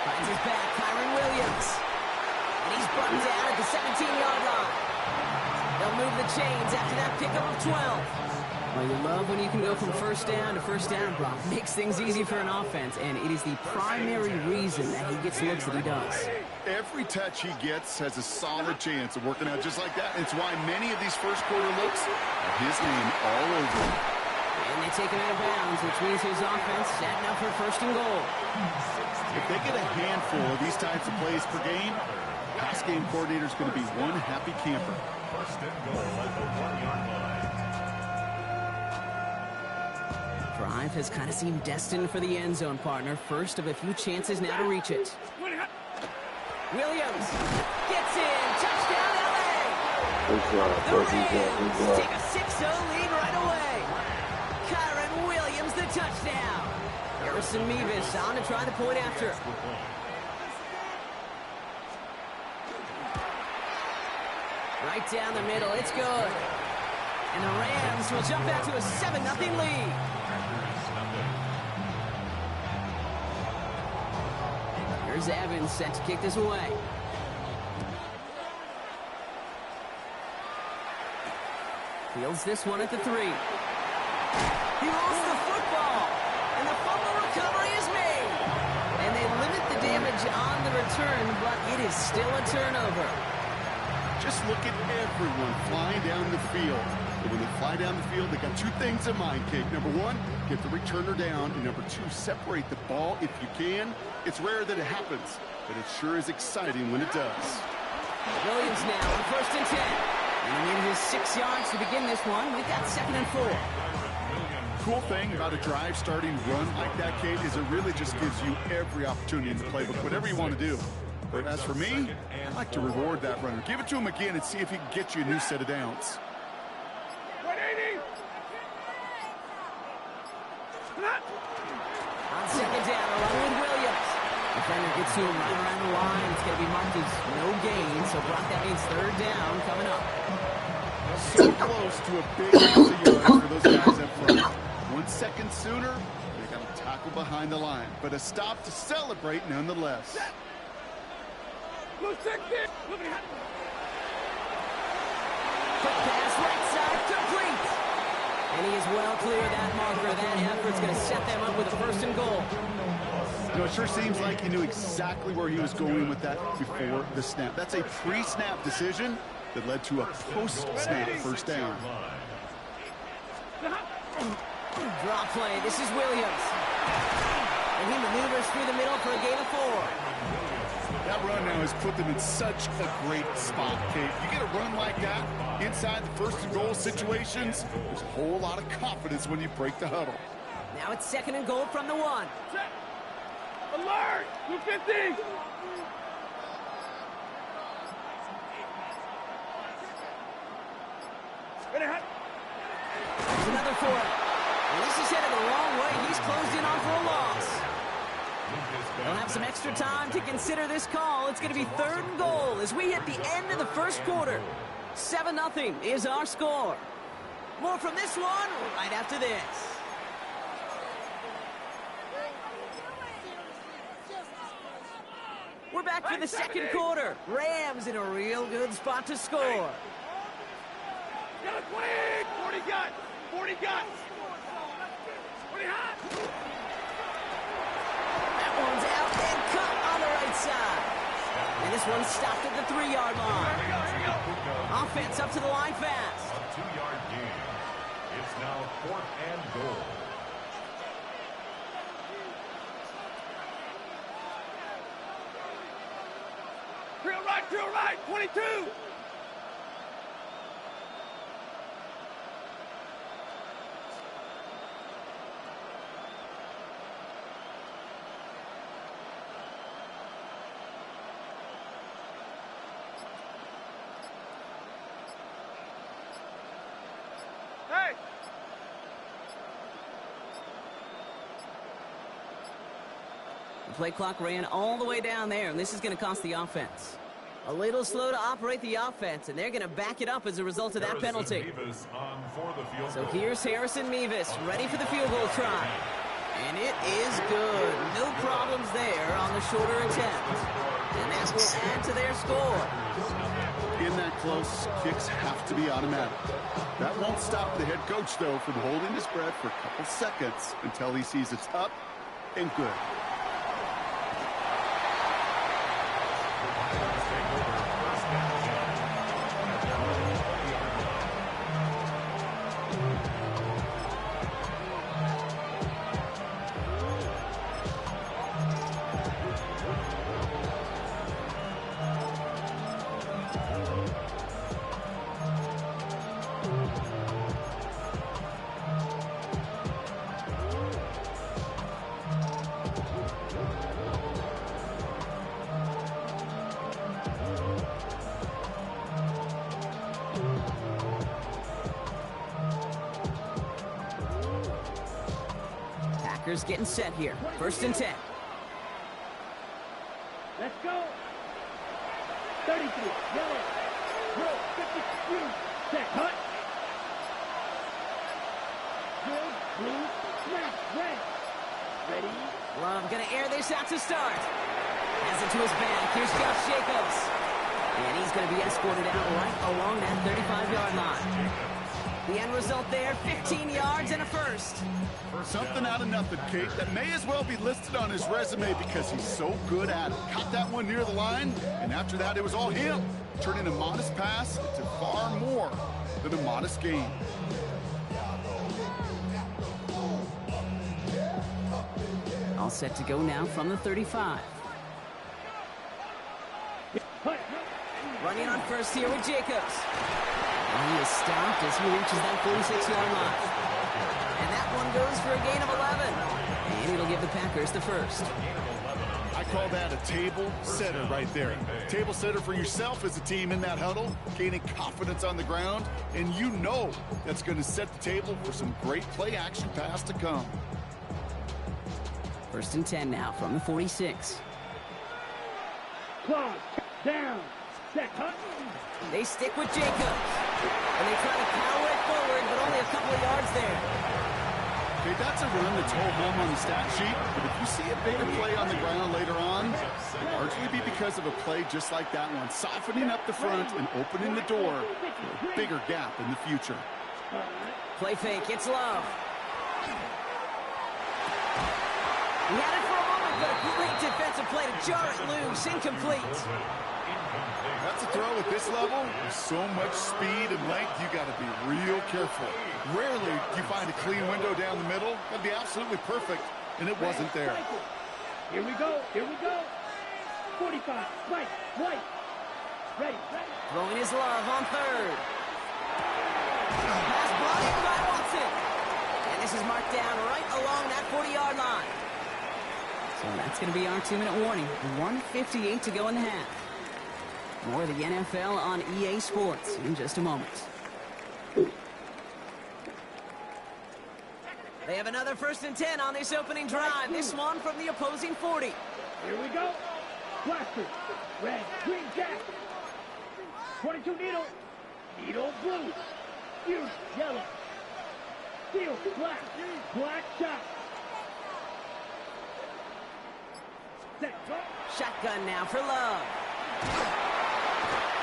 Finds his back, Kyron Williams. And he's brought down at the 17-yard line. They'll move the chains after that pickup of 12. Well, you love when you can go from first down to first down, Brock. Makes things easy for an offense, and it is the primary reason that he gets looks that he does. Every touch he gets has a solid chance of working out just like that. It's why many of these first quarter looks have his name all over them. And they take him out of bounds, which means his offense setting up for first and goal. If they get a handful of these types of plays per game, pass game coordinator is going to be one happy camper. First and goal at the 1-yard line. Drive has kind of seemed destined for the end zone, partner. First of a few chances now to reach it. Williams gets in. Touchdown, LA! The Rams take a 6-0 lead right away. Kyron Williams, the touchdown. Harrison Mevis on to try the point after. Right down the middle, it's good. And the Rams will jump out to a 7-0 lead. Here's Evans set to kick this away. Fields this one at the 3. He rolls the football, and the fumble recovery is made. And they limit the damage on the return, but it is still a turnover. Just look at everyone flying down the field. And when they fly down the field, they got two things in mind, Kate. Number one, get the returner down. And number two, separate the ball if you can. It's rare that it happens, but it sure is exciting when it does. Williams now on first and 10. And in his 6 yards to begin this one, we've got 2nd and 4. Cool thing about a drive starting run like that, Kate, is it really just gives you every opportunity in the playbook, whatever you want to do. But as for me, I like to reward that runner. Give it to him again and see if he can get you a new set of downs. 180. On 2nd down, along with Williams. Defender gets to him right around the line. It's going to be marked as no gain, so Brock, that means 3rd down coming up. So close to a big loss of yards for those guys up front. 1 second sooner, they got a tackle behind the line, but a stop to celebrate nonetheless. Quick pass right side, complete. And he is well clear of that marker. That effort's going to set them up with a 1st and goal. You know, it sure seems like he knew exactly where he was going with that before the snap. That's a pre-snap decision that led to a post-snap 1st down. Draw play. This is Williams. And he maneuvers through the middle for a gain of 4. That run now has put them in such a great spot, Kate. You get a run like that inside the 1st and goal situations, there's a whole lot of confidence when you break the huddle. Now it's 2nd and goal from the 1. Alert! 250! There's another for him. And this is headed the wrong way. He's closed in on for a loss. They'll have some extra time to consider this call. It's going to be 3rd and goal as we hit the end of the 1st quarter. 7-0 is our score. More from this one right after this. We're back for the 2nd quarter. Rams in a real good spot to score. Got a 20! 40 got! 40 got! 40 hot! That one's out and cut on the right side. And this one's stopped at the 3-yard line. Here we go. Offense up to the line fast. A 2-yard gain. It's now 4th and goal. Drill right, 22! Hey! The play clock ran all the way down there, and this is going to cost the offense. A little slow to operate the offense, and they're going to back it up as a result of that penalty. So here's Harrison Mevis, ready for the field goal try. And it is good. No problems there on the shorter attempt. And that will add to their score. In that close, kicks have to be automatic. That won't stop the head coach, though, from holding his breath for a couple seconds until he sees it's up and good. Packers getting set here. 1st and 10. Let's go. 33, yellow, roll, 53, set, cut. Good, blue, smash, red. Ready? Love gonna air this out to start. Has it to his back. Here's Josh Jacobs. And he's gonna be escorted out right along that 35-yard line. The end result there, 15 yards and a first. Something out of nothing, Kate. That may as well be listed on his resume because he's so good at it. Caught that one near the line, and after that, it was all him. Turning a modest pass into far more than a modest gain. All set to go now from the 35. Running on first here with Jacobs. And he is stopped as he reaches that 46-yard line. And that one goes for a gain of 11. And it'll give the Packers the first. I call that a table setter right there. Table setter for yourself as a team in that huddle, gaining confidence on the ground, and you know that's going to set the table for some great play-action pass to come. 1st and 10 now from the 46. Claws, down, set, cut. They stick with Jacobs. And they try to power it forward, but only a couple of yards there. Okay, that's a run that's whole home on the stat sheet, but if you see a bigger play on the ground later on, it'll largely be because of a play just like that one, softening up the front and opening the door for a bigger gap in the future. Play fake, it's Love. He had it for a moment, but a great defensive play to jar it loose, incomplete. That's a throw at this level. With so much speed and length, you got to be real careful. Rarely do you find a clean window down the middle. That'd be absolutely perfect, and it wasn't there. Here we go, here we go. 45, right, right. Ready, ready. Throwing his Love on third. Pass brought in by Watson. And this is marked down right along that 40-yard line. So that's going to be our 2-minute warning. 1:58 to go in the half. More of the NFL on EA Sports in just a moment. They have another 1st and 10 on this opening drive. This one from the opposing 40. Here we go. Blaster. Red, green, jack. 22 needle. Needle, blue. Huge, yellow. Steel, black. Black shot. Set, go. Shotgun now for Love.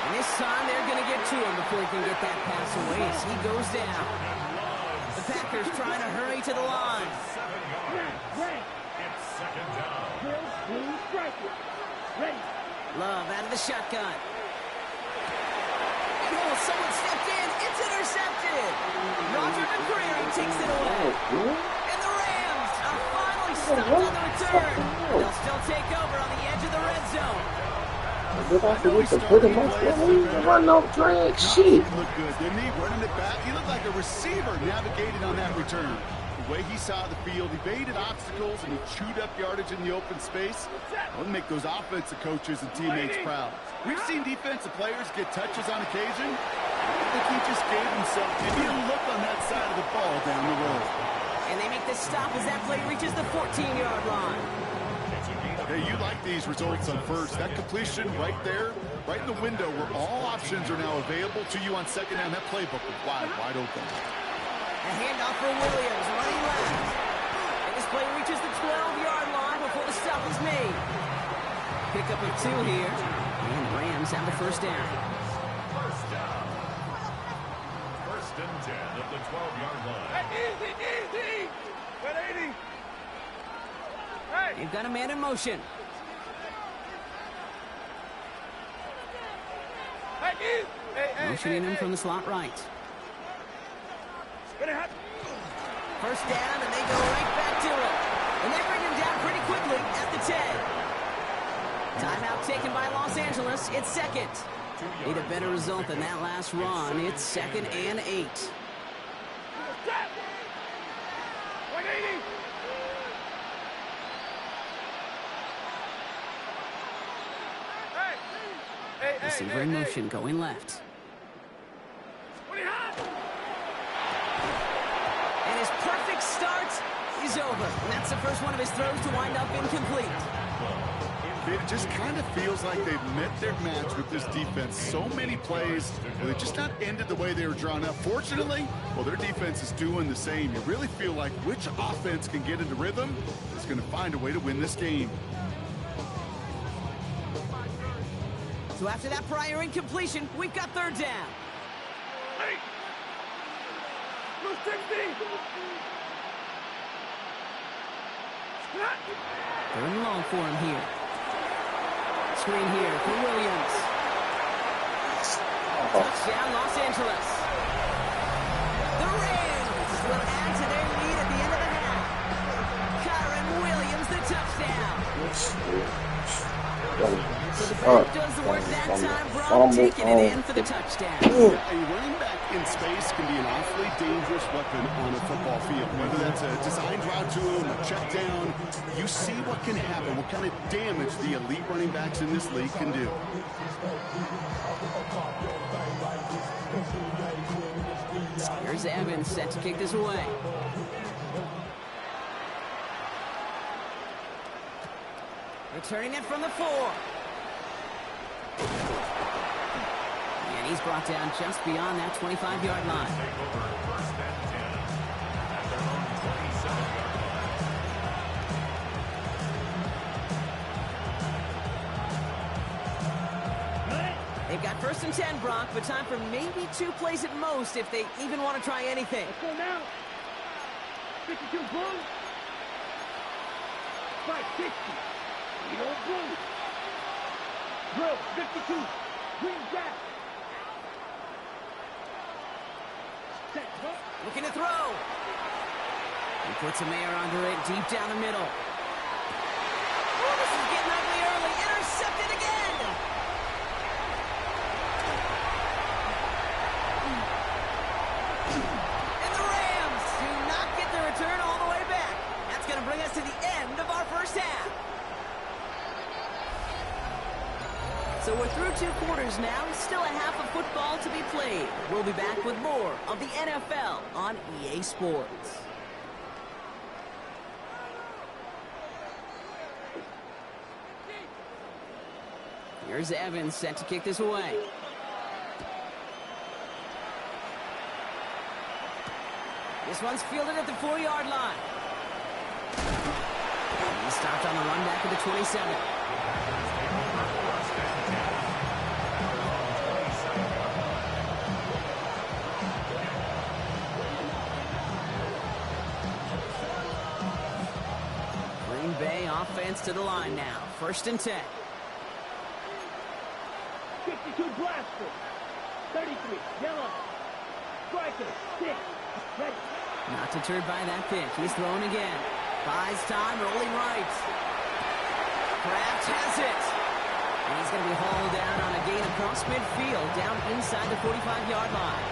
And this time they're going to get to him before he can get that pass away as he goes down. The Packers trying to hurry to the line. Love out of the shotgun. Oh, someone stepped in. It's intercepted. Roger McCreary takes it away. And the Rams are finally stopped on the return. They'll still take over on the edge of the red zone. Run no drag shit. He looked good, didn't he? Running it back. He looked like a receiver navigating on that return. The way he saw the field, he evaded obstacles, and he chewed up yardage in the open space. That would make those offensive coaches and teammates proud. We've seen defensive players get touches on occasion. I think he just gave himself maybe a look on that side of the ball down the road. And they make the stop as that play reaches the 14-yard line. Hey, you like these results on first. That completion right there, right in the window where all options are now available to you on second down. That playbook was wide open. A handoff for Williams, running left. And this play reaches the 12-yard line before the stop is made. Pickup of 2 here. And the Rams have the first down. First down. First and 10 at the 12-yard line. Easy. Got 80. They've got a man in motion. Motioning him from the slot right. First down, and they go right back to it. And they bring him down pretty quickly at the 10. Timeout taken by Los Angeles. It's second. Need a better result than that last run. It's second and 8. Receiver in motion, going left. And his perfect start is over. And that's the first one of his throws to wind up incomplete. It just kind of feels like they've met their match with this defense. So many plays where they just not ended the way they were drawn up. Fortunately, well, their defense is doing the same. You really feel like which offense can get into rhythm is going to find a way to win this game. So after that prior incompletion, we've got third down. Hey! Third and long for him here. Screen here for Williams. Touchdown, Los Angeles. The Rams will add to their lead at the end of the half. Kyren Williams, the touchdown. So the back does the work that time. Brock taking it in for the touchdown. A running back in space can be an awfully dangerous weapon on a football field. Whether that's a designed route to him, a check down, you see what can happen, what kind of damage the elite running backs in this league can do. Here's Evans set to kick this away. Returning it from the 4. And he's brought down just beyond that 25-yard line. They've got first and 10, Brock, but time for maybe 2 plays at most if they even want to try anything. Let's go now. 52 boom. 560. You don't boom. Drill, 52. Green jack. Set. Looking to throw. He puts a Mayer under it deep down the middle. Oh, this is getting ugly early. Intercepted again. And the Rams do not get the return all the way back. That's going to bring us to the end of our first half. So we're through 2 quarters now. Still a half of football to be played. We'll be back with more of the NFL on EA Sports. Here's Evans set to kick this away. This one's fielded at the 4-yard line. He stopped on the run back at the 27. Green Bay offense to the line now. First and 10. 52 blaster. 33. Yellow. Striker. 6. Ready. Not deterred by that pick. He's throwing again. Buys time, rolling right. Kraft has it. And he's going to be hauled down on a gain across midfield, down inside the 45-yard line.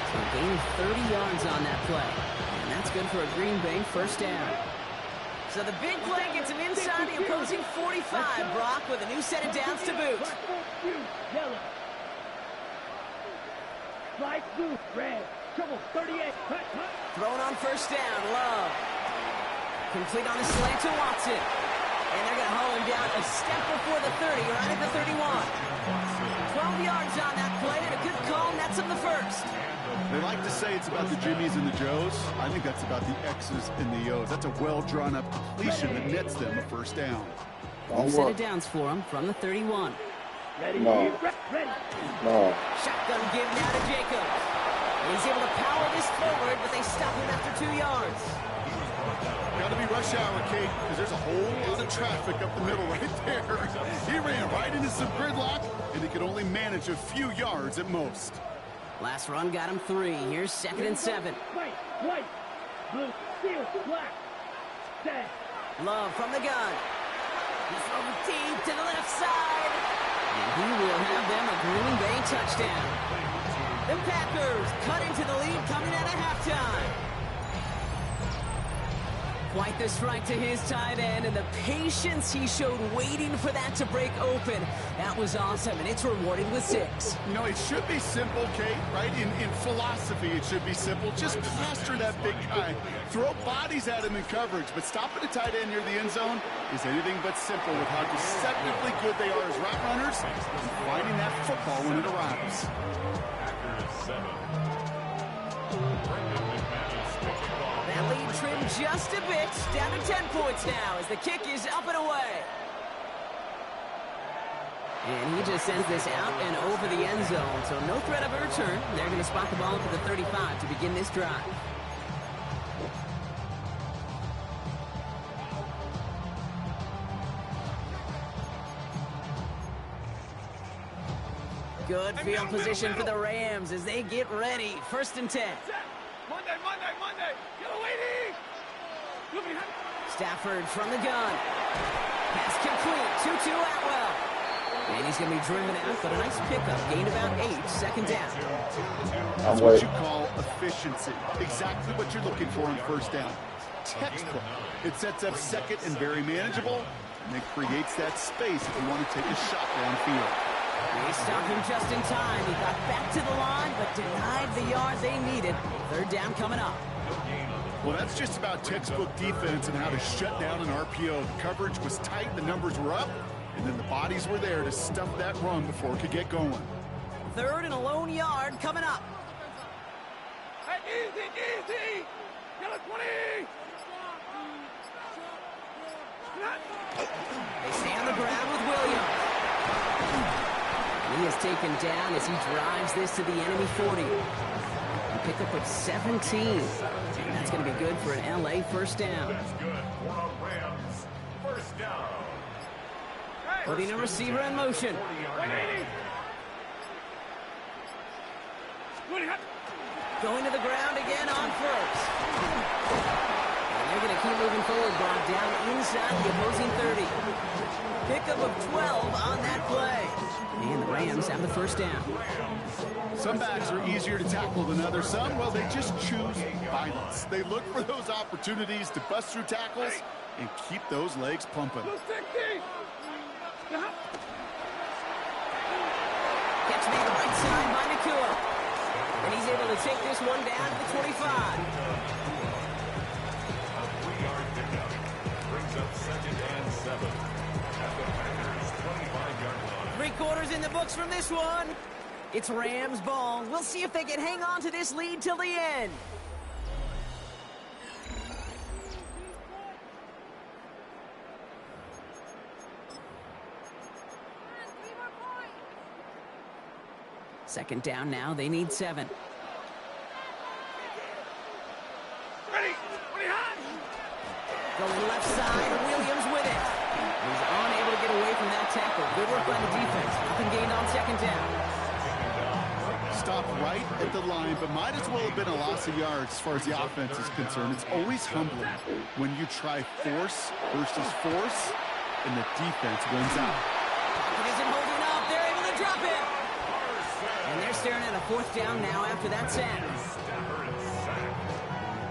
So a gain of 30 yards on that play. And that's good for a Green Bay first down. So the big play gets him inside the opposing 45, Brock, with a new set of downs to boot. Yellow. Slide blue. Red. Trouble. 38. Thrown on first down. Love. Complete on a slant to Watson. And they're going to haul him down a step before the 30, right at the 31. 12 yards on that play, and a good call nets him the first. They like to say it's about the Jimmies and the Joes. I think that's about the X's and the O's. That's a well-drawn-up completion that nets them a first down. Set of downs for him from the 31. No. Shotgun give now to Jacobs. And he's able to power this forward, but they stop him after 2 yards. Got to be rush hour, Kate, because there's a whole lot of traffic up the middle right there. He ran right into some gridlock, and he could only manage a few yards at most. Last run got him 3. Here's 2nd and 7. White, blue, steel, black, set. Love from the gun. He throws deep to the left side. And he will have them a Green Bay touchdown. The Packers cut into the lead coming out of halftime. Quite the strike to his tight end, and the patience he showed waiting for that to break open. That was awesome, and it's rewarded with 6. You know, it should be simple, Kate, right? In philosophy, it should be simple. Just plaster that big guy. Throw bodies at him in coverage, but stopping a tight end near the end zone is anything but simple with how deceptively good they are as route runners and finding that football when it arrives. Packers 7. That lead trimmed just a bit, down to 10 points now as the kick is up and away. And he just sends this out and over the end zone, so no threat of a return. They're going to spot the ball up at the 35 to begin this drive. Good field position for the Rams as they get ready. 1st and 10. Monday. Get away, Stafford from the gun. Pass complete. 2-2 Atwell. And he's going to be driven out, but a nice pickup. Gained about 8. 2nd down. That's what you call efficiency. Exactly what you're looking for in 1st down. Textbook. It sets up 2nd and very manageable, and it creates that space if you want to take a shot downfield. They stopped him just in time. He got back to the line, but denied the yard they needed. 3rd down coming up. Well, that's just about textbook defense and how to shut down an RPO. The coverage was tight, the numbers were up, and then the bodies were there to stuff that run before it could get going. 3rd and a lone yard coming up. Hey, easy. Yellow 20. They stay on the ground with Williams. He is taken down as he drives this to the enemy 40. And pick up with 17. And that's going to be good for an LA 1st down. That's good for a Rams 1st down. Putting a receiver in motion. Going to the ground again on 1st. And they're going to keep moving forward, brought down inside the opposing 30. Pickup of 12 on that play. And the Rams have the 1st down. Some backs are easier to tackle than others. Some, well, they just choose violence. They look for those opportunities to bust through tackles and keep those legs pumping. Catch made the right side by Nakua. And he's able to take this one down to the 25. Brings up 2nd and 7 at the Packers 25-yard line. 3/4 in the books from this one. It's Rams ball. We'll see if they can hang on to this lead till the end. Second down now. They need 7. Going left side. Williams with it. He's unable to get away from that tackle. Good work by the defense. Nothing gained on 2nd down. Stop right at the line, but might as well have been a loss of yards as far as the offense is concerned. It's always humbling when you try force versus force, and the defense wins out. Pocket isn't holding up. They're able to drop it. And they're staring at a 4th down now after that sack. Stafford is sacked.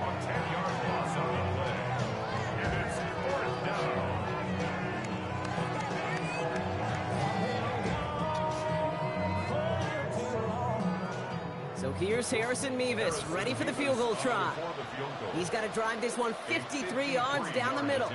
A 10-yard loss on the play. And it's 4th down. So here's Harrison Mevis, ready for the field goal try. He's got to drive this one 53 yards down the middle.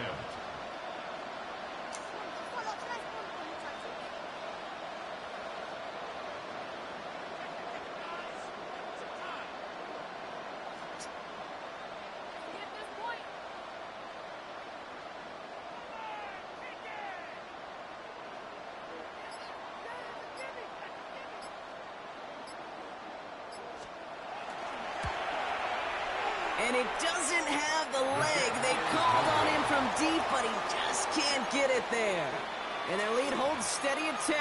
and it doesn't have the leg. They called on him from deep, but he just can't get it there. And their lead holds steady at 10.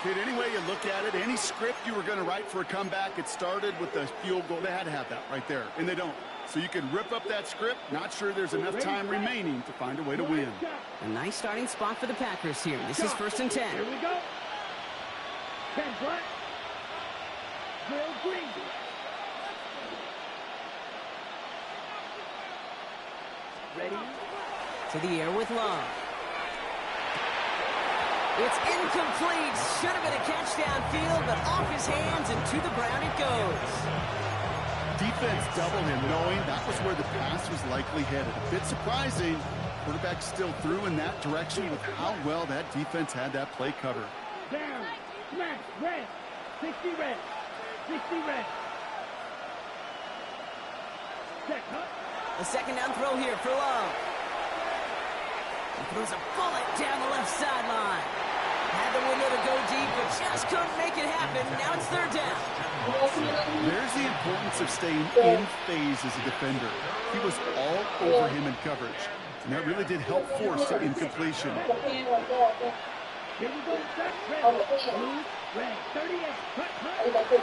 Kid, any way you look at it, any script you were going to write for a comeback, it started with the field goal. They had to have that right there, and they don't. So you can rip up that script. Not sure there's enough time remaining to find a way to win. A nice starting spot for the Packers here. This is 1st and 10. Here we go. 10 front. Will Green. Ready? To the air with Love. It's incomplete. Should have been a catch downfield, but off his hands and to the ground it goes. Defense doubled him, knowing that was where the pass was likely headed. A bit surprising. Quarterback still threw in that direction with how well that defense had that play covered. Down. Smash. Red. 60 red. 60 red. Set. Huh? A second down throw here for Love. He throws a bullet down the left sideline. Had the window to go deep, but just couldn't make it happen. Now it's 3rd down. There's the importance of staying in phase as a defender. He was all over him in coverage, and that really did help force the incompletion. Here we go. Set. Red. Blue. Red. 38. Cut.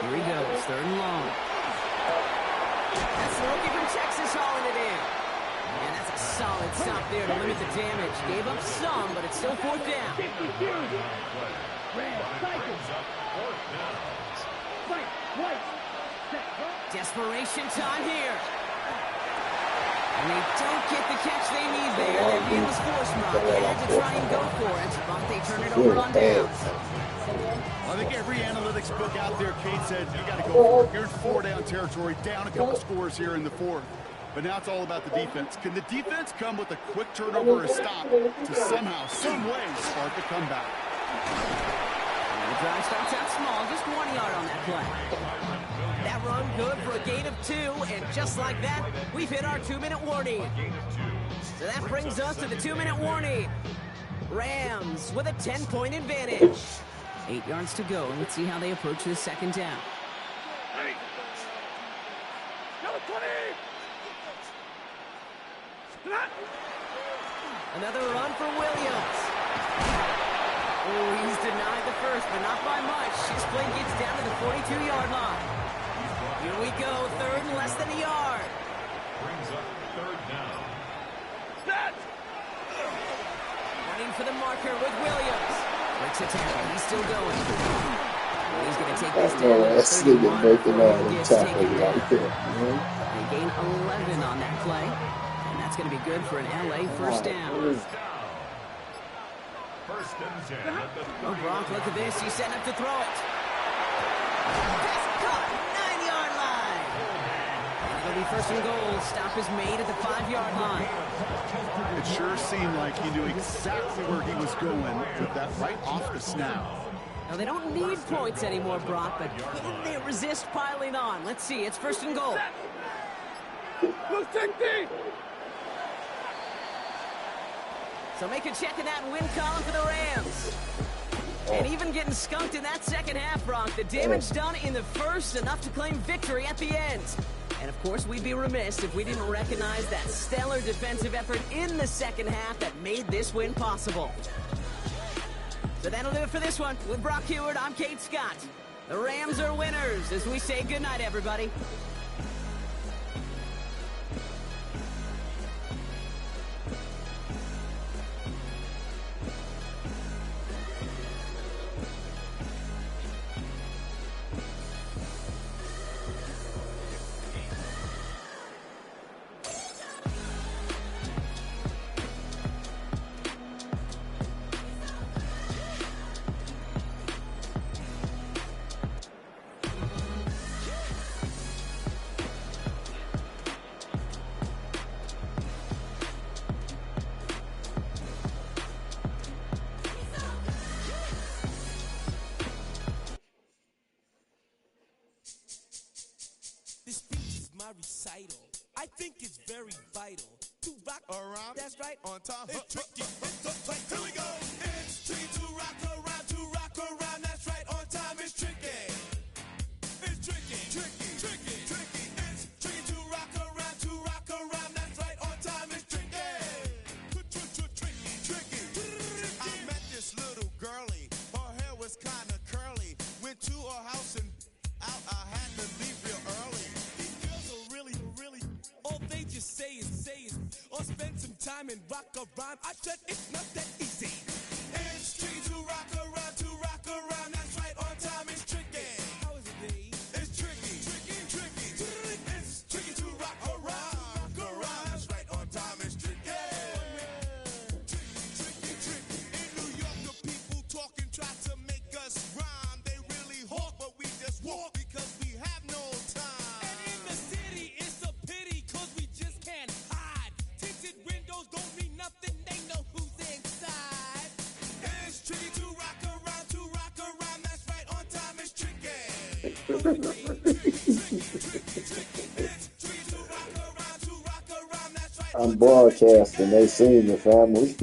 Here he goes. 3rd and long. That's the rookie from Texas hauling it in. And that's a solid stop there to limit the damage. Gave up some, but it's still 4th down. Desperation time here. And they don't get the catch they need there. Their view was forced, Mark. They had to try and go for it, but they turn it over on downs. Well, I think every analytics book out there, Kate said, you got to go for it. Here's 4-down territory, down a couple scores here in the 4th. But now it's all about the defense. Can the defense come with a quick turnover or a stop to somehow, some way, spark a comeback? The drive starts out small, just 1 yard on that play. That run good for a gain of 2, and just like that, we've hit our 2-minute warning. So that brings us to the 2-minute warning. Rams with a 10-point advantage. 8 yards to go, and let's see how they approach this 2nd down. Number 20. Another run for Williams. Oh, he's denied the first, but not by much. His play gets down to the 42-yard line. Here we go, 3rd and less than a yard. Brings up 3rd down. Set. Running for the marker with Williams. Breaks a tackle. He's still going. He's going to take this down. That's nigga breaking all the tackles right there. They gain 11 on that play. And that's going to be good for an LA 1st down. 1st and 10 at the 30. Oh, Gronk, look at this. He's setting up to throw it. That's caught. 9-yard line. And it'll be 1st and goal. Stop is made at the 5-yard line. It sure seemed like he knew exactly where he was going with that right off the snap. Now, they don't need points anymore, Brock, but can they resist piling on? Let's see. It's 1st and goal. So make a check in that win column for the Rams. And even getting skunked in that 2nd half, Brock. The damage done in the 1st, enough to claim victory at the end. And, of course, we'd be remiss if we didn't recognize that stellar defensive effort in the 2nd half that made this win possible. So that'll do it for this one. With Brock Huard, I'm Kate Scott. The Rams are winners as we say goodnight, everybody. Recital. I think it's very vital to rock around. That's right. On time. It's tricky. Here we go. It's tricky to rock around. To rock around. That's right. On time. It's tricky. It's tricky. Tricky. Tricky. Tricky. It's tricky to rock around. was kinda curly. Went to a house and out, I had to leave real early. These girls are really, all they just say is, or spend some time and rock a rhyme. I said it's not that easy. It's tricky to rock around, that's right, on time is tricky. How is it, Dave? It's tricky. It's tricky to rock around, that's right, on time is tricky. Tricky. In New York, the people talking try to make us rhyme. They really hawk, but we just walk because we have no time. And in the city, it's a pity, cause we just can't hide. Tinted windows don't mean nothing, they know who's inside. It's tricky to rock around, that's right, on time is tricky. I'm broadcasting. They seen the family.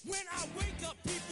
When I wake up, people